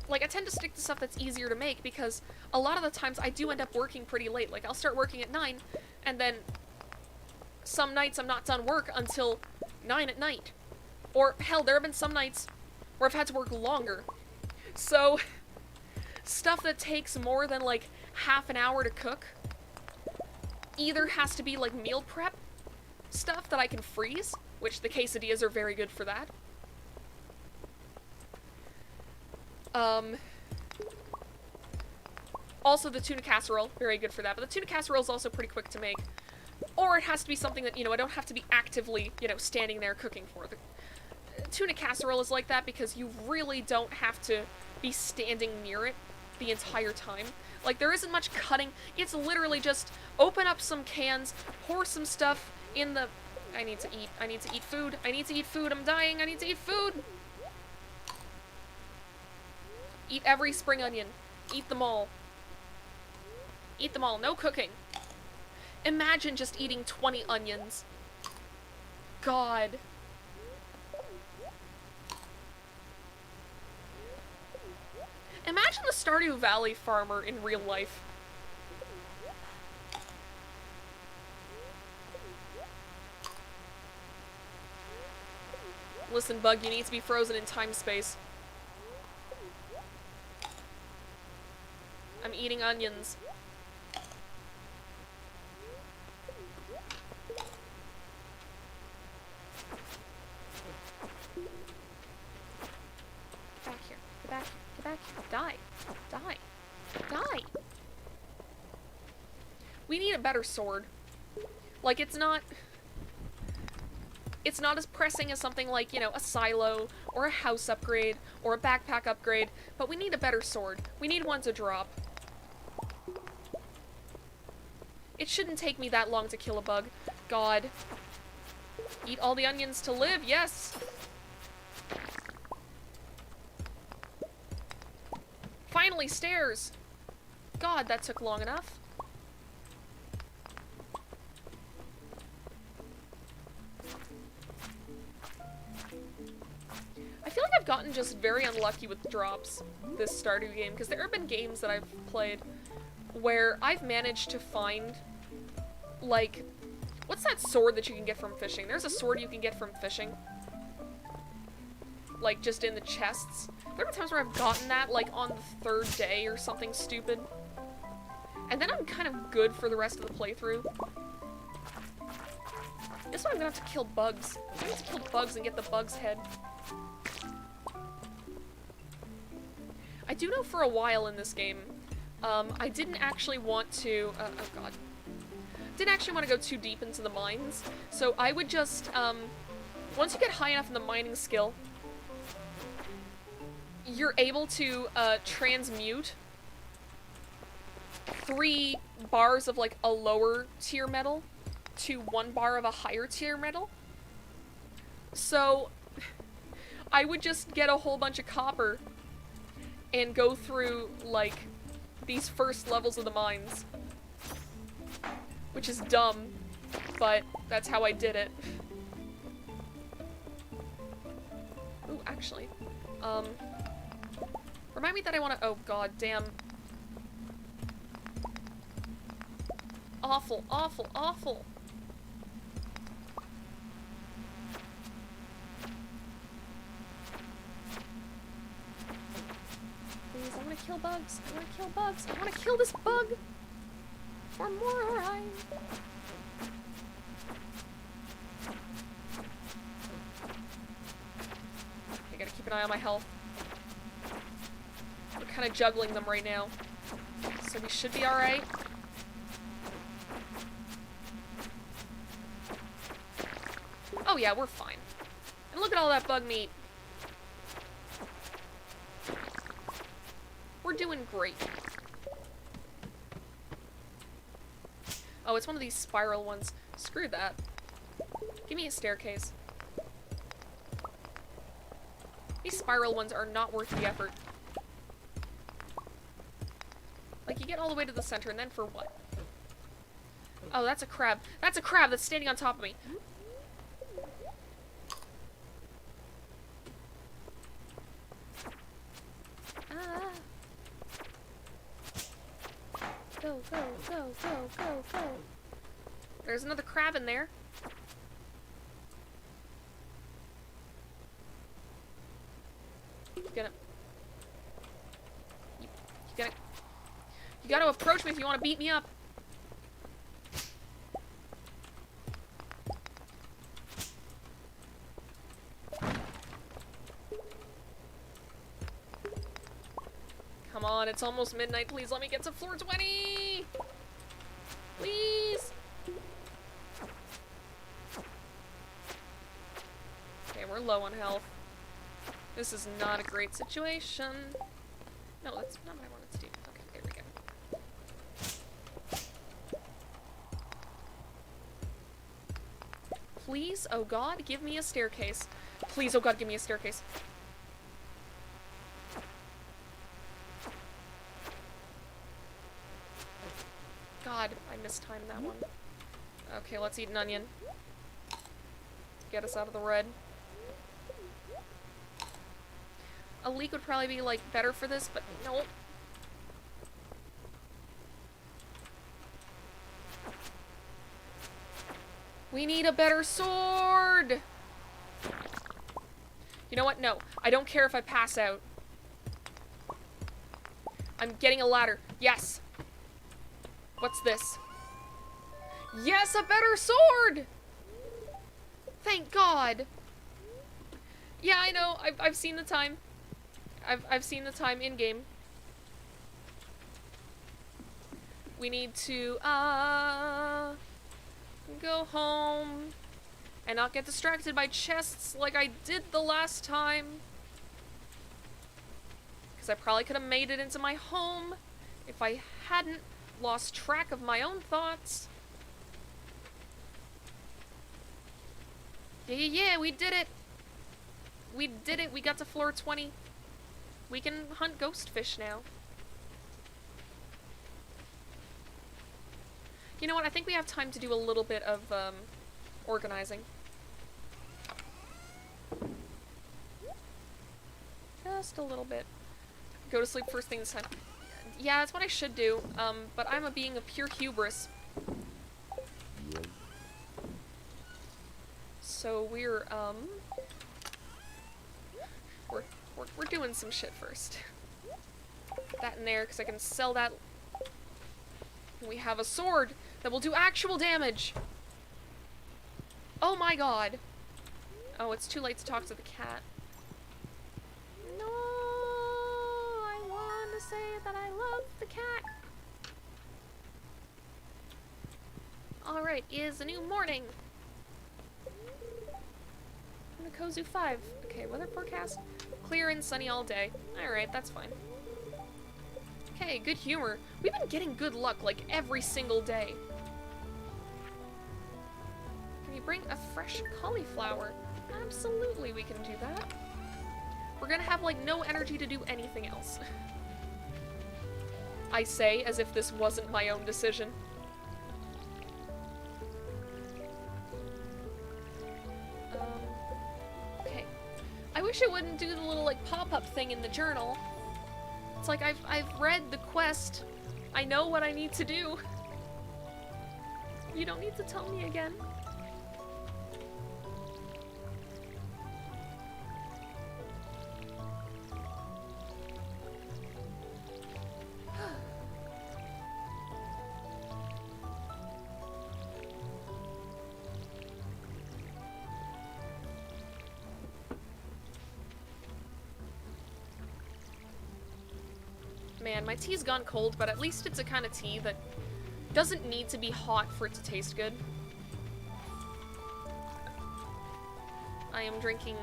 Like, I tend to stick to stuff that's easier to make because a lot of the times I do end up working pretty late. Like, I'll start working at 9, and then some nights I'm not done work until 9 at night. Or, hell, there have been some nights where I've had to work longer. So, stuff that takes more than, like, half an hour to cook either has to be, like, meal prep stuff that I can freeze, which the quesadillas are very good for that. Also the tuna casserole, very good for that, but the tuna casserole is also pretty quick to make. Or it has to be something that, you know, I don't have to be actively, you know, standing there cooking for. The tuna casserole is like that because you really don't have to be standing near it the entire time. Like, there isn't much cutting. It's literally just open up some cans, pour some stuff in the... I need to eat food. I need to eat food. I'm dying. I need to eat food. Eat every spring onion. Eat them all. Eat them all. No cooking. Imagine just eating 20 onions. God. Imagine the Stardew Valley farmer in real life. Listen, Bug, you need to be frozen in time-space. I'm eating onions. Get back here. Get back here. Get back here. Die. Die. Die. We need a better sword. Like, it's not as pressing as something like, you know, a silo, or a house upgrade, or a backpack upgrade, but we need a better sword. We need one to drop. It shouldn't take me that long to kill a bug. God. Eat all the onions to live, yes! Finally, stairs! God, that took long enough. I feel like I've gotten just very unlucky with drops this Stardew game, because there have been games that I've played where I've managed to find, like, what's that sword that you can get from fishing? There's a sword you can get from fishing. Like, just in the chests. There have been times where I've gotten that, like, on the 3rd day or something stupid. And then I'm kind of good for the rest of the playthrough. This one I'm gonna have to kill bugs. I need to kill bugs and get the bug's head. I do know for a while in this game, I didn't actually want to, oh god. Didn't actually want to go too deep into the mines, so I would just, once you get high enough in the mining skill, you're able to, transmute 3 bars of, like, a lower tier metal to 1 bar of a higher tier metal. So, I would just get a whole bunch of copper and go through, like, these first levels of the mines. Which is dumb, but that's how I did it. Ooh, actually. Remind me that I want to- oh god damn. Awful, awful, awful. Please, I want to kill bugs. I want to kill bugs. I want to kill this bug for more time. I gotta keep an eye on my health. We're kind of juggling them right now, so we should be alright. Oh yeah, we're fine. And look at all that bug meat. We're doing great. Oh, it's one of these spiral ones. Screw that. Give me a staircase. These spiral ones are not worth the effort. Like, you get all the way to the center, and then for what? Oh, that's a crab. That's a crab that's standing on top of me. Ah. Go, go, go, go, go, go. There's another crab in there. You gotta approach me if you want to beat me up. Come on, it's almost midnight. Please let me get to floor 20! Please! Okay, we're low on health. This is not a great situation. No, that's not what I wanted to do. Okay, there we go. Please, oh god, give me a staircase. Please, oh god, give me a staircase. God, I mistimed that one. Okay, let's eat an onion. Get us out of the red. A leek would probably be, like, better for this, but no. We need a better sword! You know what? No. I don't care if I pass out. I'm getting a ladder. Yes! What's this? Yes, a better sword! Thank God! Yeah, I know. I've seen the time. I've seen the time in-game. We need to, go home and not get distracted by chests like I did the last time. Because I probably could have made it into my home if I hadn't lost track of my own thoughts. Yeah, we did it! We did it, we got to floor 20. We can hunt ghost fish now. You know what, I think we have time to do a little bit of, organizing. Just a little bit. Go to sleep first thing this time. Yeah, that's what I should do, but I'm a being of pure hubris. So we're doing some shit first. Put that in there, because I can sell that. We have a sword that will do actual damage! Oh my god! Oh, it's too late to talk to the cat. No, I want to say that I love the cat. Alright, is a new morning. In the Kozu 5. Okay, weather forecast. Clear and sunny all day. Alright, that's fine. Okay, good humor. We've been getting good luck, like, every single day. Can you bring a fresh cauliflower? Absolutely, we can do that. We're gonna have, like, no energy to do anything else. I say, as if this wasn't my own decision. Okay. I wish it wouldn't do the little, like, pop-up thing in the journal. It's like, I've read the quest. I know what I need to do. You don't need to tell me again. Man, my tea's gone cold, but at least it's a kind of tea that doesn't need to be hot for it to taste good. I am drinking,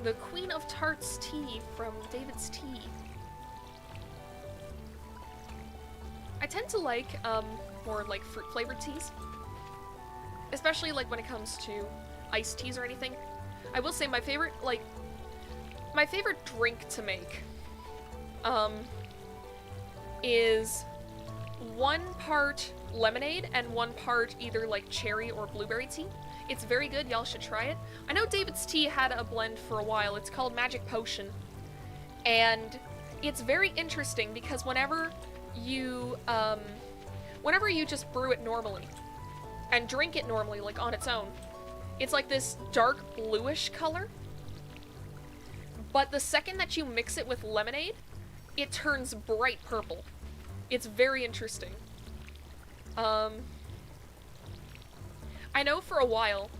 the Queen of Tarts tea from David's Tea. I tend to like, more, like, fruit-flavored teas. especially like when it comes to iced teas or anything. I will say my favorite drink to make is 1 part lemonade and 1 part either like cherry or blueberry tea. It's very good, y'all should try it. I know David's Tea had a blend for a while, it's called Magic Potion. And it's very interesting because whenever you just brew it normally and drink it normally, like on its own, it's like this dark bluish color. But the second that you mix it with lemonade, it turns bright purple. It's very interesting. I know for a while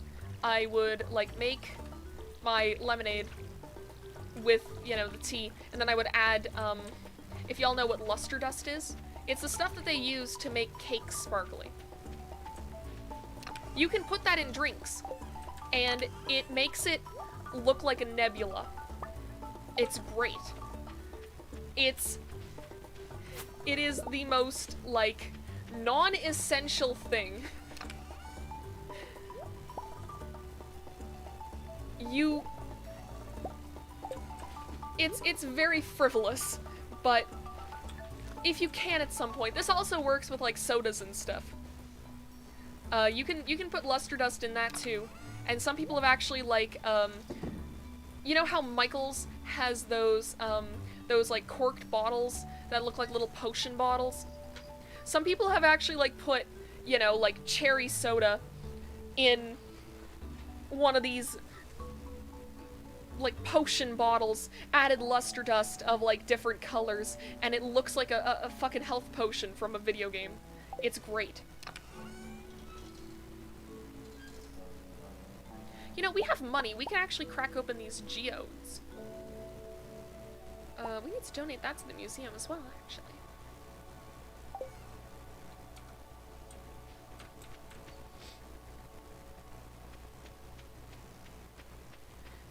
I would like make my lemonade with, you know, the tea, and then I would add, if y'all know what luster dust is, it's the stuff that they use to make cakes sparkly. You can put that in drinks, and it makes it look like a nebula. It's great. It is the most, like, non-essential thing. It's very frivolous, but if you can at some point, this also works with like sodas and stuff. You can put luster dust in that too, and some people have actually like, you know how Michael's has those like corked bottles that look like little potion bottles? Some people have actually like put, you know, like cherry soda in one of these like potion bottles, added luster dust of like different colors, and it looks like a fucking health potion from a video game. It's great. You know, we have money. We can actually crack open these geodes. We need to donate that to the museum as well, actually.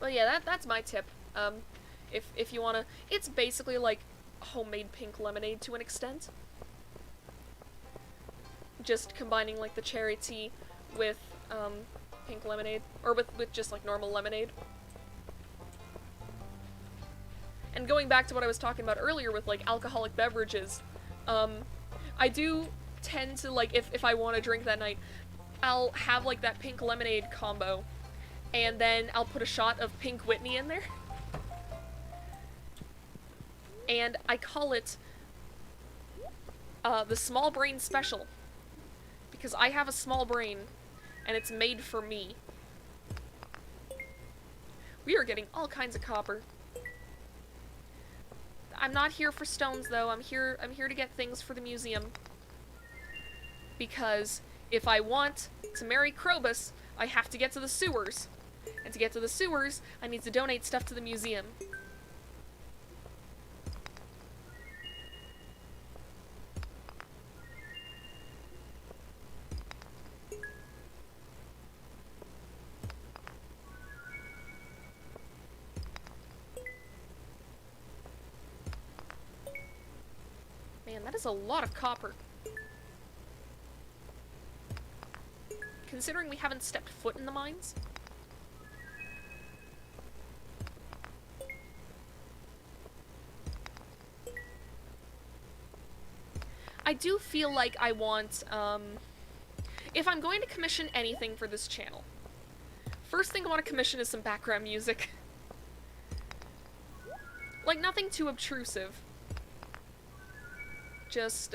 Well, yeah, that's my tip. If you wanna, it's basically like homemade pink lemonade to an extent. Just combining like the cherry tea with pink lemonade, or with just like normal lemonade. And going back to what I was talking about earlier with like alcoholic beverages, I do tend to like, if I want to drink that night, I'll have like that pink lemonade combo. And then I'll put a shot of Pink Whitney in there. And I call it the Small Brain Special. Because I have a small brain, and it's made for me. We are getting all kinds of copper. I'm not here for stones, though. I'm here to get things for the museum. Because if I want to marry Krobus, I have to get to the sewers. And to get to the sewers, I need to donate stuff to the museum. Man, that is a lot of copper. Considering we haven't stepped foot in the mines. I do feel like I want, if I'm going to commission anything for this channel, first thing I want to commission is some background music. Like, nothing too obtrusive. Just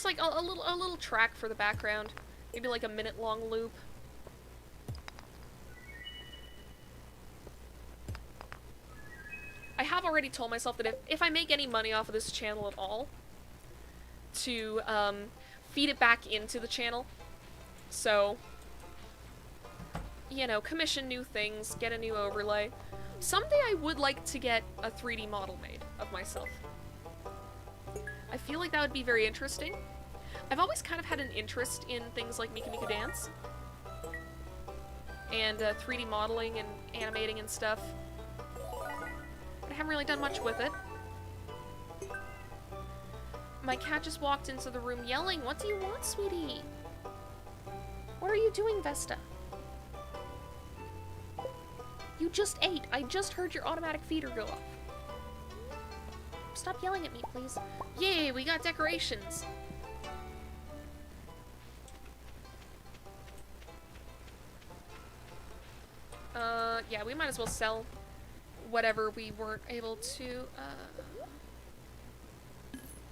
like a little track for the background. Maybe like a minute-long loop. I have already told myself that if I make any money off of this channel at all, to feed it back into the channel. So, you know, commission new things, get a new overlay. Someday I would like to get a 3D model made of myself. I feel like that would be very interesting. I've always kind of had an interest in things like Mika Mika Dance. And 3D modeling and animating and stuff. But I haven't really done much with it. My cat just walked into the room yelling, "What do you want, sweetie?" What are you doing, Vesta? You just ate. I just heard your automatic feeder go off. Stop yelling at me, please. Yay, we got decorations. Yeah, we might as well sell whatever we weren't able to,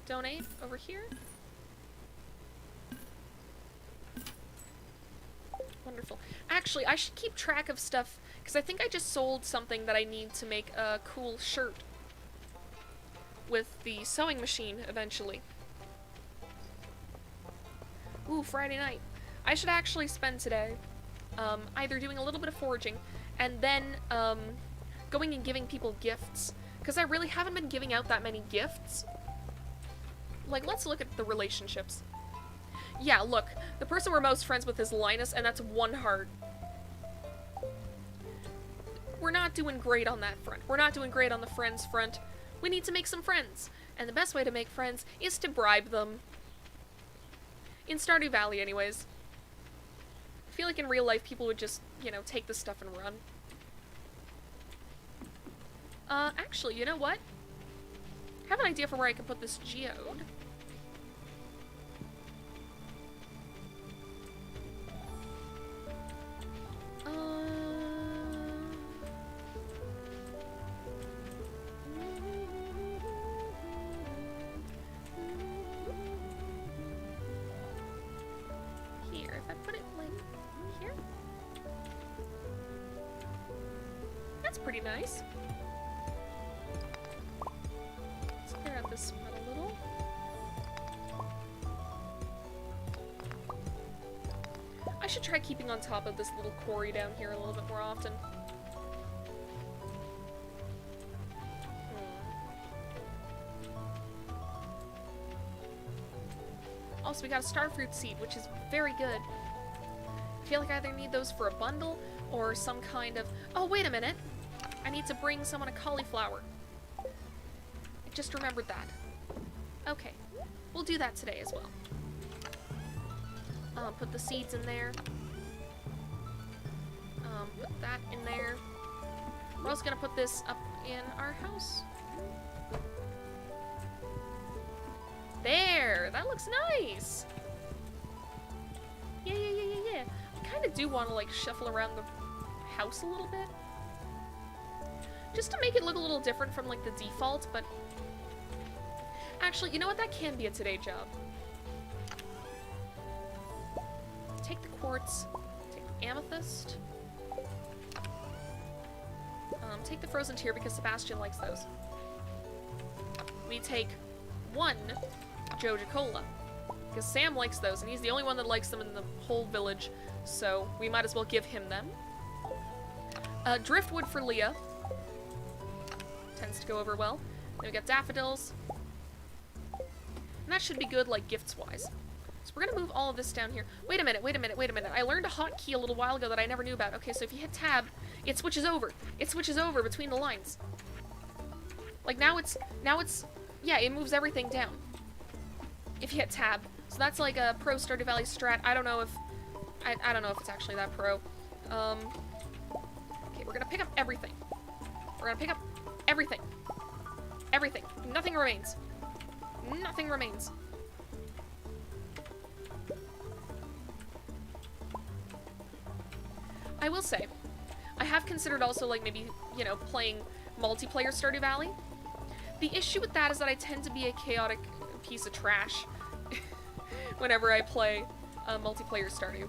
donate over here. Wonderful. Actually, I should keep track of stuff, because I think I just sold something that I need to make a cool shirt with the sewing machine eventually. Ooh, Friday night. I should actually spend today either doing a little bit of foraging and then going and giving people gifts, because I really haven't been giving out that many gifts. Like, let's look at the relationships. Yeah, look, the person we're most friends with is Linus, and that's 1 heart. We're not doing great on that front. We're not doing great on the friends front. We need to make some friends, and the best way to make friends is to bribe them. In Stardew Valley, anyways. I feel like in real life, people would just, you know, take this stuff and run. Actually, you know what? I have an idea for where I can put this geode. Here, if I put it like here. That's pretty nice. Let's clear out this spot a little. I should try keeping on top of this little quarry down here a little bit more often. Also, we got a starfruit seed, which is very good. I feel like I either need those for a bundle or some kind of... Oh, wait a minute. I need to bring someone a cauliflower. I just remembered that. Okay. We'll do that today as well. Put the seeds in there. Put that in there. We're also gonna put this up in our house. There! That looks nice! Yeah. I kind of do want to, like, shuffle around the house a little bit. Just to make it look a little different from, like, the default, but... Actually, you know what? That can be a today job. Take the quartz. Take the amethyst. Take the frozen tear because Sebastian likes those. We take 1 Joja Cola. Because Sam likes those, and he's the only one that likes them in the whole village, so we might as well give him them. Driftwood for Leah. Tends to go over well. Then we got daffodils. And that should be good, like, gifts-wise. So we're gonna move all of this down here. Wait a minute. I learned a hotkey a little while ago that I never knew about. Okay, so if you hit tab, it switches over. It switches over between the lines. Like, now it's, yeah, it moves everything down. If you hit tab. So that's like a pro Stardew Valley strat. I don't know if it's actually that pro. Okay, we're gonna pick up everything. We're gonna pick up everything. Everything. Nothing remains. Nothing remains. I will say, I have considered also, like, maybe, you know, playing multiplayer Stardew Valley. The issue with that is that I tend to be a chaotic piece of trash whenever I play multiplayer Stardew.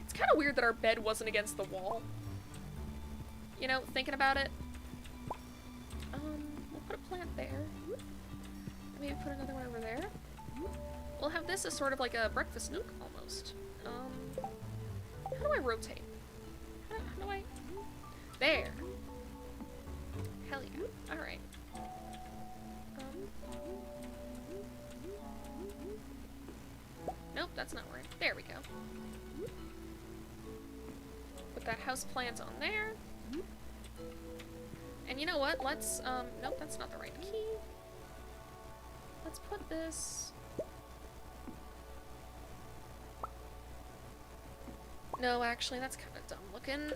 It's kind of weird that our bed wasn't against the wall. You know, thinking about it. We'll put a plant there. Maybe put another one over there. We'll have this as sort of like a breakfast nook, almost. How do I rotate? How do I... There. Hell yeah. Alright. Nope, that's not right. There we go. Put that house plant on there. And you know what? Let's, nope, that's not the right key. Let's put this... No, actually, that's kind of dumb looking.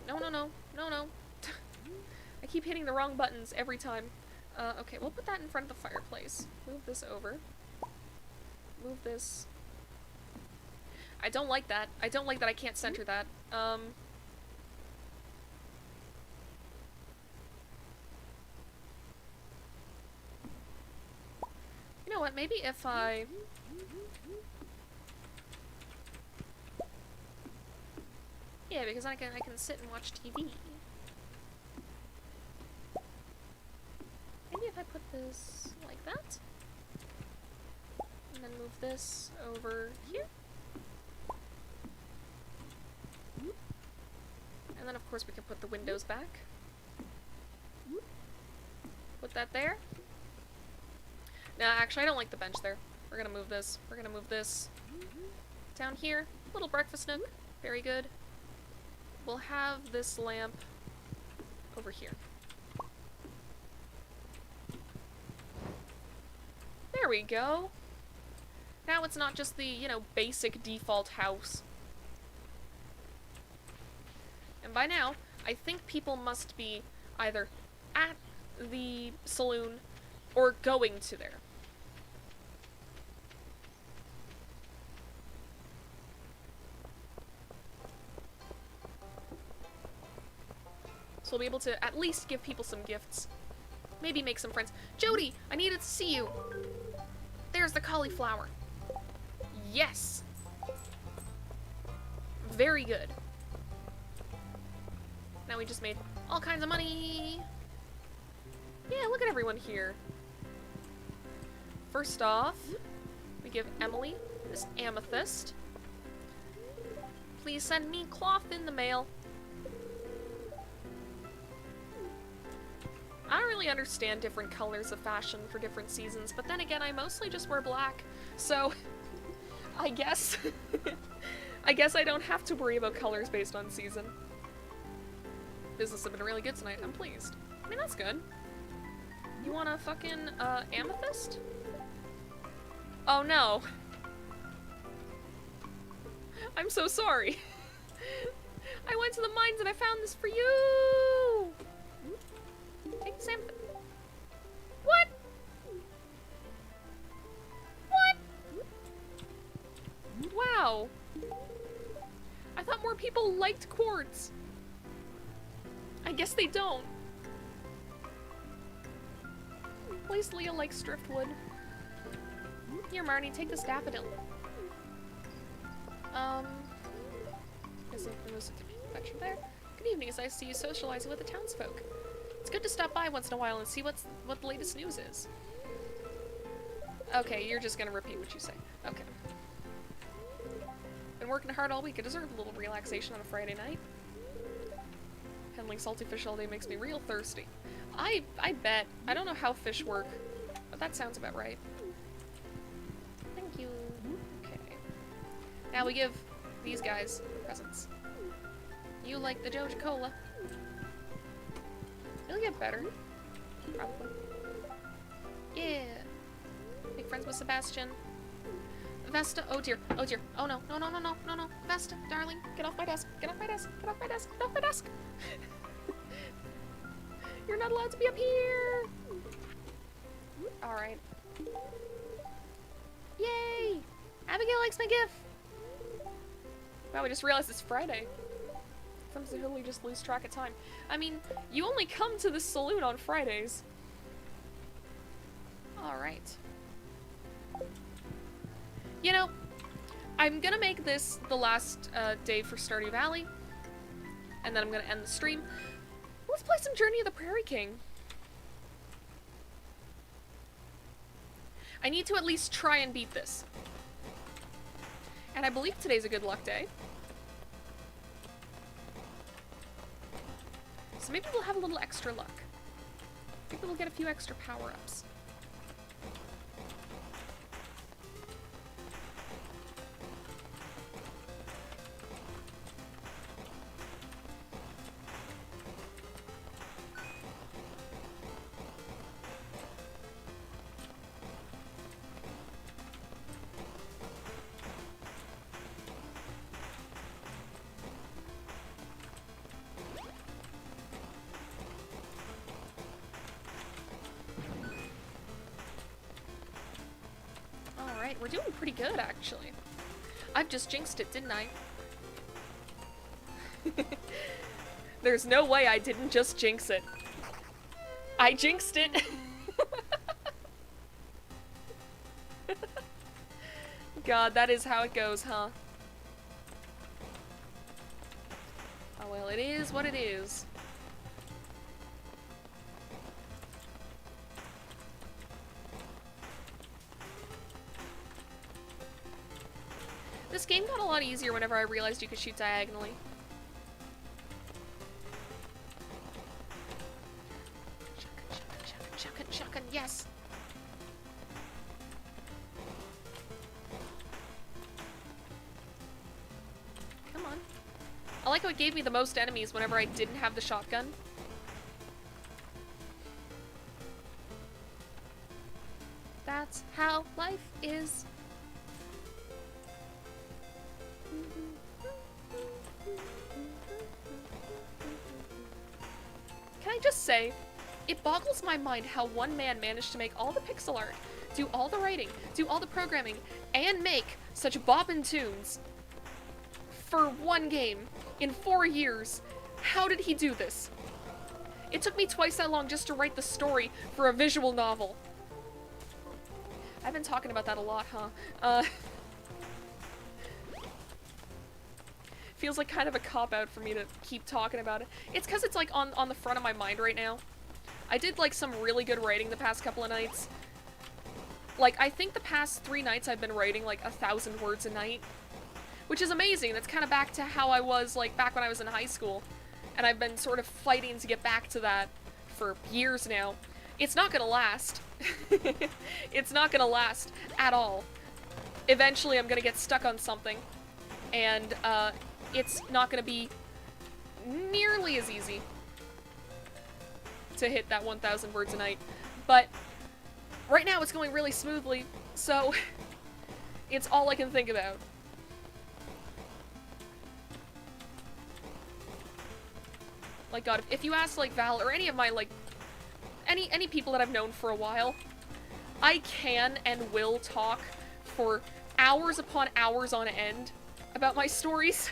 No. I keep hitting the wrong buttons every time. Okay, we'll put that in front of the fireplace. Move this over. Move this. I don't like that. I don't like that I can't center that. You know what, maybe if I... Yeah, because I can sit and watch TV. Maybe if I put this like that. And then move this over here. And then of course we can put the windows back. Put that there. No, actually I don't like the bench there. We're gonna move this. We're gonna move this down here. Little breakfast nook. Very good. We'll have this lamp over here. There we go. Now it's not just the, you know, basic default house. And by now, I think people must be either at the saloon or going to there. So we'll be able to at least give people some gifts. Maybe make some friends. Jody, I needed to see you. There's the cauliflower. Yes. Very good. Now we just made all kinds of money. Yeah, look at everyone here. First off, we give Emily this amethyst. Please send me cloth in the mail. I don't really understand different colors of fashion for different seasons, but then again, I mostly just wear black, so I guess I guess I don't have to worry about colors based on season. Business has been really good tonight. I'm pleased. I mean, that's good. You want a fucking amethyst? Oh no. I'm so sorry. I went to the mines and I found this for you. Take the amethyst. What? What? Wow. I thought more people liked quartz. I guess they don't. At least Leah likes driftwood. Here, Marnie, take this daffodil. Isn't the most affection there? Good evening, as I see you socializing with the townsfolk. It's good to stop by once in a while and see what the latest news is. Okay, you're just gonna repeat what you say. Okay. Been working hard all week. I deserve a little relaxation on a Friday night. Handling salty fish all day makes me real thirsty. I bet. I don't know how fish work, but that sounds about right. Thank you. Okay. Now we give these guys presents. You like the Joja Cola. It'll get better. Probably. Yeah. Make friends with Sebastian. Vesta, oh dear, oh dear. Oh no, no, no, no, no, no, no. Vesta, darling, get off my desk, get off my desk, get off my desk, get off my desk. You're not allowed to be up here. Alright. Yay! Abigail likes my gift. Wow, we just realized it's Friday. Sometimes I totally just lose track of time. I mean, you only come to the saloon on Fridays. Alright. You know, I'm gonna make this the last day for Stardew Valley. And then I'm gonna end the stream. Let's play some Journey of the Prairie King. I need to at least try and beat this. And I believe today's a good luck day. So maybe we'll have a little extra luck. Maybe we'll get a few extra power-ups. We're doing pretty good, actually. I've just jinxed it, didn't I? There's no way I didn't just jinx it. I jinxed it! God, that is how it goes, huh? Oh well, it is what it is. This game got a lot easier whenever I realized you could shoot diagonally. Shotgun, yes! Come on. I like how it gave me the most enemies whenever I didn't have the shotgun. That's how life is. Can I just say, it boggles my mind how one man managed to make all the pixel art, do all the writing, do all the programming, and make such boppin' tunes for one game in 4 years. How did he do this? It took me twice that long just to write the story for a visual novel. I've been talking about that a lot, huh? Feels like kind of a cop-out for me to keep talking about it. It's because it's like on the front of my mind right now. I did like some really good writing the past couple of nights. Like, I think the past 3 nights I've been writing like 1,000 words a night. Which is amazing. That's kind of back to how I was like back when I was in high school. And I've been sort of fighting to get back to that for years now. It's not gonna last. It's not gonna last at all. Eventually I'm gonna get stuck on something. And, it's not gonna be nearly as easy to hit that 1,000 words a night. But right now it's going really smoothly, so it's all I can think about. Like, God, if you ask, like, Val or any of my, like, any people that I've known for a while, I can and will talk for hours upon hours on end about my stories.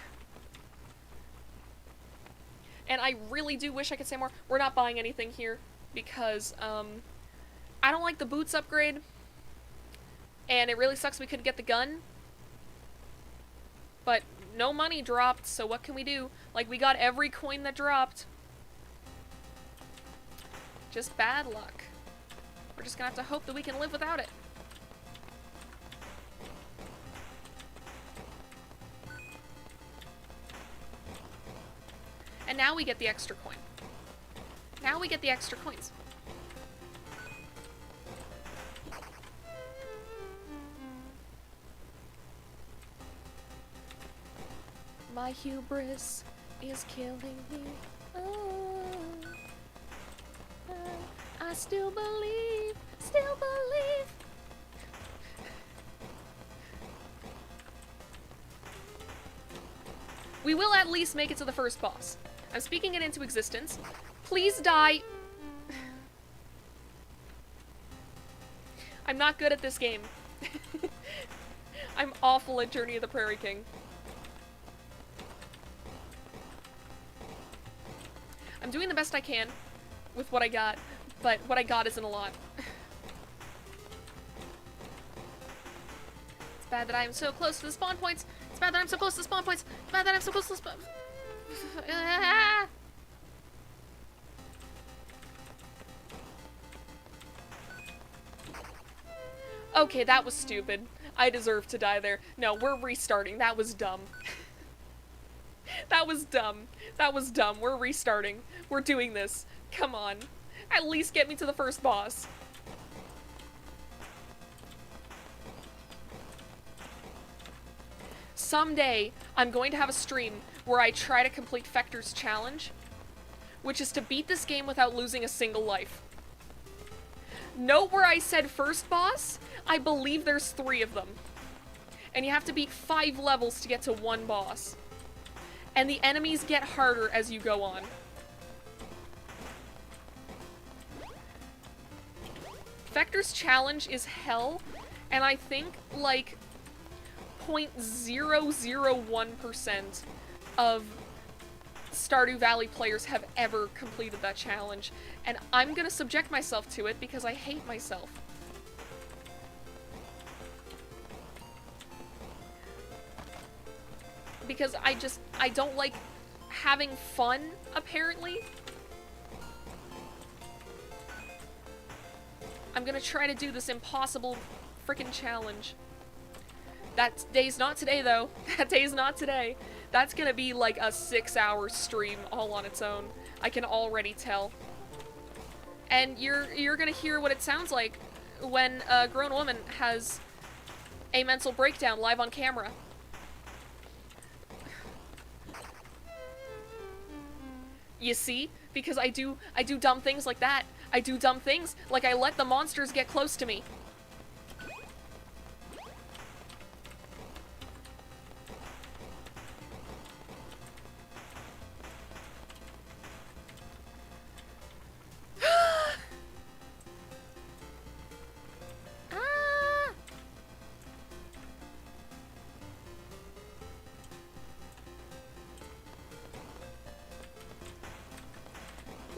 And I really do wish I could say more. We're not buying anything here because, I don't like the boots upgrade. And it really sucks we couldn't get the gun. But no money dropped, so what can we do? Like, we got every coin that dropped. Just bad luck. We're just gonna have to hope that we can live without it. And now we get the extra coin. Now we get the extra coins. My hubris is killing me. Oh, I still believe, still believe. We will at least make it to the first boss. I'm speaking it into existence. Please die. I'm not good at this game. I'm awful at Journey of the Prairie King. I'm doing the best I can with what I got, but what I got isn't a lot. It's bad that I am so close to the spawn points. It's bad that I'm so close to the spawn points. It's bad that I'm so close to the spawn. Okay, that was stupid. I deserve to die there. No, we're restarting. That was dumb. That was dumb. That was dumb. We're restarting. We're doing this. Come on. At least get me to the first boss. Someday, I'm going to have a stream where I try to complete Fector's challenge, which is to beat this game without losing a single life. Note where I said first boss? I believe there's 3 of them. And you have to beat 5 levels to get to 1 boss. And the enemies get harder as you go on. Fector's challenge is hell, And I think, like, 0.001% of Stardew Valley players have ever completed that challenge. And I'm gonna subject myself to it because I hate myself. Because I don't like having fun, apparently. I'm gonna try to do this impossible freaking challenge. That day's not today, though. That day's not today. That's gonna be like a 6-hour stream all on its own. I can already tell. And you're gonna hear what it sounds like when a grown woman has a mental breakdown live on camera. You see? Because I do dumb things like that. I do dumb things, like I let the monsters get close to me. Ah!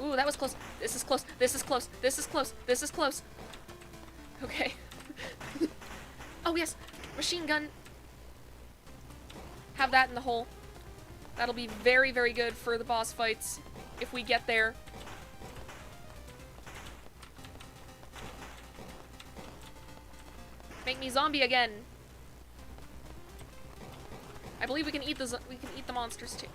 Ooh, that was close. This is close. This is close. This is close. This is close. Okay. Oh, yes. Machine gun. Have that in the hole. That'll be very, very good for the boss fights if we get there. Make me zombie again. I believe we can eat the monsters too.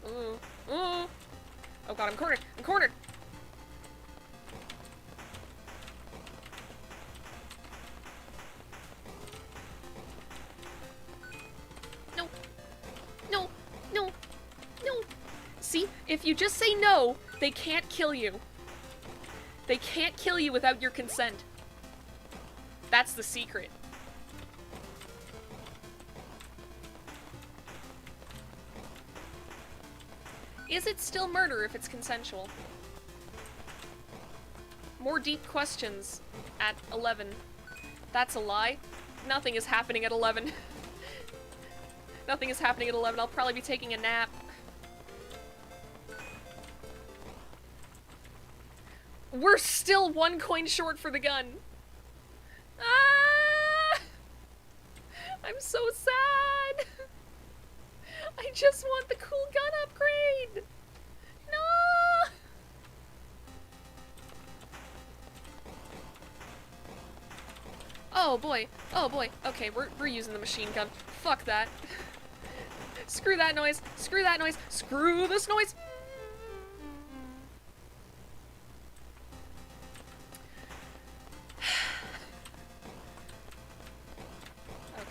Ooh. Ooh. Oh god, I'm cornered. I'm cornered. No. No. No. No. See, if you just say no, they can't kill you. They can't kill you without your consent. That's the secret. Is it still murder if it's consensual? More deep questions at 11. That's a lie. Nothing is happening at 11. Nothing is happening at 11. I'll probably be taking a nap. We're still 1 coin short for the gun. Ah! I'm so sad. I just want the cool gun upgrade! No! Oh boy. Oh boy. Okay, we're using the machine gun. Fuck that. Screw that noise. Screw that noise. Screw this noise! Okay.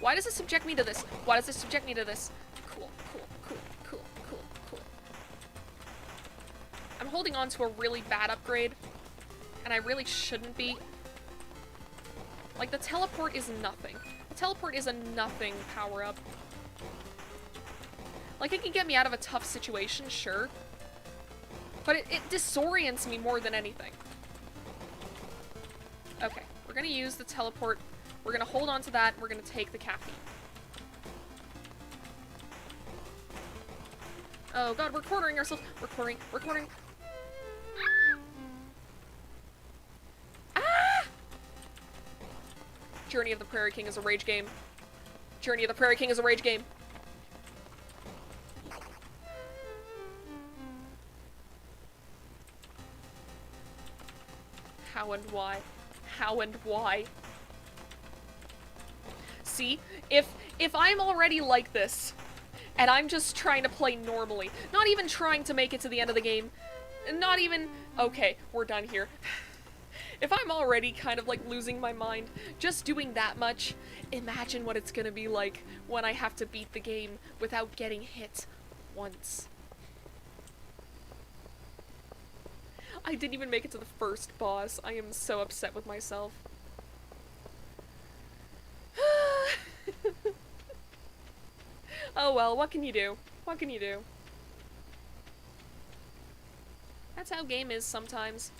Why does it subject me to this? Why does it subject me to this? Cool, cool, cool, cool, cool, cool. I'm holding on to a really bad upgrade, and I really shouldn't be. Like, the teleport is nothing. The teleport is a nothing power-up. Like, it can get me out of a tough situation, sure. But it disorients me more than anything. Okay, we're gonna use the teleport. We're gonna hold on to that, and we're gonna take the caffeine. Oh god, we're cornering ourselves. We're cornering. We're cornering. Ah! Journey of the Prairie King is a rage game. Journey of the Prairie King is a rage game. How and why? How and why? See, if I'm already like this, and I'm just trying to play normally, not even trying to make it to the end of the game, not even, okay, we're done here. If I'm already kind of like losing my mind, just doing that much, imagine what it's gonna be like when I have to beat the game without getting hit once. I didn't even make it to the first boss. I am so upset with myself. Oh well, what can you do? What can you do? That's how game is sometimes.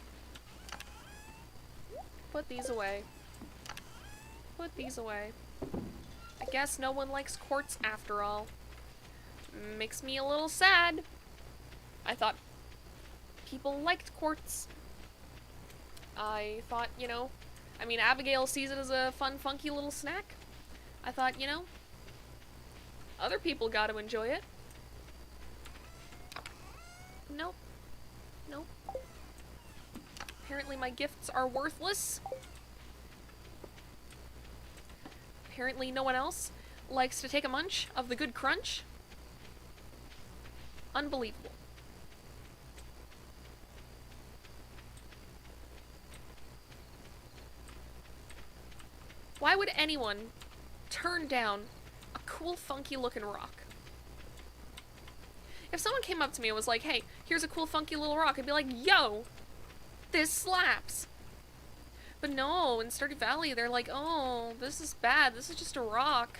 Put these away. Put these away. I guess no one likes quartz after all. Makes me a little sad. I thought people liked quartz. I thought, you know, I mean, Abigail sees it as a fun, funky little snack. I thought, you know, other people got to enjoy it. Nope. Nope. Apparently my gifts are worthless. Apparently no one else likes to take a munch of the good crunch. Unbelievable. Why would anyone turn down a cool, funky looking rock? If someone came up to me and was like, hey, here's a cool, funky little rock, I'd be like, yo, this slaps. But no, in Stardew Valley, they're like, oh, this is bad, this is just a rock.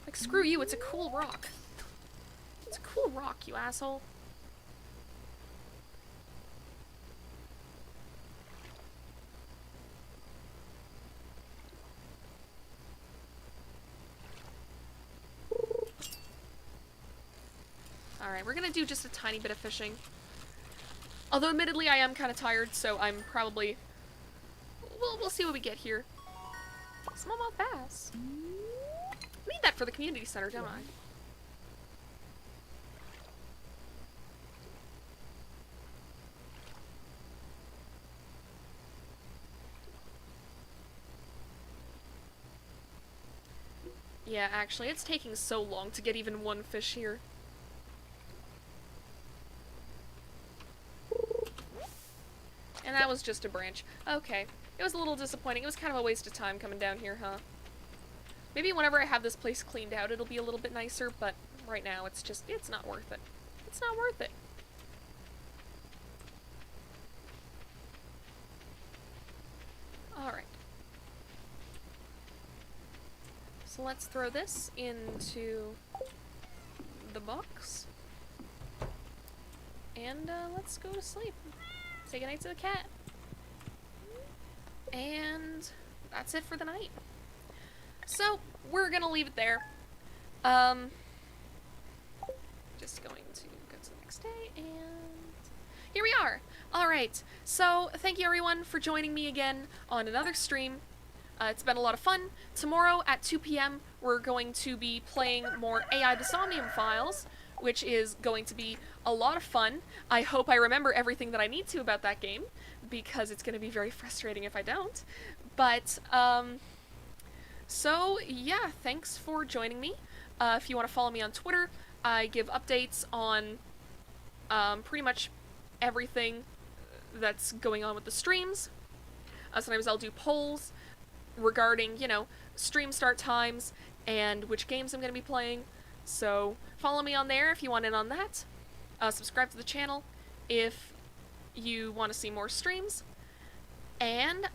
Like, screw you, it's a cool rock. It's a cool rock, you asshole. Alright, we're gonna do just a tiny bit of fishing. Although, admittedly, I am kind of tired, so I'm probably... We'll see what we get here. Smallmouth bass. I need that for the community center, don't I? Yeah, actually, it's taking so long to get even one fish here. And that was just a branch. Okay. It was a little disappointing. It was kind of a waste of time coming down here, huh? Maybe whenever I have this place cleaned out, it'll be a little bit nicer, but right now it's just, it's not worth it. It's not worth it. Alright. So let's throw this into the box. And let's go to sleep. Say goodnight to the cat. And that's it for the night. So, we're gonna leave it there. Just going to go to the next day, and here we are! Alright, so thank you everyone for joining me again on another stream. It's been a lot of fun. Tomorrow at 2 p.m. we're going to be playing more AI the Somnium Files, which is going to be a lot of fun. I hope I remember everything that I need to about that game, because it's going to be very frustrating if I don't. But, so, yeah, thanks for joining me. If you want to follow me on Twitter, I give updates on pretty much everything that's going on with the streams. Sometimes I'll do polls regarding, you know, stream start times and which games I'm going to be playing. So follow me on there if you want in on that. Subscribe to the channel if you want to see more streams. And